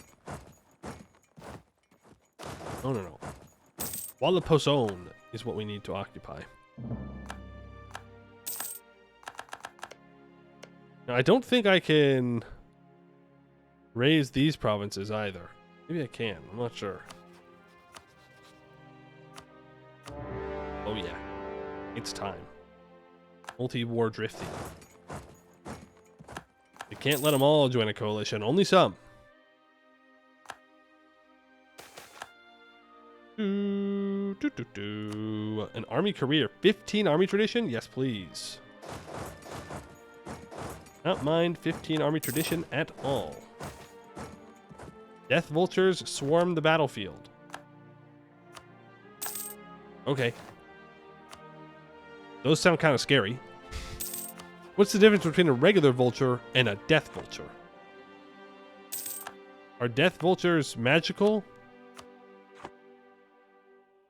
No, no, no. Walla Poson is what we need to occupy. Now, I don't think I can raise these provinces either. Maybe I can. I'm not sure. Oh, yeah. It's time. Multi-war drifting. You can't let them all join a coalition. Only some. An army career. 15 army tradition? Yes, please. Not mind 15 army tradition at all. Death vultures swarm the battlefield. Okay. Those sound kind of scary. What's the difference between a regular vulture and a death vulture? Are death vultures magical?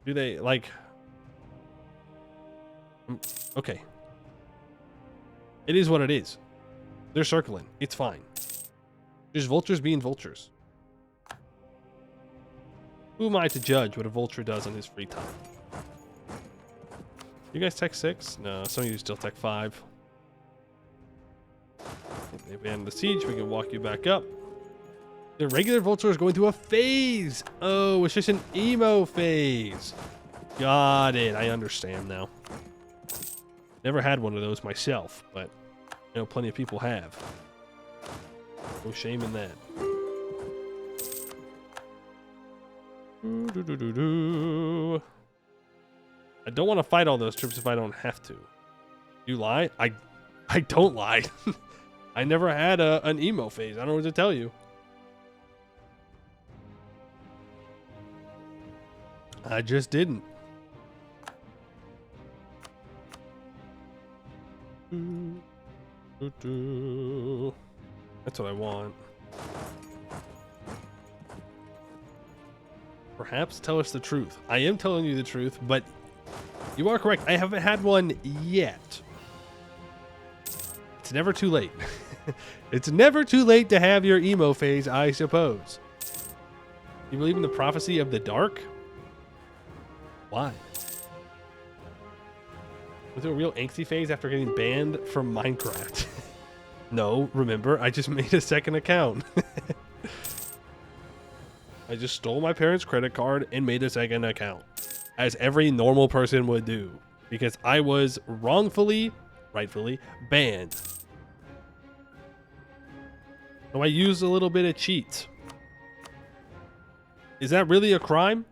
Do they, like... Okay. It is what it is. They're circling. It's fine. Just vultures being vultures. Who am I to judge what a vulture does on his free time? You guys tech 6? No, some of you still tech 5. If they abandon the siege, we can walk you back up. The regular vulture is going through a phase. Oh, it's just an emo phase. Got it. I understand now. Never had one of those myself, but I know plenty of people have. No shame in that. I don't want to fight all those troops if I don't have to. You lie? I don't lie. I never had an emo phase. I don't know what to tell you. I just didn't. That's what I want. Perhaps tell us the truth. I am telling you the truth, but you are correct. I haven't had one yet. It's never too late. It's never too late to have your emo phase, I suppose. You believe in the prophecy of the dark? Why? Was it a real angsty phase after getting banned from Minecraft? No, remember, I just made a second account. I just stole my parents' credit card and made a second account. As every normal person would do. Because I was wrongfully, rightfully, banned. So I used a little bit of cheat. Is that really a crime?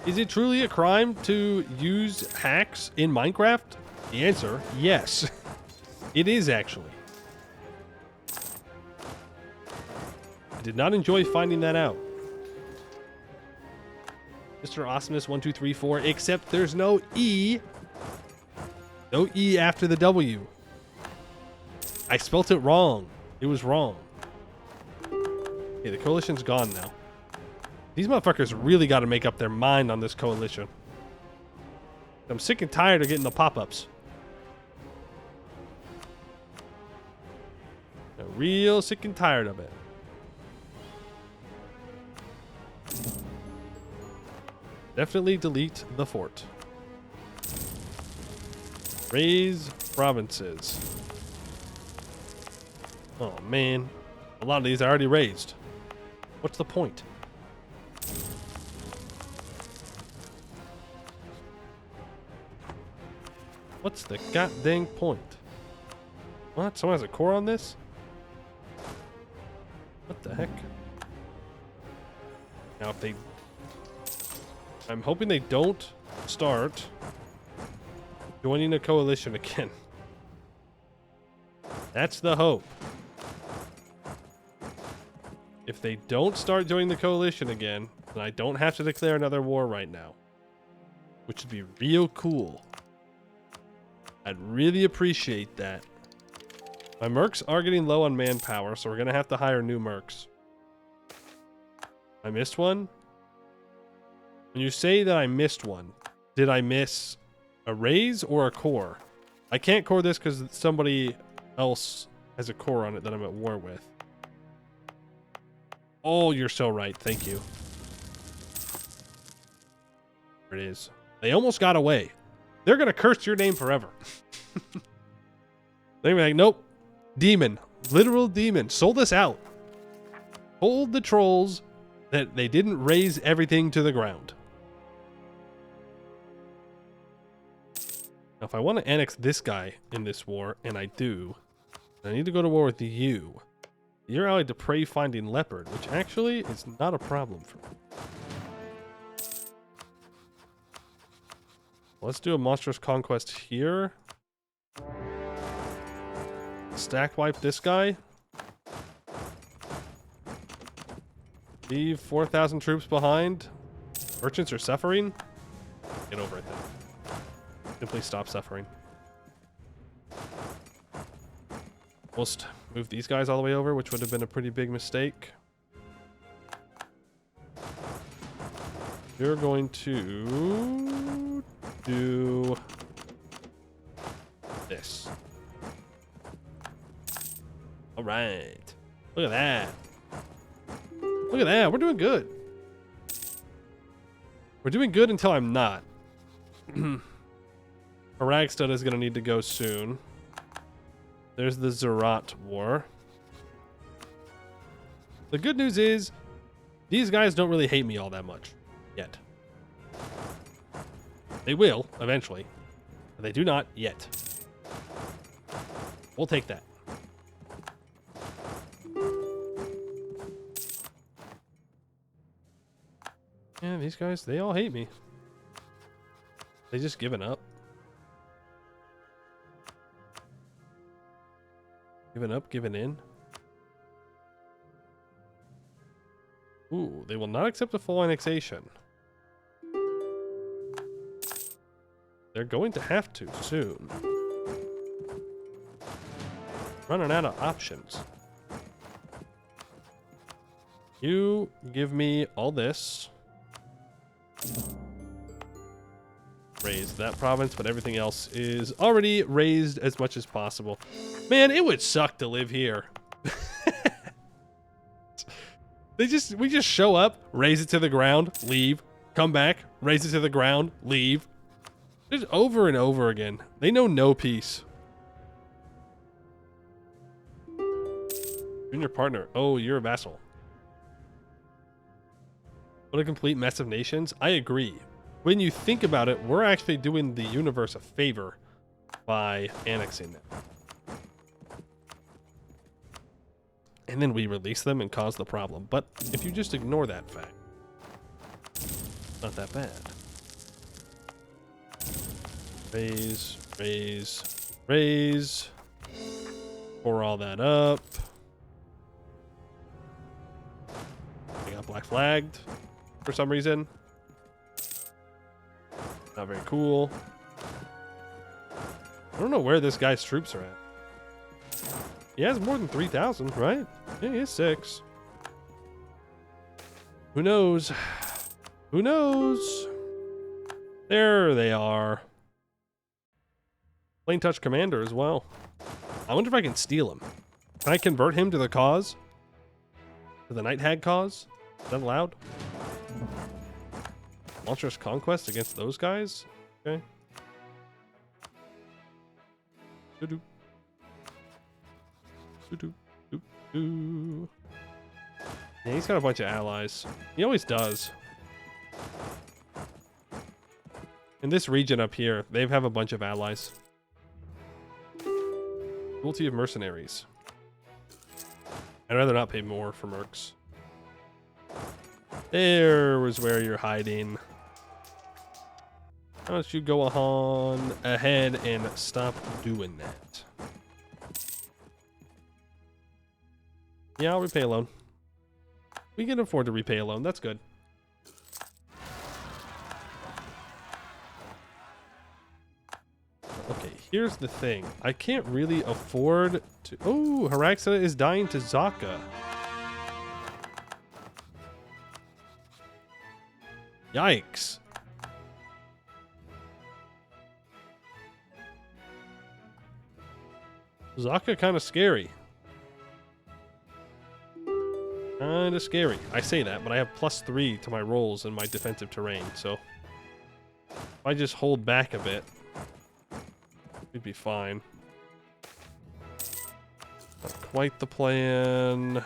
Is it truly a crime to use hacks in Minecraft? The answer, yes. It is actually. I did not enjoy finding that out. Mr. Awesomeness 1234, except there's no E. No E after the W. I spelt it wrong. It was wrong. Okay, the coalition's gone now. These motherfuckers really got to make up their mind on this coalition. I'm sick and tired of getting the pop-ups. I'm real sick and tired of it. Definitely delete the fort. Raise provinces. Oh man, a lot of these are already raised. What's the point? What's the goddamn point? What? Someone has a core on this? What the heck? Now if they... I'm hoping they don't start joining a coalition again. That's the hope. If they don't start joining the coalition again, then I don't have to declare another war right now. Which would be real cool. I'd really appreciate that. My mercs are getting low on manpower, so we're going to have to hire new mercs. I missed one? When you say that I missed one, did I miss a raise or a core? I can't core this because somebody else has a core on it that I'm at war with. Oh, you're so right. Thank you. There it is. They almost got away. They're going to curse your name forever. They were like, nope. Demon. Literal demon. Sold us out. Told the trolls that they didn't raise everything to the ground. Now, if I want to annex this guy in this war, and I do, I need to go to war with you. You're allied to prey finding leopard, which actually is not a problem for me. Let's do a monstrous conquest here. Stack wipe this guy. Leave 4,000 troops behind. Merchants are suffering. Get over it then. Simply stop suffering. Almost move these guys all the way over, which would have been a pretty big mistake. You're going to do this. All right. Look at that. Look at that. We're doing good. We're doing good until I'm not. Aragstad is going to need to go soon. There's the Zerat War. The good news is, these guys don't really hate me all that much. Yet. They will, eventually. But they do not yet. We'll take that. Yeah, these guys, they all hate me. They just given up. Given up, given in. Ooh, they will not accept a full annexation. They're going to have to soon. Running out of options. You give me all this. Raise that province, but everything else is already raised as much as possible. Man, it would suck to live here. We just show up, raise it to the ground, leave, come back, raise it to the ground, leave. Just over and over again. They know no peace. Junior partner. Oh, you're a vassal. What a complete mess of nations. I agree. When you think about it, we're actually doing the universe a favor by annexing them. And then we release them and cause the problem. But if you just ignore that fact, not that bad. Raise, raise, raise. Pour all that up. I got black flagged for some reason. Not very cool. I don't know where this guy's troops are at. He has more than 3,000, right? Yeah, he has 6. Who knows? Who knows? There they are. Plain touch commander as well. I wonder if I can steal him. Can I convert him to the cause? To the Night Hag cause? Is that allowed? Monstrous conquest against those guys? Okay. Doo-doo. Doo-doo. Yeah, he's got a bunch of allies. He always does. In this region up here, they have a bunch of allies. Cruelty of mercenaries. I'd rather not pay more for mercs. There was where you're hiding. Why don't you go on ahead and stop doing that? Yeah, I'll repay a loan. We can afford to repay a loan. That's good. Okay, here's the thing. I can't really afford to... Oh, Haraxa is dying to Zaka. Yikes. Zaka kind of scary. Kind of scary. I say that, but I have +3 to my rolls in my defensive terrain, so If I just hold back a bit, we'd be fine. Not quite the plan.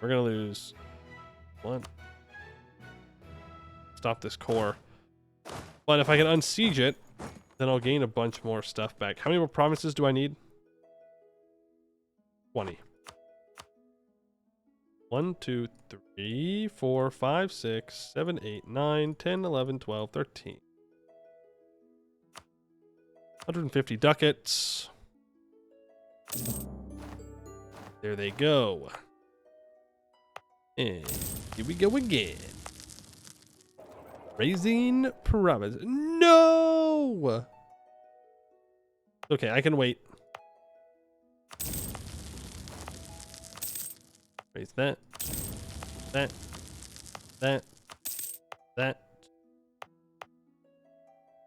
We're gonna lose one. Stop this core. But if I can unsiege it, then I'll gain a bunch more stuff back. How many more provinces do I need? 20. 1, 2, 3, 4, 5, 6, 7, 8, 9, 10, 11, 12, 13. 150 ducats. There they go. And here we go again. Raising province. No! Okay, I can wait. Raise that. That.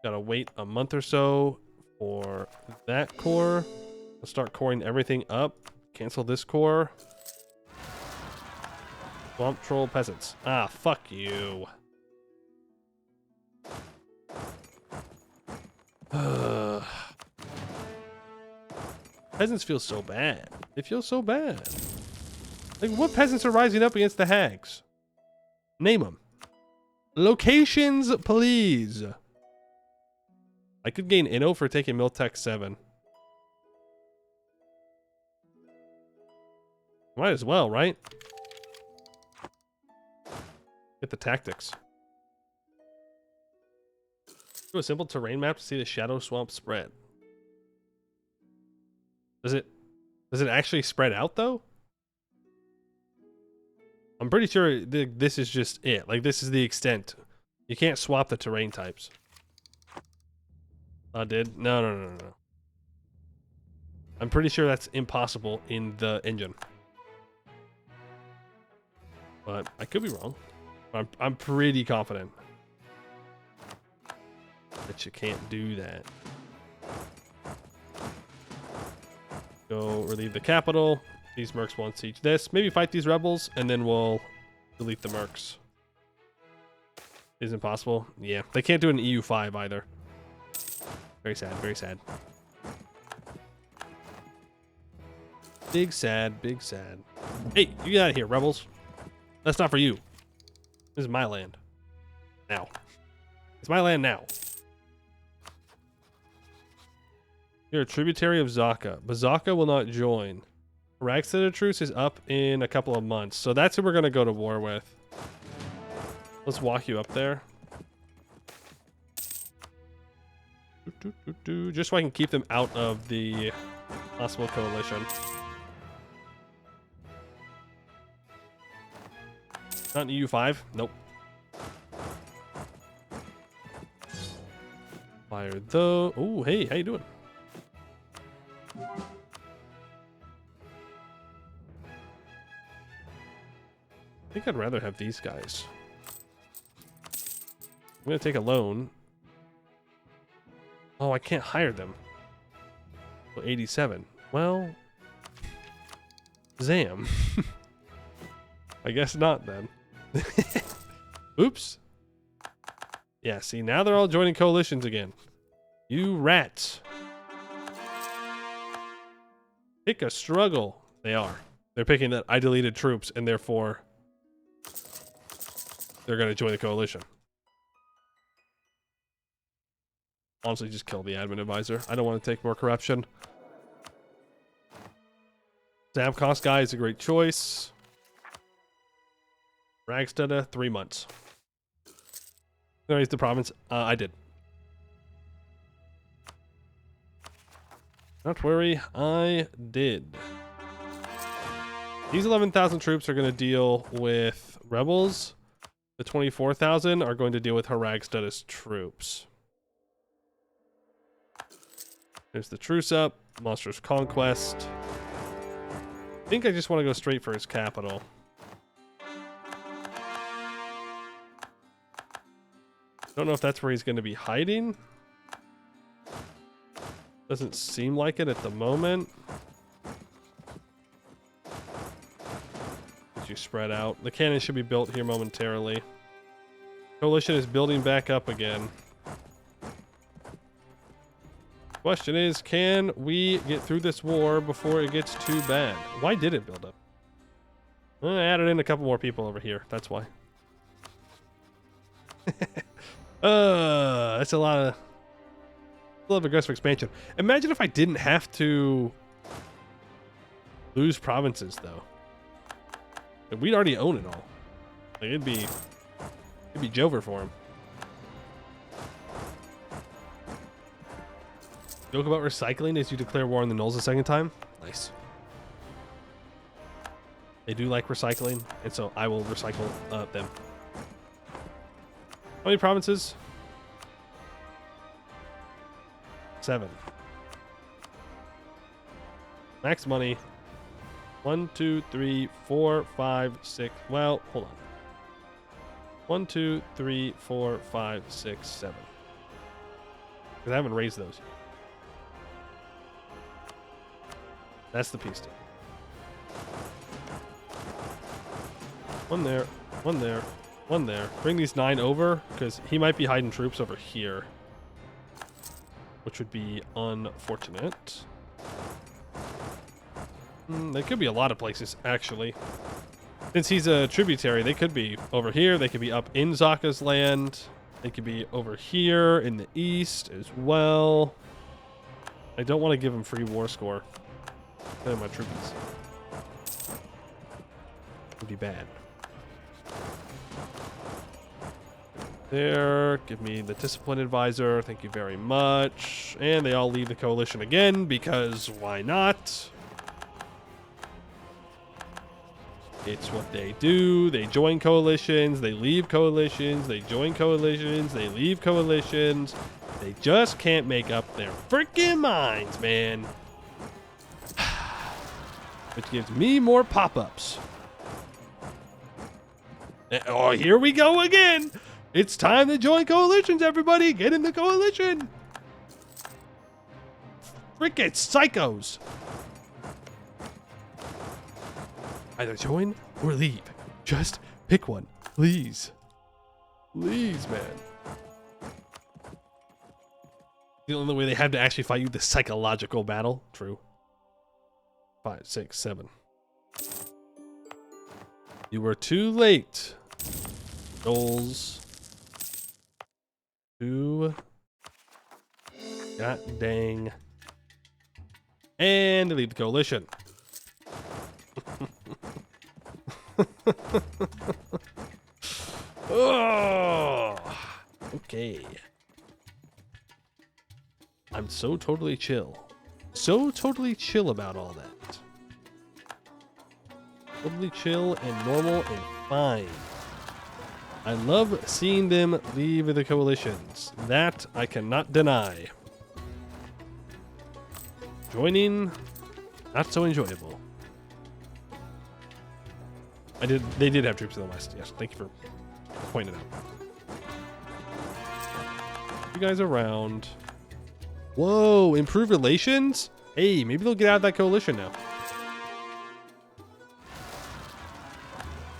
Gotta wait a month or so for that core. I'll start coring everything up. Cancel this core. Swamp troll peasants. Ah, fuck you. Peasants feel so bad. They feel so bad. Like, what peasants are rising up against the hags? Name them. Locations, please. I could gain Inno for taking Miltech 7. Might as well, right? Get the tactics. Do a simple terrain map to see the shadow swamp spread. Does it actually spread out though? I'm pretty sure this is just it. Like, this is the extent. You can't swap the terrain types. I did? No. I'm pretty sure that's impossible in the engine. But I could be wrong. I'm pretty confident that you can't do that. Go relieve the capital. These mercs won't siege this. Maybe fight these rebels, and then we'll delete the mercs. Is impossible? Yeah. They can't do an EU5 either. Very sad, very sad. Big sad, big sad. Hey, you get out of here, rebels. That's not for you. This is my land. Now. It's my land now. You're a tributary of Zaka, but Zaka will not join. Ragstead Truce is up in a couple of months, so that's who we're going to go to war with. Let's walk you up there. Just so I can keep them out of the possible coalition. Not an EU5? Nope. Fire though. Oh, hey, how you doing? I think I'd rather have these guys. I'm gonna take a loan. Oh, I can't hire them. Well, 87. Well, Zam. I guess not then. Oops. Yeah, see, now they're all joining coalitions again. You rats. Pick a struggle. They are. They're picking that I deleted troops, and therefore they're going to join the coalition. Honestly, just kill the admin advisor. I don't want to take more corruption. Zamcost guy is a great choice. Ragstead, 3 months. Raise the province. I did. Not worry, I did. These 11,000 troops are going to deal with rebels. The 24,000 are going to deal with Haragstad's troops. There's the truce up. Monstrous Conquest. I think I just want to go straight for his capital. Don't know if that's where he's going to be hiding. Doesn't seem like it at the moment. As you spread out. The cannon should be built here momentarily. Coalition is building back up again. Question is, can we get through this war before it gets too bad? Why did it build up? I added in a couple more people over here. That's why. That's a lot of aggressive expansion. Imagine if I didn't have to lose provinces, though. We'd already own it all. Like, it'd be Jover for him. Joke about recycling is you declare war on the Knolls a second time. Nice. They do like recycling, and so I will recycle them. How many provinces? 7. Max money. 1, 2, 3, 4, 5, 6. Well, hold on. 1, 2, 3, 4, 5, 6, 7. Because I haven't raised those yet. That's the piece. One there, one there, one there. Bring these 9 over, because he might be hiding troops over here. Which would be unfortunate. They could be a lot of places, actually. Since he's a tributary, they could be over here. They could be up in Zaka's land. They could be over here in the east as well. I don't want to give him free war score. They're my troops. Would be bad. There, give me the discipline advisor. Thank you very much. And they all leave the coalition again because why not? It's what they do. They join coalitions. They leave coalitions. They join coalitions. They leave coalitions. They just can't make up their freaking minds, man. Which gives me more pop-ups. Oh, here we go again. It's time to join coalitions, everybody. Get in the coalition. Freaking psychos. Either join or leave. Just pick one, please. Please, man. The only way they have to actually fight you, the psychological battle. True. 5, 6, 7. You were too late. Knolls. Too. God dang. And leave the coalition. Oh, okay. I'm so totally chill. So totally chill about all that. Totally chill and normal and fine. I love seeing them leave the coalitions. That I cannot deny. Joining, not so enjoyable. They did have troops in the west. Yes, thank you for pointing it out. You guys around. Whoa, improved relations? Hey, maybe they'll get out of that coalition now.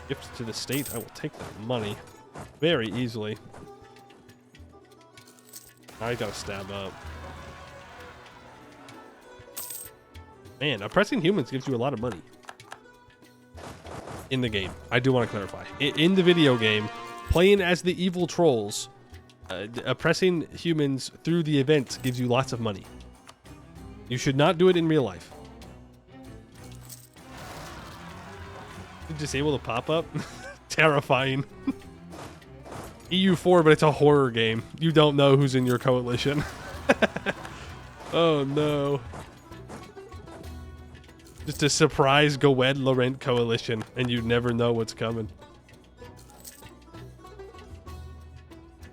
Gifts to the state. I will take that money very easily. I gotta stab up. Man, oppressing humans gives you a lot of money. In the game. I do want to clarify. In the video game, playing as the evil trolls, oppressing humans through the events gives you lots of money. You should not do it in real life. Disable the pop-up? Terrifying. EU4, but it's a horror game. You don't know who's in your coalition. Oh no. Just a surprise Goed Laurent coalition, and you never know what's coming.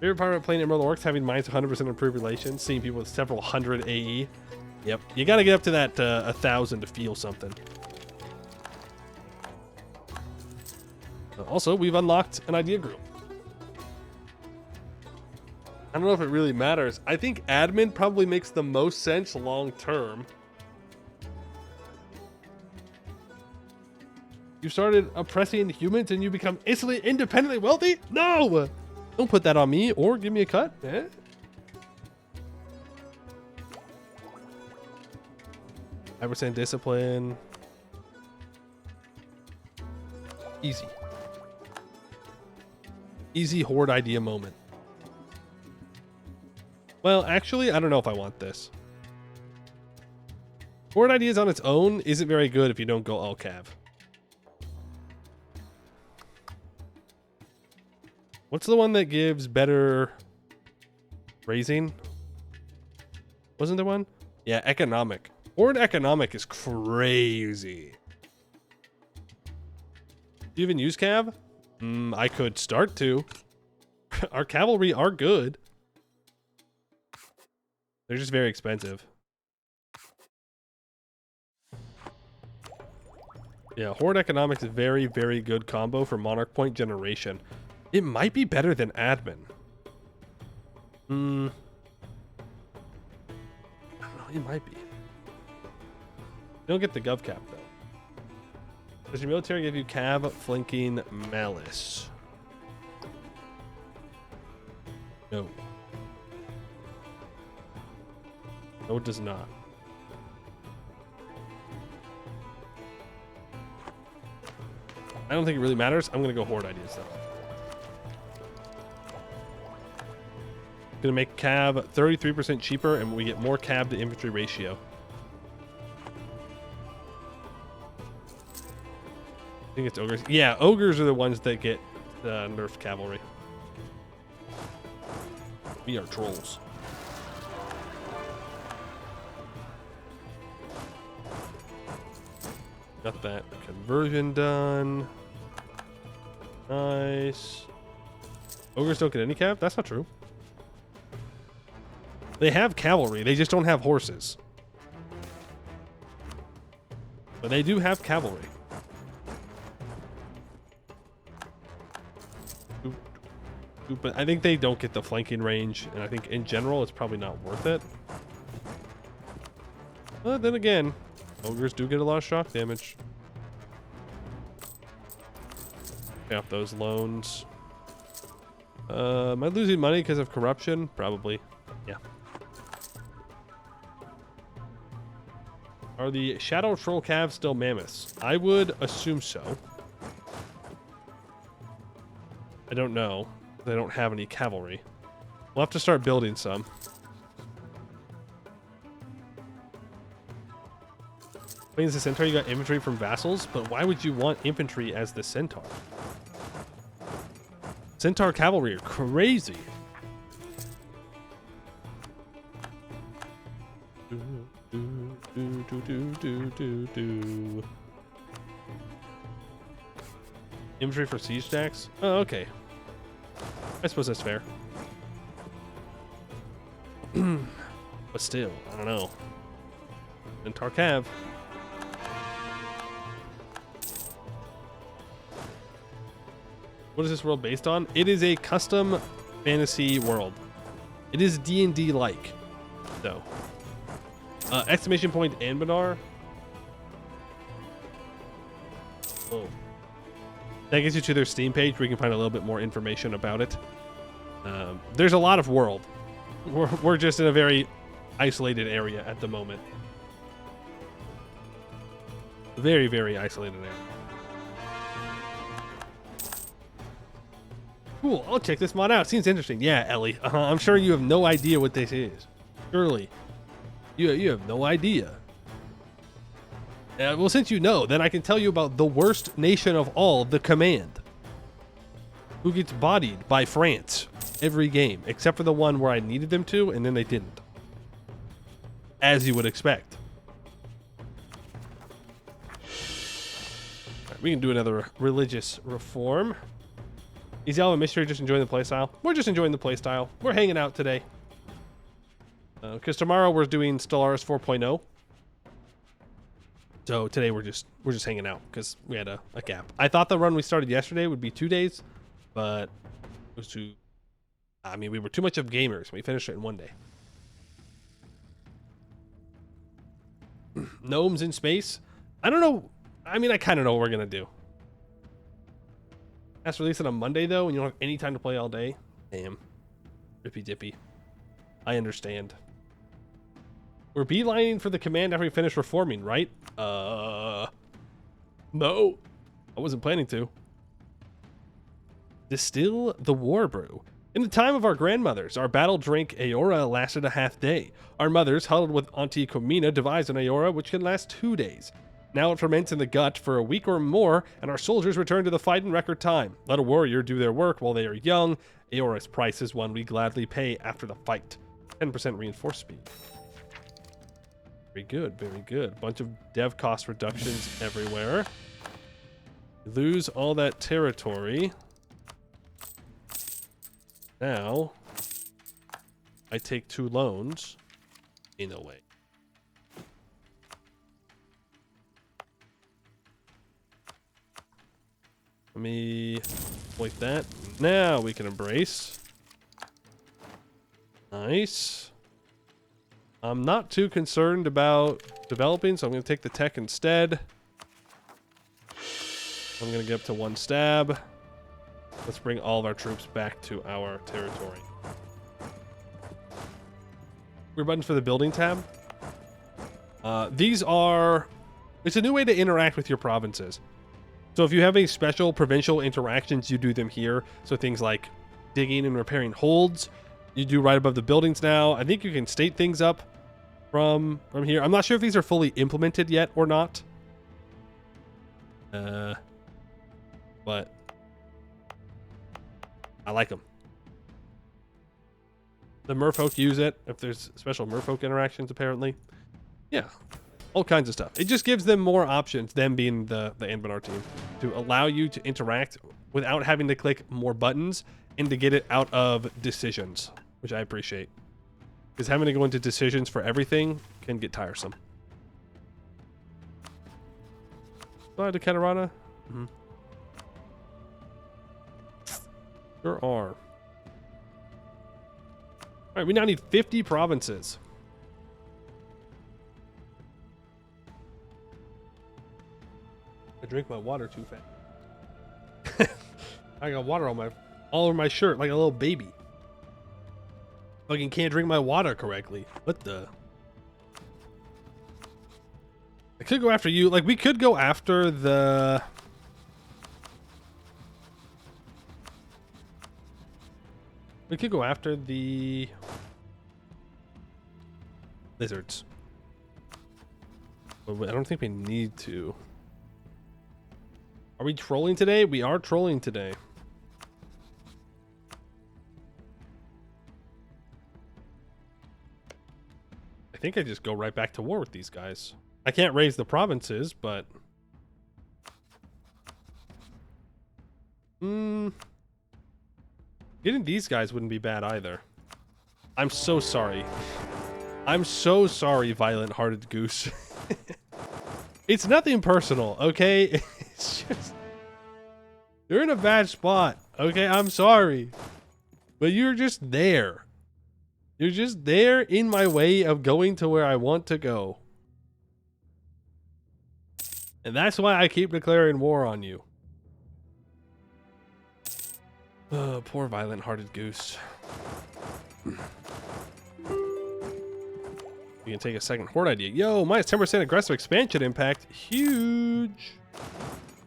Favorite part about playing Emerald Orcs, having minus 100% improved relations, seeing people with several hundred AE. Yep, you gotta get up to that 1,000 to feel something. Also, we've unlocked an idea group. I don't know if it really matters. I think admin probably makes the most sense long term. You started oppressing humans and you become instantly independently wealthy? No! Don't put that on me or give me a cut. Eh? 5% discipline. Easy. Easy horde idea moment. Well, actually, I don't know if I want this. Horde ideas on its own isn't very good if you don't go all cav. What's the one that gives better raising? Wasn't there one? Yeah, economic. Horde economic is crazy. Do you even use cav? I could start to. Our cavalry are good. They're just very expensive. Yeah, Horde Economics is very, very good combo for Monarch Point generation. It might be better than Admin. I don't know, it might be. You don't get the Gov Cap, though. Does your military give you Cav Flanking Malice? No. No, it does not. I don't think it really matters. I'm going to go Horde ideas, though. Going to make Cav 33% cheaper, and we get more Cav to infantry ratio. I think it's ogres. Yeah, ogres are the ones that get nerfed cavalry. We are trolls. Got that conversion done. Nice. Ogres don't get any cav? That's not true. They have cavalry, they just don't have horses. But they do have cavalry. But I think they don't get the flanking range, and I think in general it's probably not worth it. But then again, ogres do get a lot of shock damage. Pay off those loans. Am I losing money because of corruption? Probably. Yeah. Are the Shadow Troll Calves still mammoths? I would assume so. I don't know. They don't have any cavalry. We'll have to start building some. Plains the Centaur, you got infantry from vassals, but why would you want infantry as the Centaur? Centaur cavalry are crazy. Infantry for siege stacks? Oh, okay. I suppose that's fair. But still, I don't know. And Tarkav. What is this world based on? It is a custom fantasy world. It is D&D like, though. Exclamation point Anbennar. Oh. That gets you to their Steam page where you can find a little bit more information about it. There's a lot of world. We're just in a very isolated area at the moment. Very, very isolated area. Cool, I'll check this mod out. Seems interesting. Yeah, Ellie. I'm sure you have no idea what this is. Surely. You have no idea. Well, since you know, then I can tell you about the worst nation of all, the Command. Who gets bodied by France every game, except for the one where I needed them to, and then they didn't. As you would expect. Right, we can do another religious reform. Yezel and Mystery just enjoying the playstyle? We're just enjoying the playstyle. We're hanging out today. Because tomorrow we're doing Stellaris 4.0. So today we're just hanging out because we had a gap. I thought the run we started yesterday would be 2 days, but it was too. I mean, we were too much of gamers. We finished it in 1 day. Gnomes in space. I don't know. I mean, I kind of know what we're gonna do. Has to release it on Monday though, and you don't have any time to play all day. Damn. Rippy dippy. I understand. We're beelining for the command after we finish reforming, right? No. I wasn't planning to. Distill the war brew. In the time of our grandmothers, our battle drink Aora lasted a half day. Our mothers, huddled with Auntie Comina, devised an Aora which can last 2 days. Now it ferments in the gut for a week or more, and our soldiers return to the fight in record time. Let a warrior do their work while they are young. Aora's price is one we gladly pay after the fight. 10% reinforced speed. Very good, very good. Bunch of dev cost reductions everywhere. Lose all that territory. Now, I take 2 loans in a way. Let me like that. Now we can embrace. Nice. I'm not too concerned about developing, so I'm going to take the tech instead. I'm going to get up to 1 stab. Let's bring all of our troops back to our territory. We're buttons for the building tab. These are... It's a new way to interact with your provinces. So if you have any special provincial interactions, you do them here. So things like digging and repairing holds, you do right above the buildings now. I think you can state things up from here. I'm not sure if these are fully implemented yet or not. But I like them. The merfolk use it if there's special merfolk interactions, apparently. Yeah, all kinds of stuff. It just gives them more options, them being the Anbennar team, to allow you to interact without having to click more buttons and to get it out of decisions, which I appreciate. Because having to go into decisions for everything can get tiresome. Bye to Katarana. Mm-hmm. Sure are. All right, we now need 50 provinces. I drink my water too fast. I got water on all over my shirt like a little baby. Fucking can't drink my water correctly. What the? I could go after you. Like, we could go after the... We could go after the lizards. But I don't think we need to. Are we trolling today? We are trolling today. I think I just go right back to war with these guys. I can't raise the provinces, but... Getting these guys wouldn't be bad either. I'm so sorry. I'm so sorry, violent-hearted goose. It's nothing personal, okay? It's just... You're in a bad spot, okay? I'm sorry. But you're just there. You're just there in my way of going to where I want to go. And that's why I keep declaring war on you. Oh, poor violent-hearted goose. You can take a second horde idea. Yo, minus 10% aggressive expansion impact. Huge.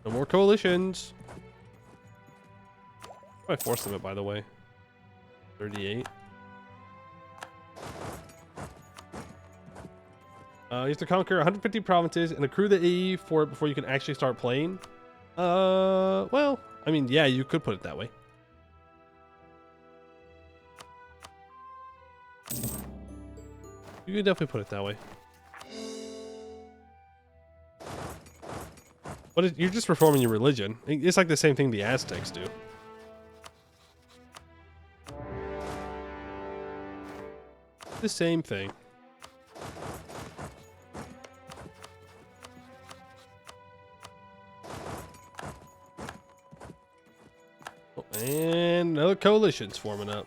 No more coalitions. I forced them it, by the way. 38. You have to conquer 150 provinces and accrue the AE for it before you can actually start playing. Well, I mean, yeah, you could put it that way. You could definitely put it that way. But you're just reforming your religion. It's like the same thing the Aztecs do. The same thing. And another coalition's forming up.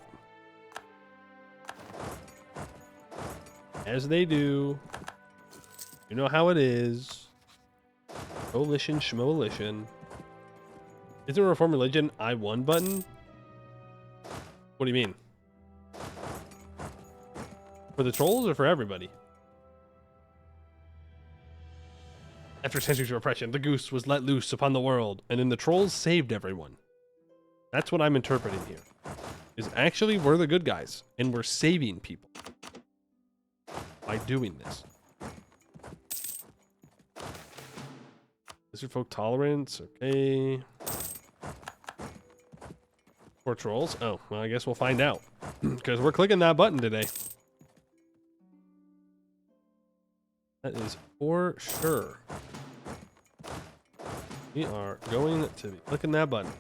As they do. You know how it is. Coalition, schmolition. Isn't reform religion I1 button? What do you mean? For the trolls or for everybody? After centuries of oppression, the goose was let loose upon the world, and then the trolls saved everyone. That's what I'm interpreting here. Is actually we're the good guys, and we're saving people by doing this. Lizard folk tolerance, okay. For trolls? Oh, well, I guess we'll find out. Because we're clicking that button today. That is for sure. We are going to be clicking that button.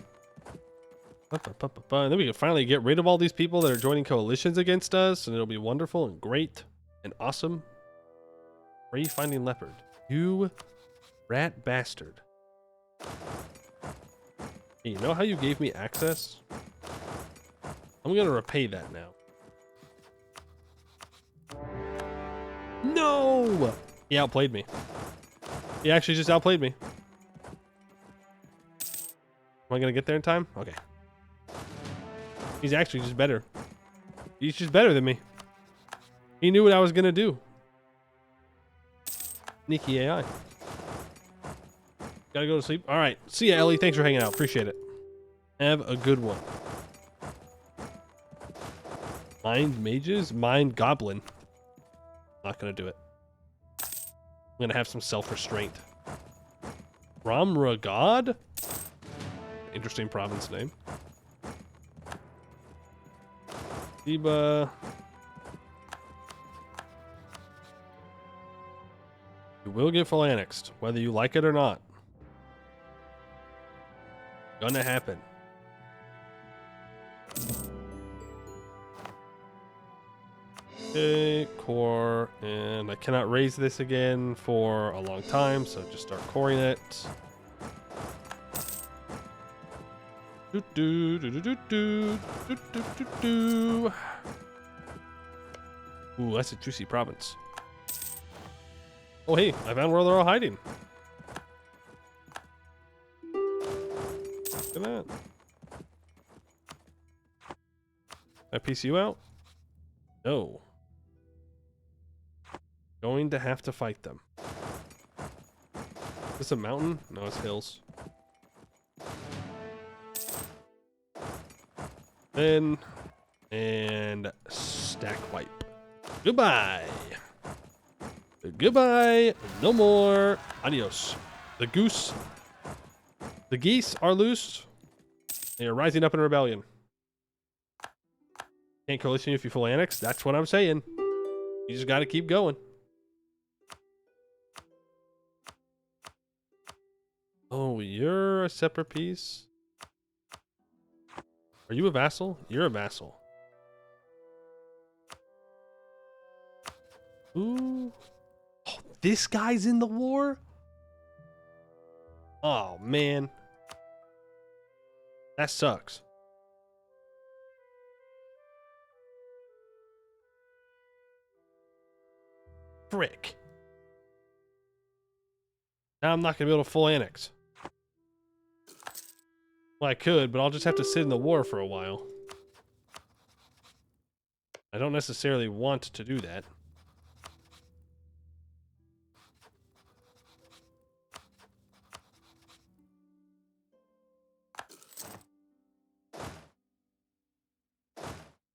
And then we can finally get rid of all these people that are joining coalitions against us, and it'll be wonderful and great and awesome. Where are you finding leopard? You rat bastard. Hey, you know how you gave me access? I'm gonna repay that now. No! He outplayed me. He actually just outplayed me. Am I gonna get there in time? Okay. He's actually just better. He's just better than me. He knew what I was gonna do. Sneaky AI. Gotta go to sleep. All right. See ya, Ellie. Thanks for hanging out. Appreciate it. Have a good one. Mind mages? Mind goblin. Not gonna do it. I'm gonna have some self-restraint. Ramra God? Interesting province name. Diba. You will get full annexed, whether you like it or not. Gonna happen. Okay, core, and I cannot raise this again for a long time, so just start coring it. Do do do do do do do do do do. Ooh, that's a juicy province. Oh hey, I found where they're all hiding. Look at that. Can I piece you out? No. Going to have to fight them. Is this a mountain? No, it's hills. Then, and stack wipe. Goodbye. Goodbye. No more. Adios. The geese are loose. They are rising up in rebellion. Can't coalition if you full annex. That's what I'm saying. You just got to keep going. Oh, you're a separate piece. Are you a vassal? You're a vassal. Ooh. Oh, this guy's in the war? Oh, man. That sucks. Frick. Now I'm not going to be able to full annex. Well, I could, but I'll just have to sit in the war for a while. I don't necessarily want to do that.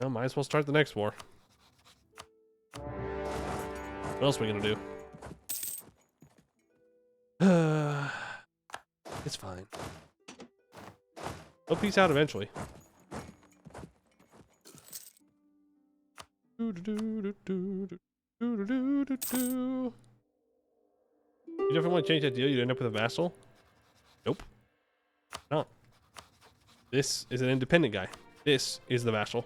Well, might as well start the next war. What else are we gonna do? It's fine. They'll peace out eventually. You definitely want to change that deal. You'd end up with a vassal? Nope. No. This is an independent guy. This is the vassal.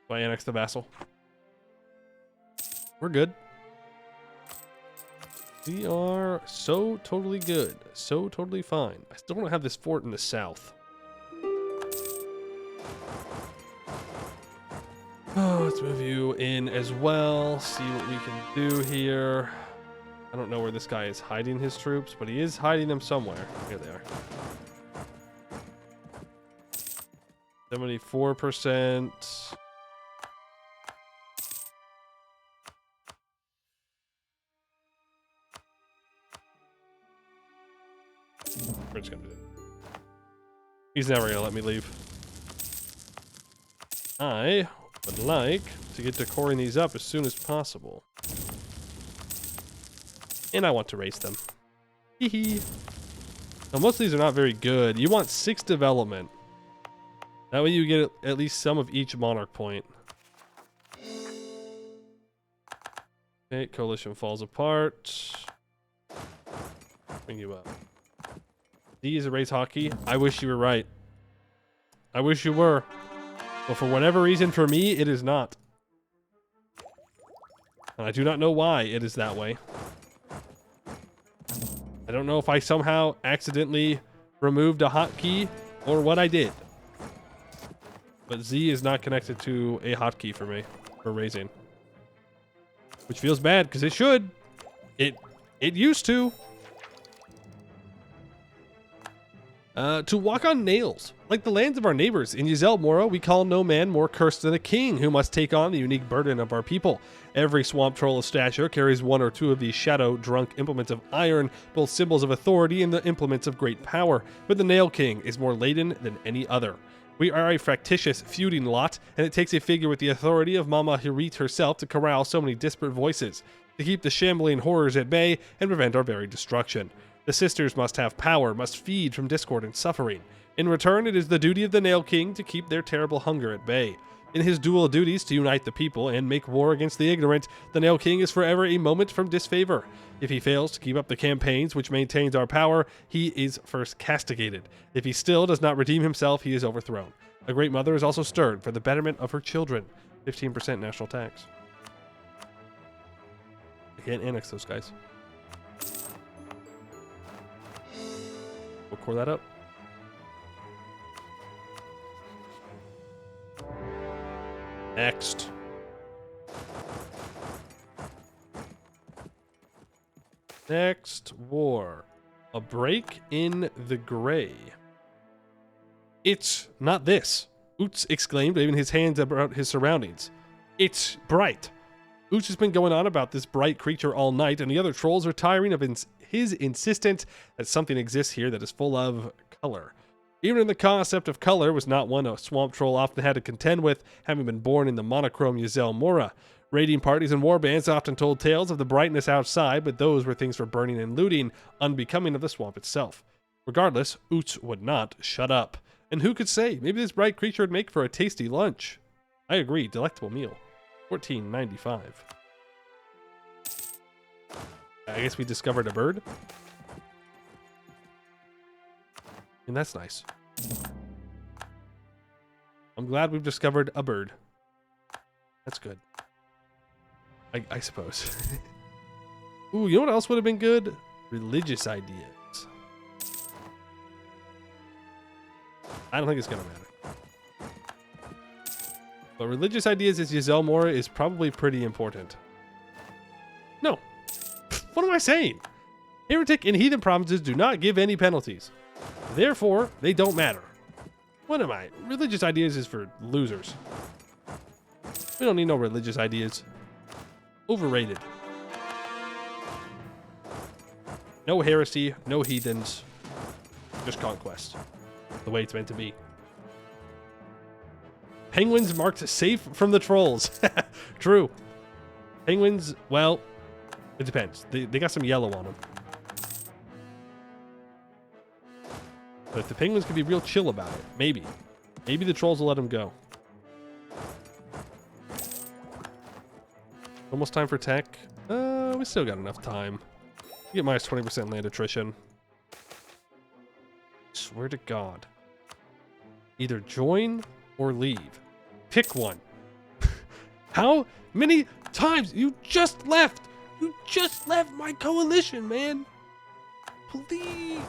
So I annex the vassal. We're good. We are so totally good. So totally fine. I still don't have this fort in the south. Oh, let's move you in as well. See what we can do here. I don't know where this guy is hiding his troops, but he is hiding them somewhere. Here they are. 74%. We're just gonna do it. He's never gonna let me leave. I would like to get to coring these up as soon as possible. And I want to race them. Hee hee. Now, most of these are not very good. You want 6 development. That way you get at least some of each monarch point. Okay, coalition falls apart. Bring you up. D is a race hockey. I wish you were right. I wish you were. But for whatever reason, for me, it is not. And I do not know why it is that way. I don't know if I somehow accidentally removed a hotkey or what I did. But Z is not connected to a hotkey for me for raising. Which feels bad because it should. It used to. To walk on nails. Like the lands of our neighbors, in Yezel, Mora, we call no man more cursed than a king who must take on the unique burden of our people. Every swamp troll of stature carries 1 or 2 of these shadow-drunk implements of iron, both symbols of authority and the implements of great power, but the Nail King is more laden than any other. We are a factitious feuding lot, and it takes a figure with the authority of Mama Hirit herself to corral so many disparate voices, to keep the shambling horrors at bay and prevent our very destruction. The sisters must have power, must feed from discord and suffering. In return, it is the duty of the Nail King to keep their terrible hunger at bay. In his dual duties to unite the people and make war against the ignorant, the Nail King is forever a moment from disfavor. If he fails to keep up the campaigns which maintains our power, he is first castigated. If he still does not redeem himself, he is overthrown. A great mother is also stirred for the betterment of her children. 15% national tax. I can't annex those guys. We'll core that up. Next. Next war. A break in the gray. It's not this. Oots exclaimed, waving his hands about his surroundings. It's bright. Oots has been going on about this bright creature all night, and the other trolls are tiring of his insistence that something exists here that is full of color. Even the concept of color was not one a swamp troll often had to contend with, having been born in the monochrome Yezel Mora. Raiding parties and warbands often told tales of the brightness outside, but those were things for burning and looting, unbecoming of the swamp itself. Regardless, Oots would not shut up. And who could say, maybe this bright creature would make for a tasty lunch. I agree, delectable meal. $14.95. I guess we discovered a bird. And that's nice. I'm glad we've discovered a bird. That's good. I suppose. Ooh, you know what else would have been good? Religious ideas. I don't think it's gonna matter. But religious ideas as Yezel Mora is probably pretty important. No. What am I saying? Heretic and heathen provinces do not give any penalties. Therefore, they don't matter. What am I? Religious ideas is for losers. We don't need no religious ideas. Overrated. No heresy, no heathens. Just conquest. The way it's meant to be. Penguins marked safe from the trolls. True. Penguins, well, it depends. They got some yellow on them. But if the penguins can be real chill about it, maybe. Maybe the trolls will let them go. Almost time for tech. We still got enough time. Get minus 20% land attrition. Swear to God. Either join or leave. Pick one. How many times? You just left. You just left my coalition, man. Please.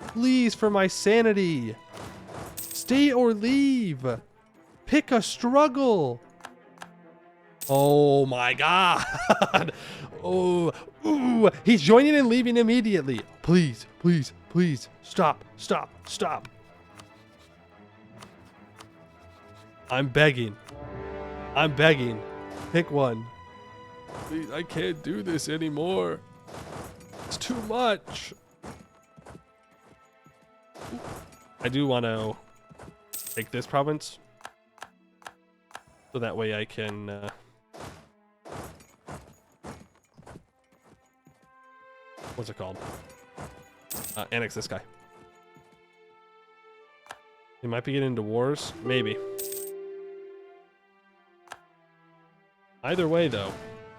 Please, for my sanity. Stay or leave. Pick a struggle. Oh my God. Oh, ooh. He's joining and leaving immediately. Please, please, please. Stop, stop, stop. I'm begging. I'm begging. Pick one. Please, I can't do this anymore. It's too much. I do want to take this province. So that way I can... what's it called? Annex this guy. He might be getting into wars. Maybe. Either way, though,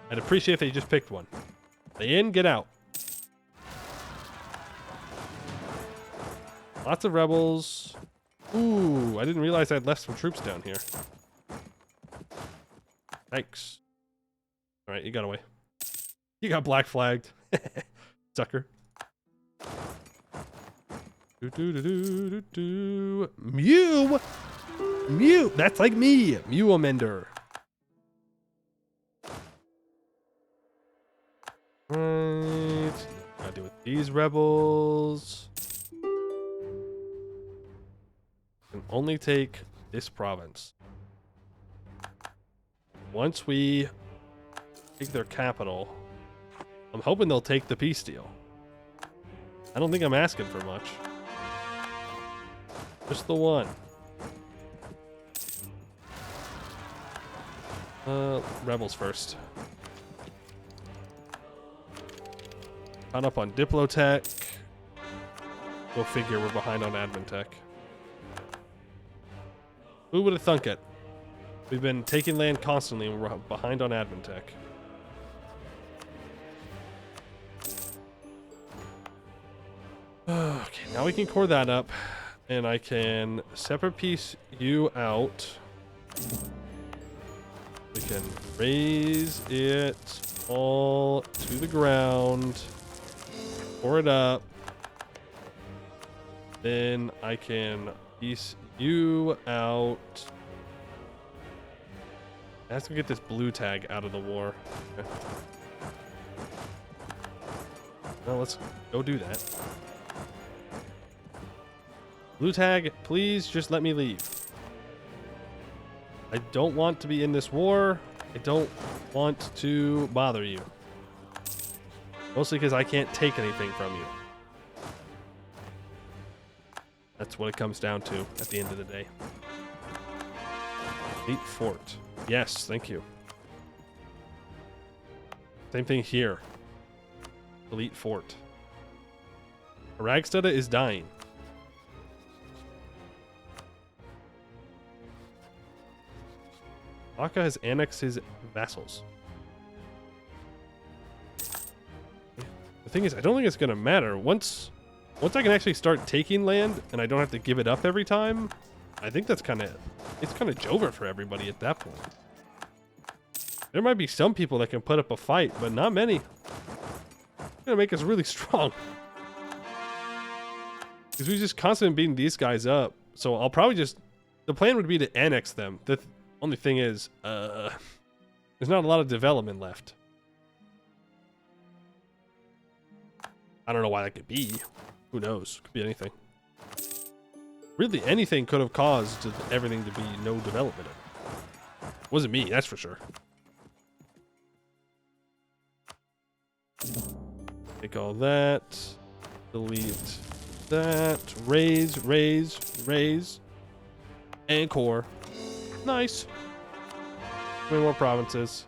I'd appreciate if they just picked one. Stay in, get out. Lots of rebels. Ooh, I didn't realize I'd left some troops down here. Thanks. All right, you got away. You got black flagged. Sucker. Mew! Mew! That's like me! Mew Amender. Right. Gotta deal with these rebels. Can only take this province. Once we take their capital, I'm hoping they'll take the peace deal. I don't think I'm asking for much. Just the one. Rebels first. Caught up on Diplotech. Go figure, we're behind on admin tech. Who would have thunk it? We've been taking land constantly and we're behind on admin tech. Okay, now we can core that up. And I can separate piece you out. We can raise it all to the ground. Pour it up. Then I can piece you out. I have to get this blue tag out of the war. Okay. Well, let's go do that. Blue tag, please just let me leave. I don't want to be in this war. I don't want to bother you. Mostly because I can't take anything from you. That's what it comes down to at the end of the day. Elite fort. Yes, thank you. Same thing here. Elite fort. Ragsteda is dying. Aka has annexed his vassals. The thing is, I don't think it's going to matter. Once I can actually start taking land and I don't have to give it up every time, I think that's kind of, it's kind of over for everybody at that point. There might be some people that can put up a fight, but not many. It's going to make us really strong. Because we just constantly beating these guys up. So I'll probably just, the plan would be to annex them. The only thing is, there's not a lot of development left. I don't know why that could be. Who knows? Could be anything. Really, anything could have caused everything to be no development. Wasn't me, that's for sure. Take all that. Delete that. Raise, raise, raise. And core. Nice. How many more provinces?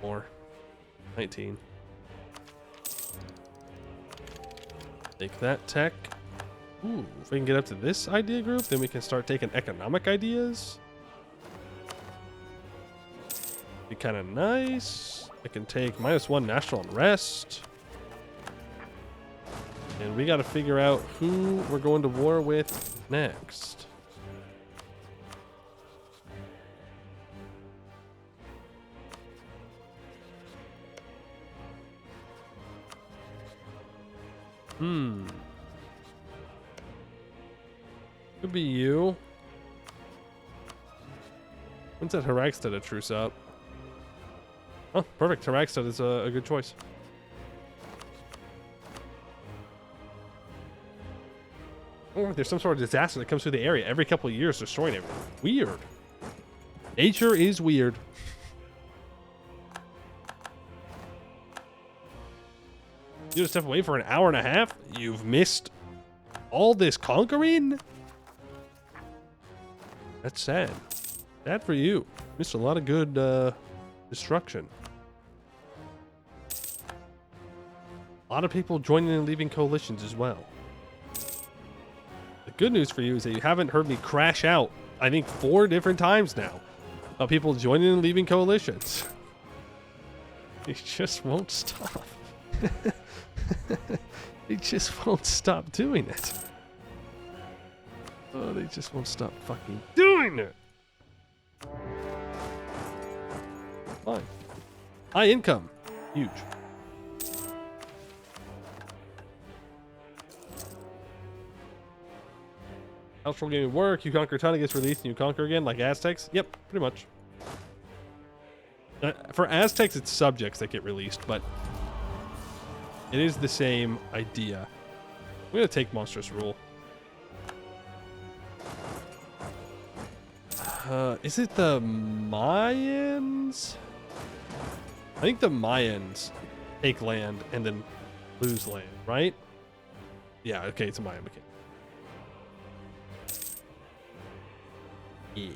More. 19. Take that tech. Ooh, if we can get up to this idea group, then we can start taking economic ideas. Be kind of nice. I can take -1 national unrest. And we got to figure out who we're going to war with next. Could be you. When's that Haragstad truce up? Oh, perfect. Haragstad is a good choice. Or there's some sort of disaster that comes through the area every couple of years, destroying everything. Weird. Nature is weird. You just step away for an hour and a half? You've missed all this conquering? That's sad. Sad for you. Missed a lot of good destruction. A lot of people joining and leaving coalitions as well. The good news for you is that you haven't heard me crash out, I think 4 different times now, about people joining and leaving coalitions. They just won't stop. They just won't stop doing it. Oh, they just won't stop fucking doing it. Fine. High income. Huge. Cultural gaming work. You conquer a ton, it gets released and you conquer again, like Aztecs? Yep, pretty much. For Aztecs, it's subjects that get released, but it is the same idea. I'm going to take Monstrous Rule. Is it the Mayans? I think the Mayans take land and then lose land, right? Yeah, okay, it's a Mayan mechanic. Yeah.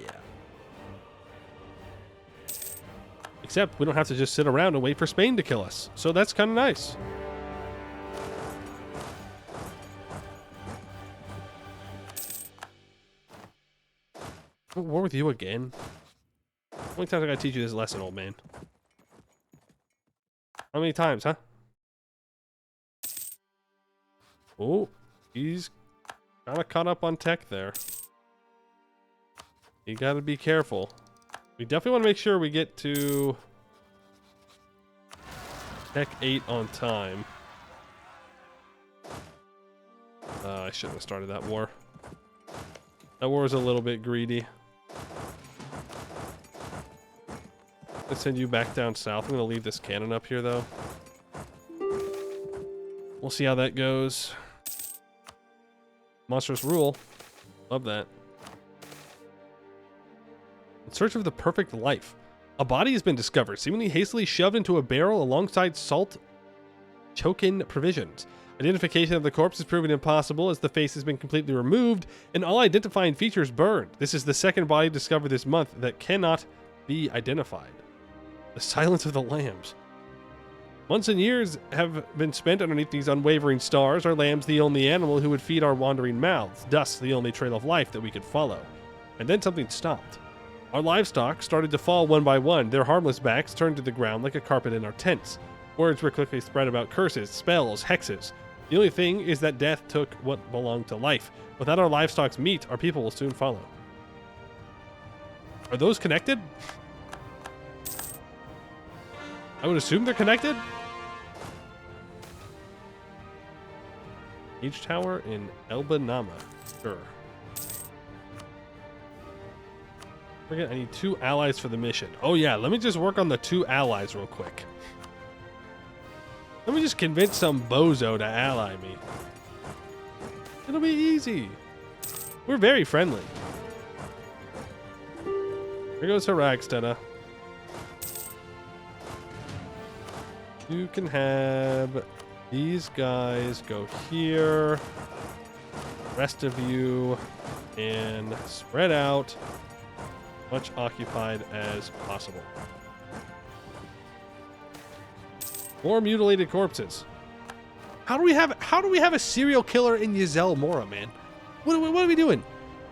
Except we don't have to just sit around and wait for Spain to kill us. So that's kind of nice. War with you again? How many times I gotta teach you this lesson, old man? How many times, huh? Oh, he's kind of caught up on tech there. You gotta be careful. We definitely want to make sure we get to Tech 8 on time. I shouldn't have started that war. That war is a little bit greedy. Let's send you back down south. I'm going to leave this cannon up here, though. We'll see how that goes. Monstrous Rule. Love that. In search of the perfect life. A body has been discovered, seemingly hastily shoved into a barrel alongside salt chokin provisions. Identification of the corpse is proven impossible as the face has been completely removed and all identifying features burned. This is the second body discovered this month that cannot be identified. The silence of the lambs. Months and years have been spent underneath these unwavering stars. Our lambs the only animal who would feed our wandering mouths, thus the only trail of life that we could follow. And then something stopped. Our livestock started to fall one by one, their harmless backs turned to the ground like a carpet in our tents. Words were quickly spread about curses, spells, hexes. The only thing is that death took what belonged to life. Without our livestock's meat, our people will soon follow. Are those connected? I would assume they're connected. Each tower in Anbennar. Sure. Forget, I need 2 allies for the mission. Oh yeah, let me just work on the 2 allies real quick. Let me just convince some bozo to ally me. It'll be easy. We're very friendly. Here goes Haragstena. You can have these guys go here. Rest of you and spread out. Much occupied as possible. More mutilated corpses. How do we have a serial killer in Yezel, Mora, man? What are we doing?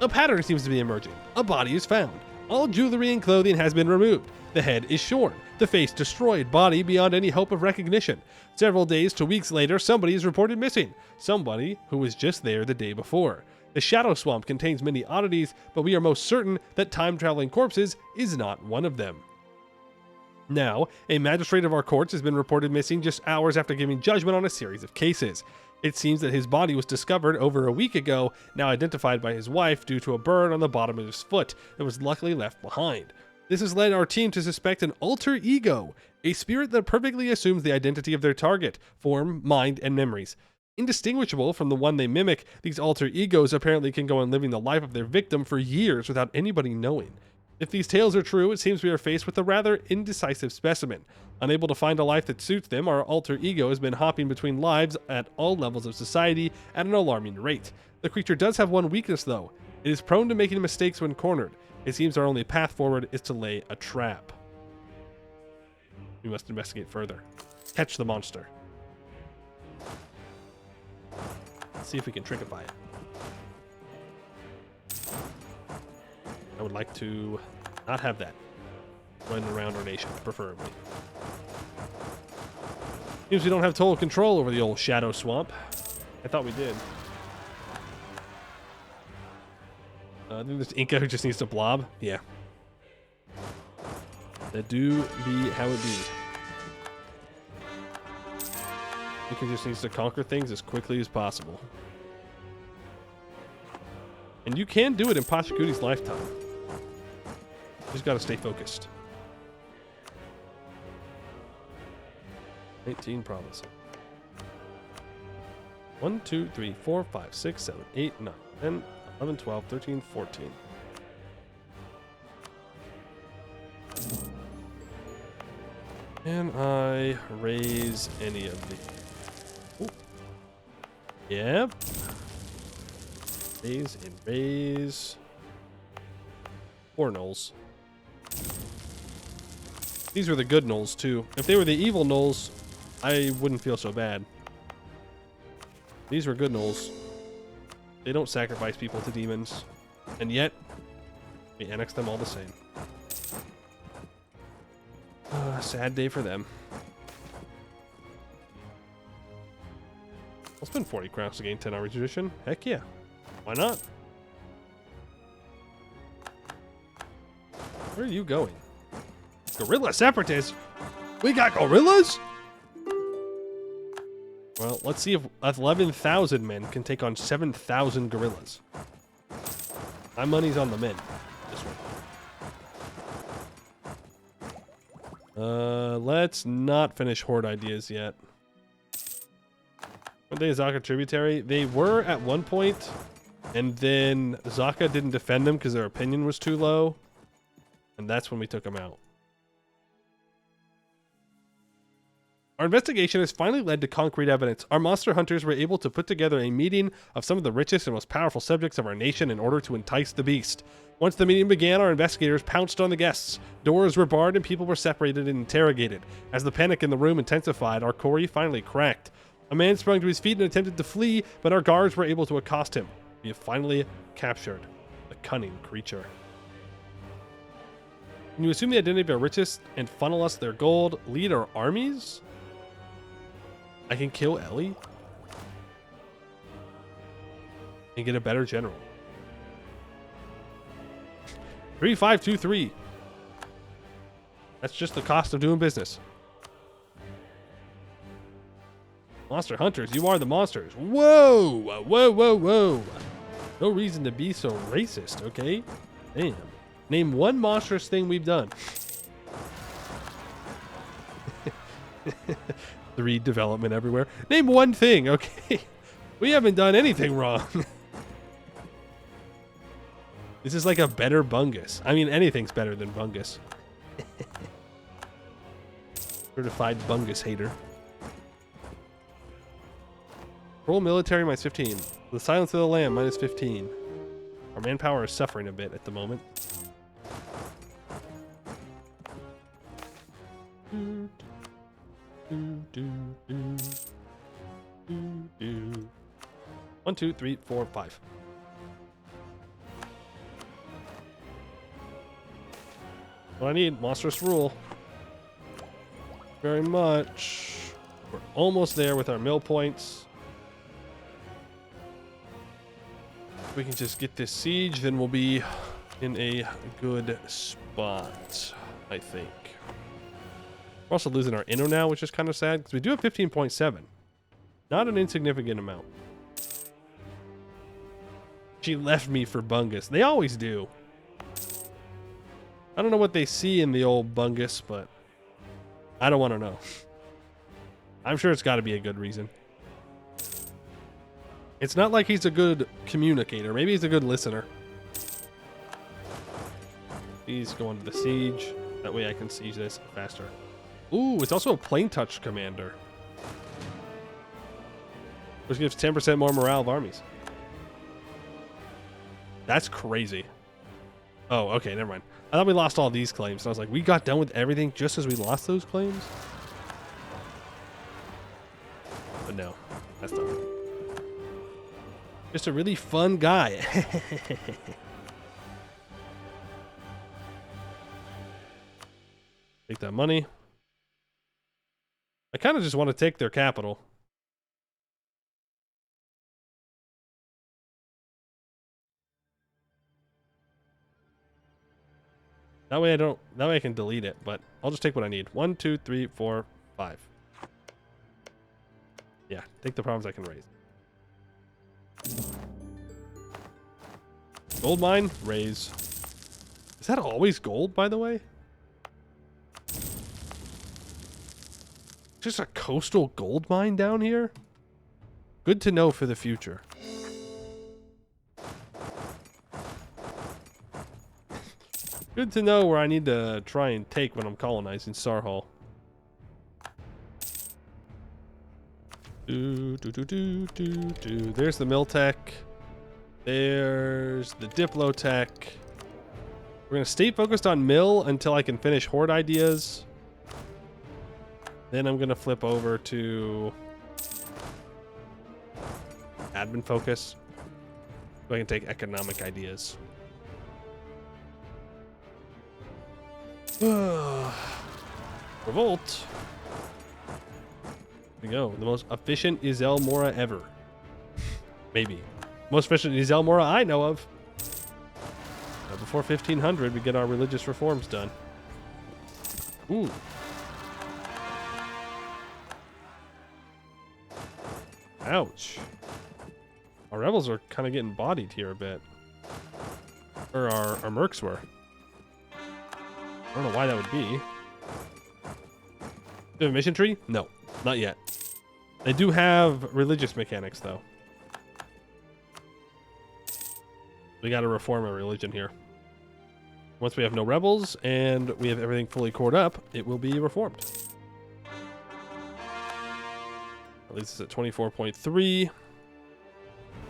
A pattern seems to be emerging. A body is found. All jewelry and clothing has been removed. The head is shorn. The face destroyed. Body beyond any hope of recognition. Several days to weeks later, somebody is reported missing. Somebody who was just there the day before. The Shadow Swamp contains many oddities, but we are most certain that time-traveling corpses is not one of them. Now, a magistrate of our courts has been reported missing just hours after giving judgment on a series of cases. It seems that his body was discovered over a week ago, now identified by his wife due to a burn on the bottom of his foot that was luckily left behind. This has led our team to suspect an alter ego, a spirit that perfectly assumes the identity of their target, form, mind, and memories. Indistinguishable from the one they mimic, these alter egos apparently can go on living the life of their victim for years without anybody knowing. If these tales are true, it seems we are faced with a rather indecisive specimen. Unable to find a life that suits them, our alter ego has been hopping between lives at all levels of society at an alarming rate. The creature does have one weakness, though. It is prone to making mistakes when cornered. It seems our only path forward is to lay a trap. We must investigate further. Catch the monster. Let's see if we can trickify it. I would like to not have that running around our nation, preferably. Seems we don't have total control over the old Shadow Swamp. I thought we did. I think there's Inca who just needs to blob. Yeah. That do be how it be. Inca just needs to conquer things as quickly as possible. And you can do it in Pachacuti's lifetime. Just gotta stay focused. 19 provinces. 1, 2, 3, 4, 5, 6, 7, 8, 9, 10, 11, 12, 13, 14. Can I raise any of these? Ooh. Yep. Raise and raise. 4 gnolls. These are the good gnolls, too. If they were the evil gnolls, I wouldn't feel so bad. These were good gnolls. They don't sacrifice people to demons. And yet, we annex them all the same. Sad day for them. I'll spend 40 crowns to gain 10 hour tradition. Heck yeah. Why not? Where are you going? Gorilla separatists? We got gorillas? Well, let's see if 11,000 men can take on 7,000 gorillas. My money's on the men. This one. Let's not finish horde ideas yet. One day Zaka tributary. They were at one point, and then Zaka didn't defend them because their opinion was too low. And that's when we took them out. Our investigation has finally led to concrete evidence. Our monster hunters were able to put together a meeting of some of the richest and most powerful subjects of our nation in order to entice the beast. Once the meeting began, our investigators pounced on the guests. Doors were barred and people were separated and interrogated. As the panic in the room intensified, our Cory finally cracked. A man sprung to his feet and attempted to flee, but our guards were able to accost him. We have finally captured the cunning creature. Can you assume the identity of our richest and funnel us their gold, lead our armies? I can kill Ellie and get a better general. 3523. That's just the cost of doing business. Monster hunters, you are the monsters. Whoa, whoa, whoa, whoa. No reason to be so racist, okay? Damn. Name one monstrous thing we've done. 3 development everywhere. Name one thing, okay? We haven't done anything wrong. This is like a better Bungus. I mean, anything's better than Bungus. Certified Bungus hater. Roll military minus 15. The Silence of the Lamb minus 15. Our manpower is suffering a bit at the moment. One, 2, 3, 4, 5. What I need, monstrous rule. Very much. We're almost there with our mill points. If we can just get this siege, then we'll be in a good spot, I think. We're also losing our Inno now, which is kind of sad, because we do have 15.7. Not an insignificant amount. She left me for Bungus. They always do. I don't know what they see in the old Bungus, but I don't want to know. I'm sure it's got to be a good reason. It's not like he's a good communicator. Maybe he's a good listener. He's going to the siege. That way I can siege this faster. Ooh, it's also a plain touch commander. Which gives 10% more morale of armies. That's crazy. Oh, okay, never mind. I thought we lost all these claims. So I was like, we got done with everything just as we lost those claims? But no, that's not right. Just a really fun guy. Take that money. I kind of just want to take their capital. That way I can delete it, but I'll just take what I need. 1, 2, 3, 4, 5. Yeah, take the problems I can raise. Gold mine, raise. Is that always gold, by the way? Just a coastal gold mine down here? Good to know for the future. Good to know where I need to try and take when I'm colonizing Sarhal. There's the Miltech. There's the Diplotech. We're going to stay focused on Mill until I can finish Horde ideas. Then I'm going to flip over to admin focus so I can take economic ideas. Revolt. Here we go. The most efficient Yezel Mora ever. Maybe. Most efficient Yezel Mora I know of. Before 1500, we get our religious reforms done. Ooh. Ouch. Our rebels are kind of getting bodied here a bit. Or our mercs were. I don't know why that would be. Do they have a mission tree? No, not yet. They do have religious mechanics, though. We got to reform our religion here. Once we have no rebels and we have everything fully cored up, it will be reformed. At least it's at 24.3.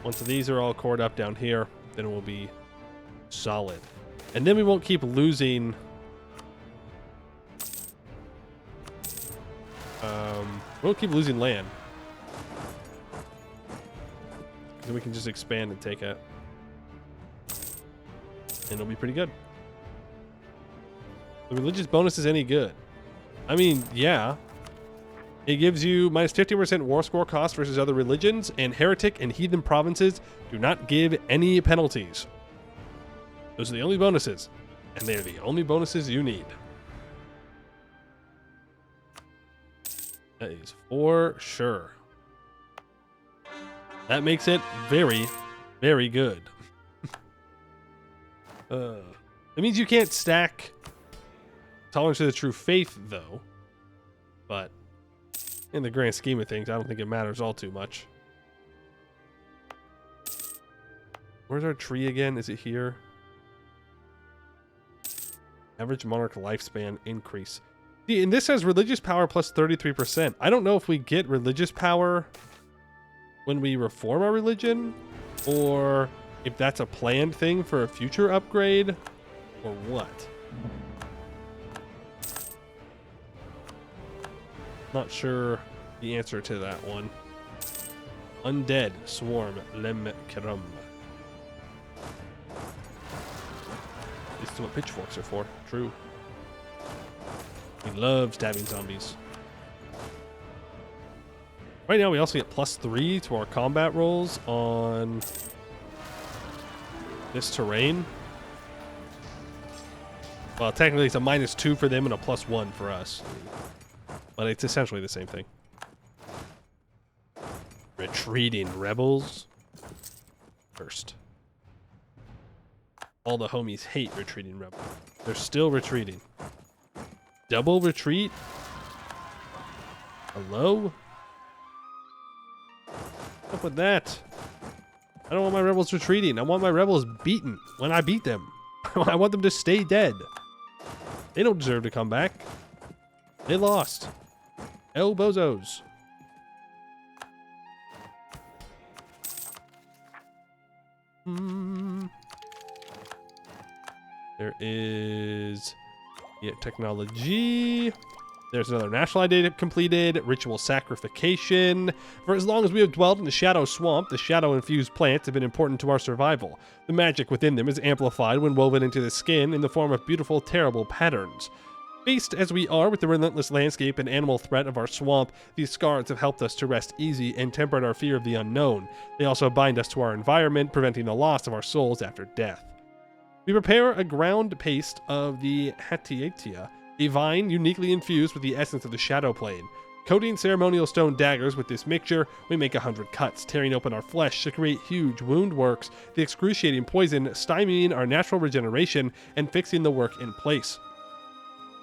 Once these are all cored up down here, then it will be solid. And then we won't keep losing... we won't keep losing land. Then we can just expand and take it. And it'll be pretty good. The religious bonus is any good? I mean, yeah. It gives you minus 50% war score cost versus other religions, and heretic and heathen provinces do not give any penalties. Those are the only bonuses, and they're the only bonuses you need. That is for sure. That makes it very, very good. It means you can't stack tolerance to the true faith, though. But in the grand scheme of things, I don't think it matters all too much. Where's our tree again? Is it here? Average monarch lifespan increase. See, and this has religious power plus 33%. I don't know if we get religious power when we reform our religion, or if that's a planned thing for a future upgrade, or what. Not sure the answer to that one. Undead Swarm Lem Kerum. This is what pitchforks are for. True. We love stabbing zombies. Right now we also get +3 to our combat rolls on this terrain. Well, technically it's a -2 for them and a +1 for us. But it's essentially the same thing. Retreating rebels. First. All the homies hate retreating rebels. They're still retreating. Double retreat? Hello? What's up with that? I don't want my rebels retreating. I want my rebels beaten when I beat them. I want them to stay dead. They don't deserve to come back. They lost. El bozos. There is technology. There's another national ID completed. Ritual sacrification. For as long as we have dwelt in the Shadow Swamp, the shadow-infused plants have been important to our survival. The magic within them is amplified when woven into the skin in the form of beautiful, terrible patterns. Faced as we are with the relentless landscape and animal threat of our swamp, these scars have helped us to rest easy and tempered our fear of the unknown. They also bind us to our environment, preventing the loss of our souls after death. We prepare a ground paste of the Hatiatia, a vine uniquely infused with the essence of the Shadow Plane. Coating ceremonial stone daggers with this mixture, we make 100 cuts, tearing open our flesh to create huge wound works, the excruciating poison stymieing our natural regeneration and fixing the work in place.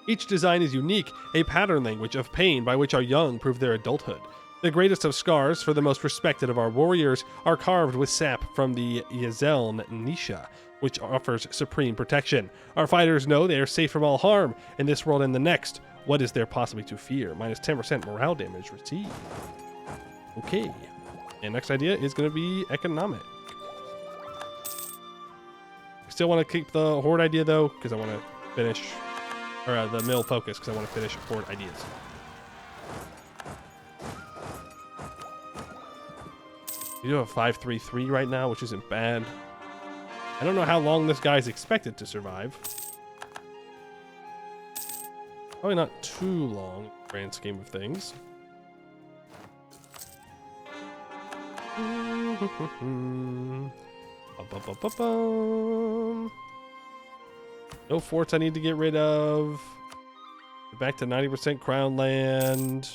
Each design is unique, a pattern language of pain by which our young prove their adulthood. The greatest of scars for the most respected of our warriors are carved with sap from the Yezel Nisha, which offers supreme protection. Our fighters know they are safe from all harm in this world and the next. What is there possibly to fear? Minus 10% morale damage received. Okay. And next idea is going to be economic. Still want to keep the horde idea though, because I want to finish, or the mill focus, because I want to finish horde ideas. We do have a 5-3-3 right now, which isn't bad. I don't know how long this guy's expected to survive. Probably not too long in the grand scheme of things. No forts I need to get rid of. Back to 90% crown land.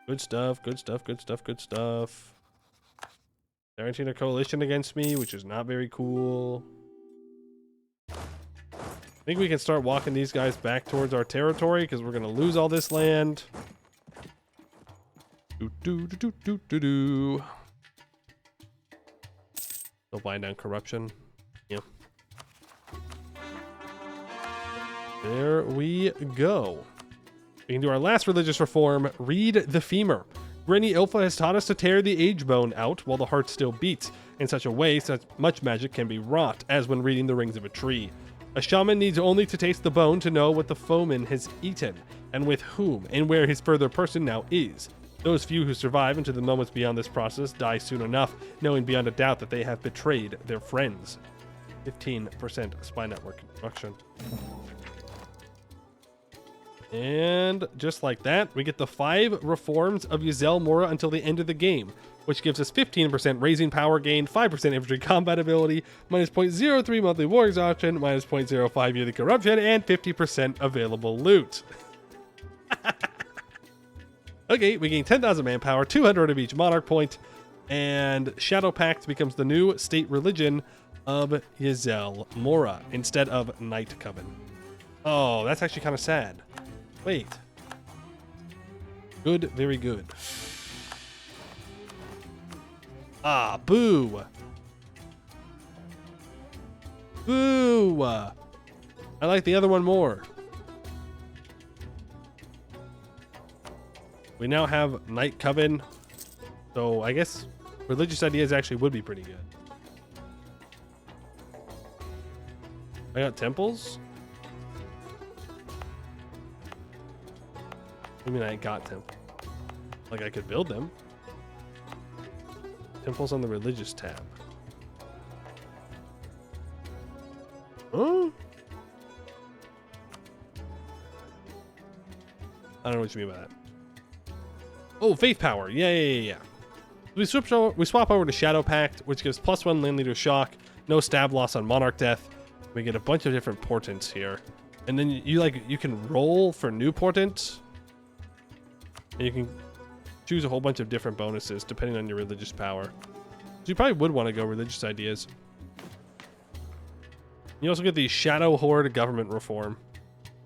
Good stuff, good stuff, good stuff, good stuff. Guaranteeing a coalition against me, which is not very cool. I think we can start walking these guys back towards our territory because we're going to lose all this land. Still buying down corruption. Yeah. There we go. We can do our last religious reform, read the femur. Granny Ilfa has taught us to tear the age bone out while the heart still beats, in such a way such much magic can be wrought, as when reading the rings of a tree. A shaman needs only to taste the bone to know what the foeman has eaten, and with whom, and where his further person now is. Those few who survive into the moments beyond this process die soon enough, knowing beyond a doubt that they have betrayed their friends. 15% spy network construction. And just like that, we get the 5 reforms of Yezel Mora until the end of the game, which gives us 15% raising power gain, 5% infantry combat ability, minus 0.03 monthly war exhaustion, minus 0.05 yearly corruption, and 50% available loot. Okay, we gain 10,000 manpower, 200 of each monarch point, and Shadow Pact becomes the new state religion of Yezel Mora instead of Night Coven. Oh, that's actually kind of sad. Wait. Good, very good. Ah, boo. Boo. I like the other one more. We now have Night Coven, so I guess religious ideas actually would be pretty good. I got temples? I mean, I got temple. Like, I could build them. Temples on the religious tab. Huh? I don't know what you mean by that. Oh, faith power. Yeah. We swap over to Shadow Pact, which gives +1 land leader shock, no stab loss on monarch death. We get a bunch of different portents here. And then you can roll for new portents. And you can choose a whole bunch of different bonuses depending on your religious power. So you probably would want to go religious ideas. You also get the Shadow Horde government reform.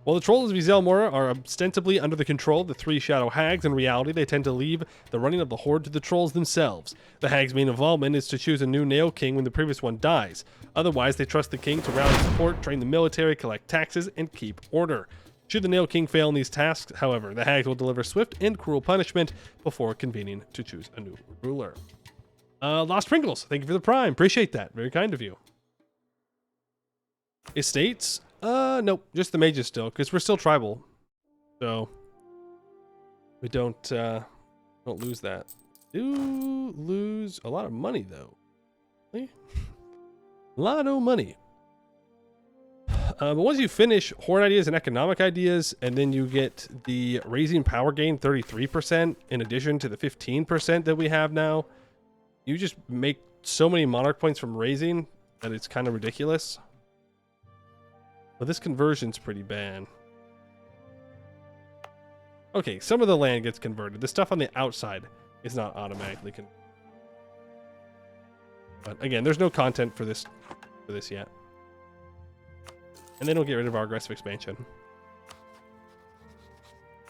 While the trolls of Yezel Mora are ostensibly under the control of the 3 shadow hags, in reality they tend to leave the running of the horde to the trolls themselves. The hags' main involvement is to choose a new Nail King when the previous one dies. Otherwise, they trust the king to rally support, train the military, collect taxes, and keep order. Should the Nail King fail in these tasks, however, the hags will deliver swift and cruel punishment before convening to choose a new ruler. Lost Pringles, thank you for the prime. Appreciate that. Very kind of you. Estates? Nope. Just the mages still, because we're still tribal. So we don't lose that. Do lose a lot of money though. Really? A lot of money. But once you finish horde ideas and economic ideas, and then you get the raising power gain 33% in addition to the 15% that we have now, you just make so many monarch points from raising that it's kind of ridiculous. But this conversion's pretty bad. Okay, some of the land gets converted. The stuff on the outside is not automatically converted. But again, there's no content for this yet. And they don't get rid of our aggressive expansion.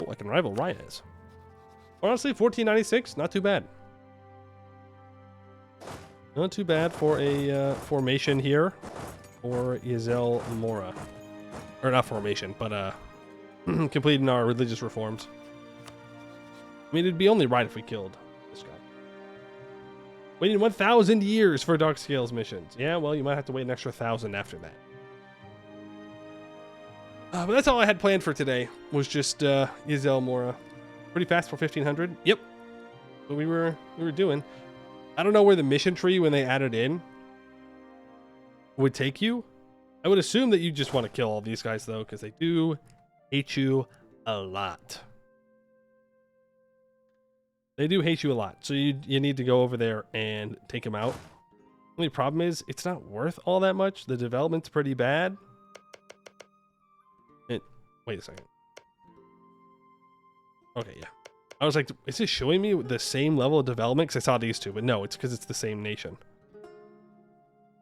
Oh, I can rival Ryan's. Honestly, 1496, not too bad. Not too bad for a formation here for Yezel Mora. Or not formation, but completing our religious reforms. I mean, it'd be only right if we killed this guy. Waiting 1,000 years for Dark Scales missions. Yeah, well, you might have to wait an extra 1,000 after that. But that's all I had planned for today, was just Yezel Mora. Pretty fast for 1,500. Yep. What we were doing. I don't know where the mission tree, when they added in, would take you. I would assume that you just want to kill all these guys, though, because they do hate you a lot. They do hate you a lot. So you need to go over there and take them out. The only problem is, it's not worth all that much. The development's pretty bad. Wait a second. Okay, yeah. I was like, is this showing me the same level of development? Because I saw these two, but no, it's because it's the same nation.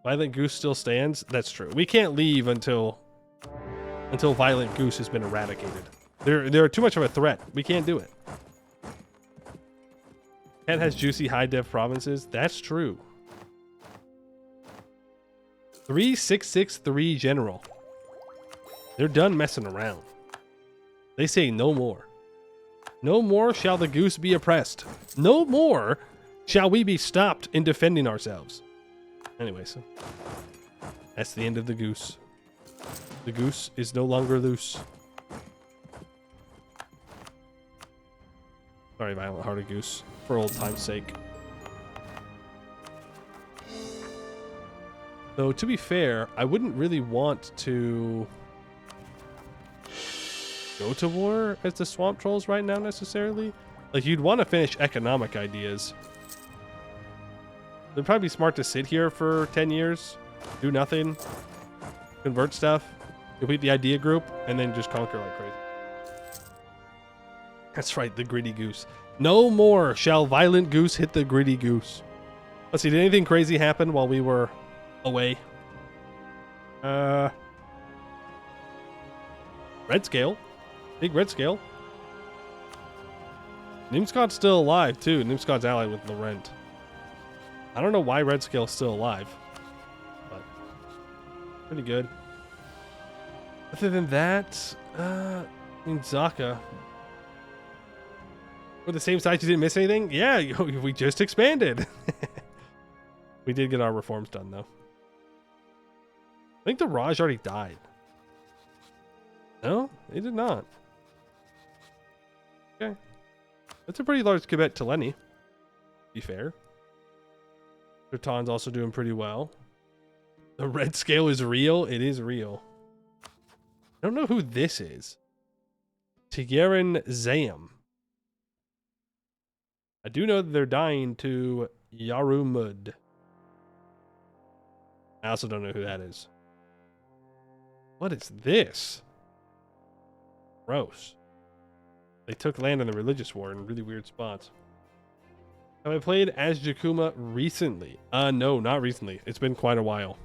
Violent Goose still stands? That's true. We can't leave until Violent Goose has been eradicated. They're too much of a threat. We can't do it. Cat has juicy high dev provinces. That's true. 3663 general. They're done messing around. They say no more. No more shall the goose be oppressed. No more shall we be stopped in defending ourselves. Anyways, that's the end of the goose. The goose is no longer loose. Sorry, Violent Hearted Goose, for old time's sake. Though, to be fair, I wouldn't really want to go to war as the swamp trolls right now necessarily. Like, you'd want to finish economic ideas. It'd probably be smart to sit here for 10 years, do nothing, convert stuff, complete the idea group, and then just conquer like crazy. That's right, the greedy goose. No more shall Violent Goose hit the greedy goose. Let's see, did anything crazy happen while we were away? Red scale. Big red scale. Nimscott's still alive, too. Nimscott's allied with Laurent. I don't know why red scale's still alive, but pretty good. Other than that, I mean, Zaka. We're the same size, you didn't miss anything? Yeah, we just expanded. We did get our reforms done, though. I think the Raj already died. No, they did not. Okay. That's a pretty large Quebec to Lenny, to be fair. Breton's also doing pretty well. The red scale is real? It is real. I don't know who this is. Tigeren Zayam. I do know that they're dying to Yarumud. I also don't know who that is. What is this? Gross. They took land in the religious war in really weird spots. Have I played as Jakuma recently? No, not recently. It's been quite a while.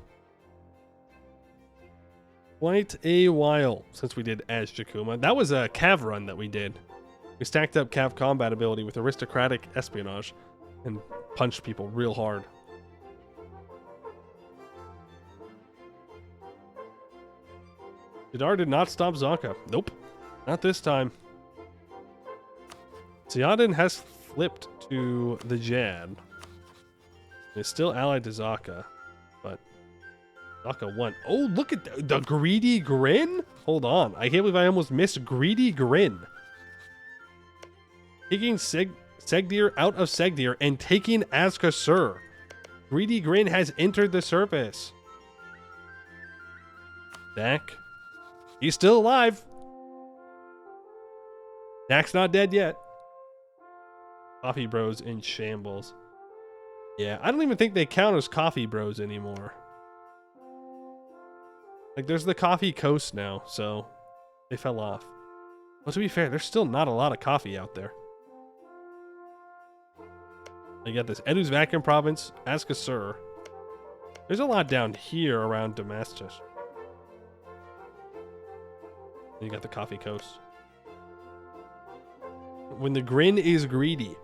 quite a while since we did as Jakuma. That was a Cav run that we did. We stacked up Cav combat ability with aristocratic espionage and punched people real hard. Jadar did not stop Zaka. Nope. Not this time. Ziadin has flipped to the Jad. It's still allied to Zaka, but Zaka won. Oh, look at the greedy grin. Hold on. I can't believe I almost missed greedy grin. Taking Segdir out of Segdir and taking Azka Sur. Greedy grin has entered the surface. Dak. He's still alive. Dak's not dead yet. Coffee Bros in shambles. Yeah, I don't even think they count as Coffee Bros anymore. Like, there's the Coffee Coast now, so they fell off. But to be fair, there's still not a lot of coffee out there. You got this Edu's Vacuum Province, Azka Sur. There's a lot down here around Damascus. You got the Coffee Coast. When the grin is greedy,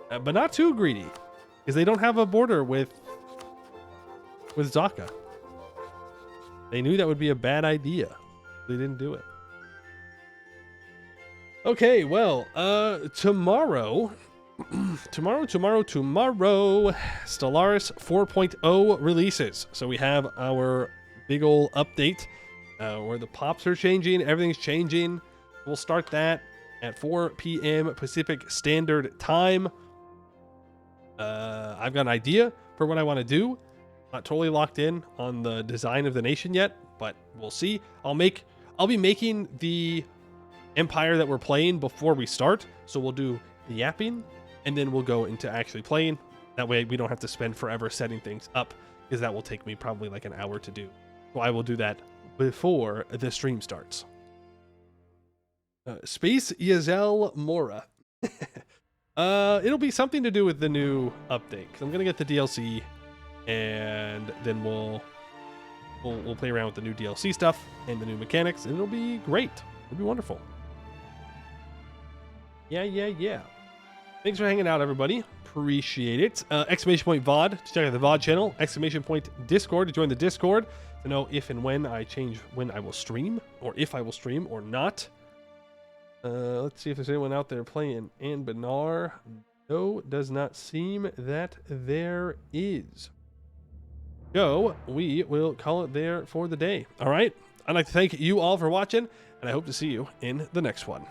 but not too greedy, because they don't have a border with Zaka. They knew that would be a bad idea. They didn't do it. Okay, well, tomorrow, Stellaris 4.0 releases. So we have our big ol' update. Where the pops are changing, everything's changing. We'll start that at 4 p.m. Pacific Standard Time. I've got an idea for what I want to do. Not totally locked in on the design of the nation yet, but we'll see. I'll be making the empire that we're playing before we start. So we'll do the yapping, and then we'll go into actually playing. That way we don't have to spend forever setting things up, because that will take me probably like an hour to do. So I will do that before the stream starts. Space Yezel Mora. It'll be something to do with the new update, because I'm gonna get the DLC, and then we'll play around with the new DLC stuff and the new mechanics, and it'll be great. It'll be wonderful. Yeah. Thanks for hanging out, everybody. Appreciate it. Exclamation point VOD to check out the VOD channel. Exclamation point Discord to join the Discord to know if and when I change when I will stream, or if I will stream or not. Let's see if there's anyone out there playing Anbennar. No, does not seem that there is. So we will call it there for the day. All right. I'd like to thank you all for watching, and I hope to see you in the next one.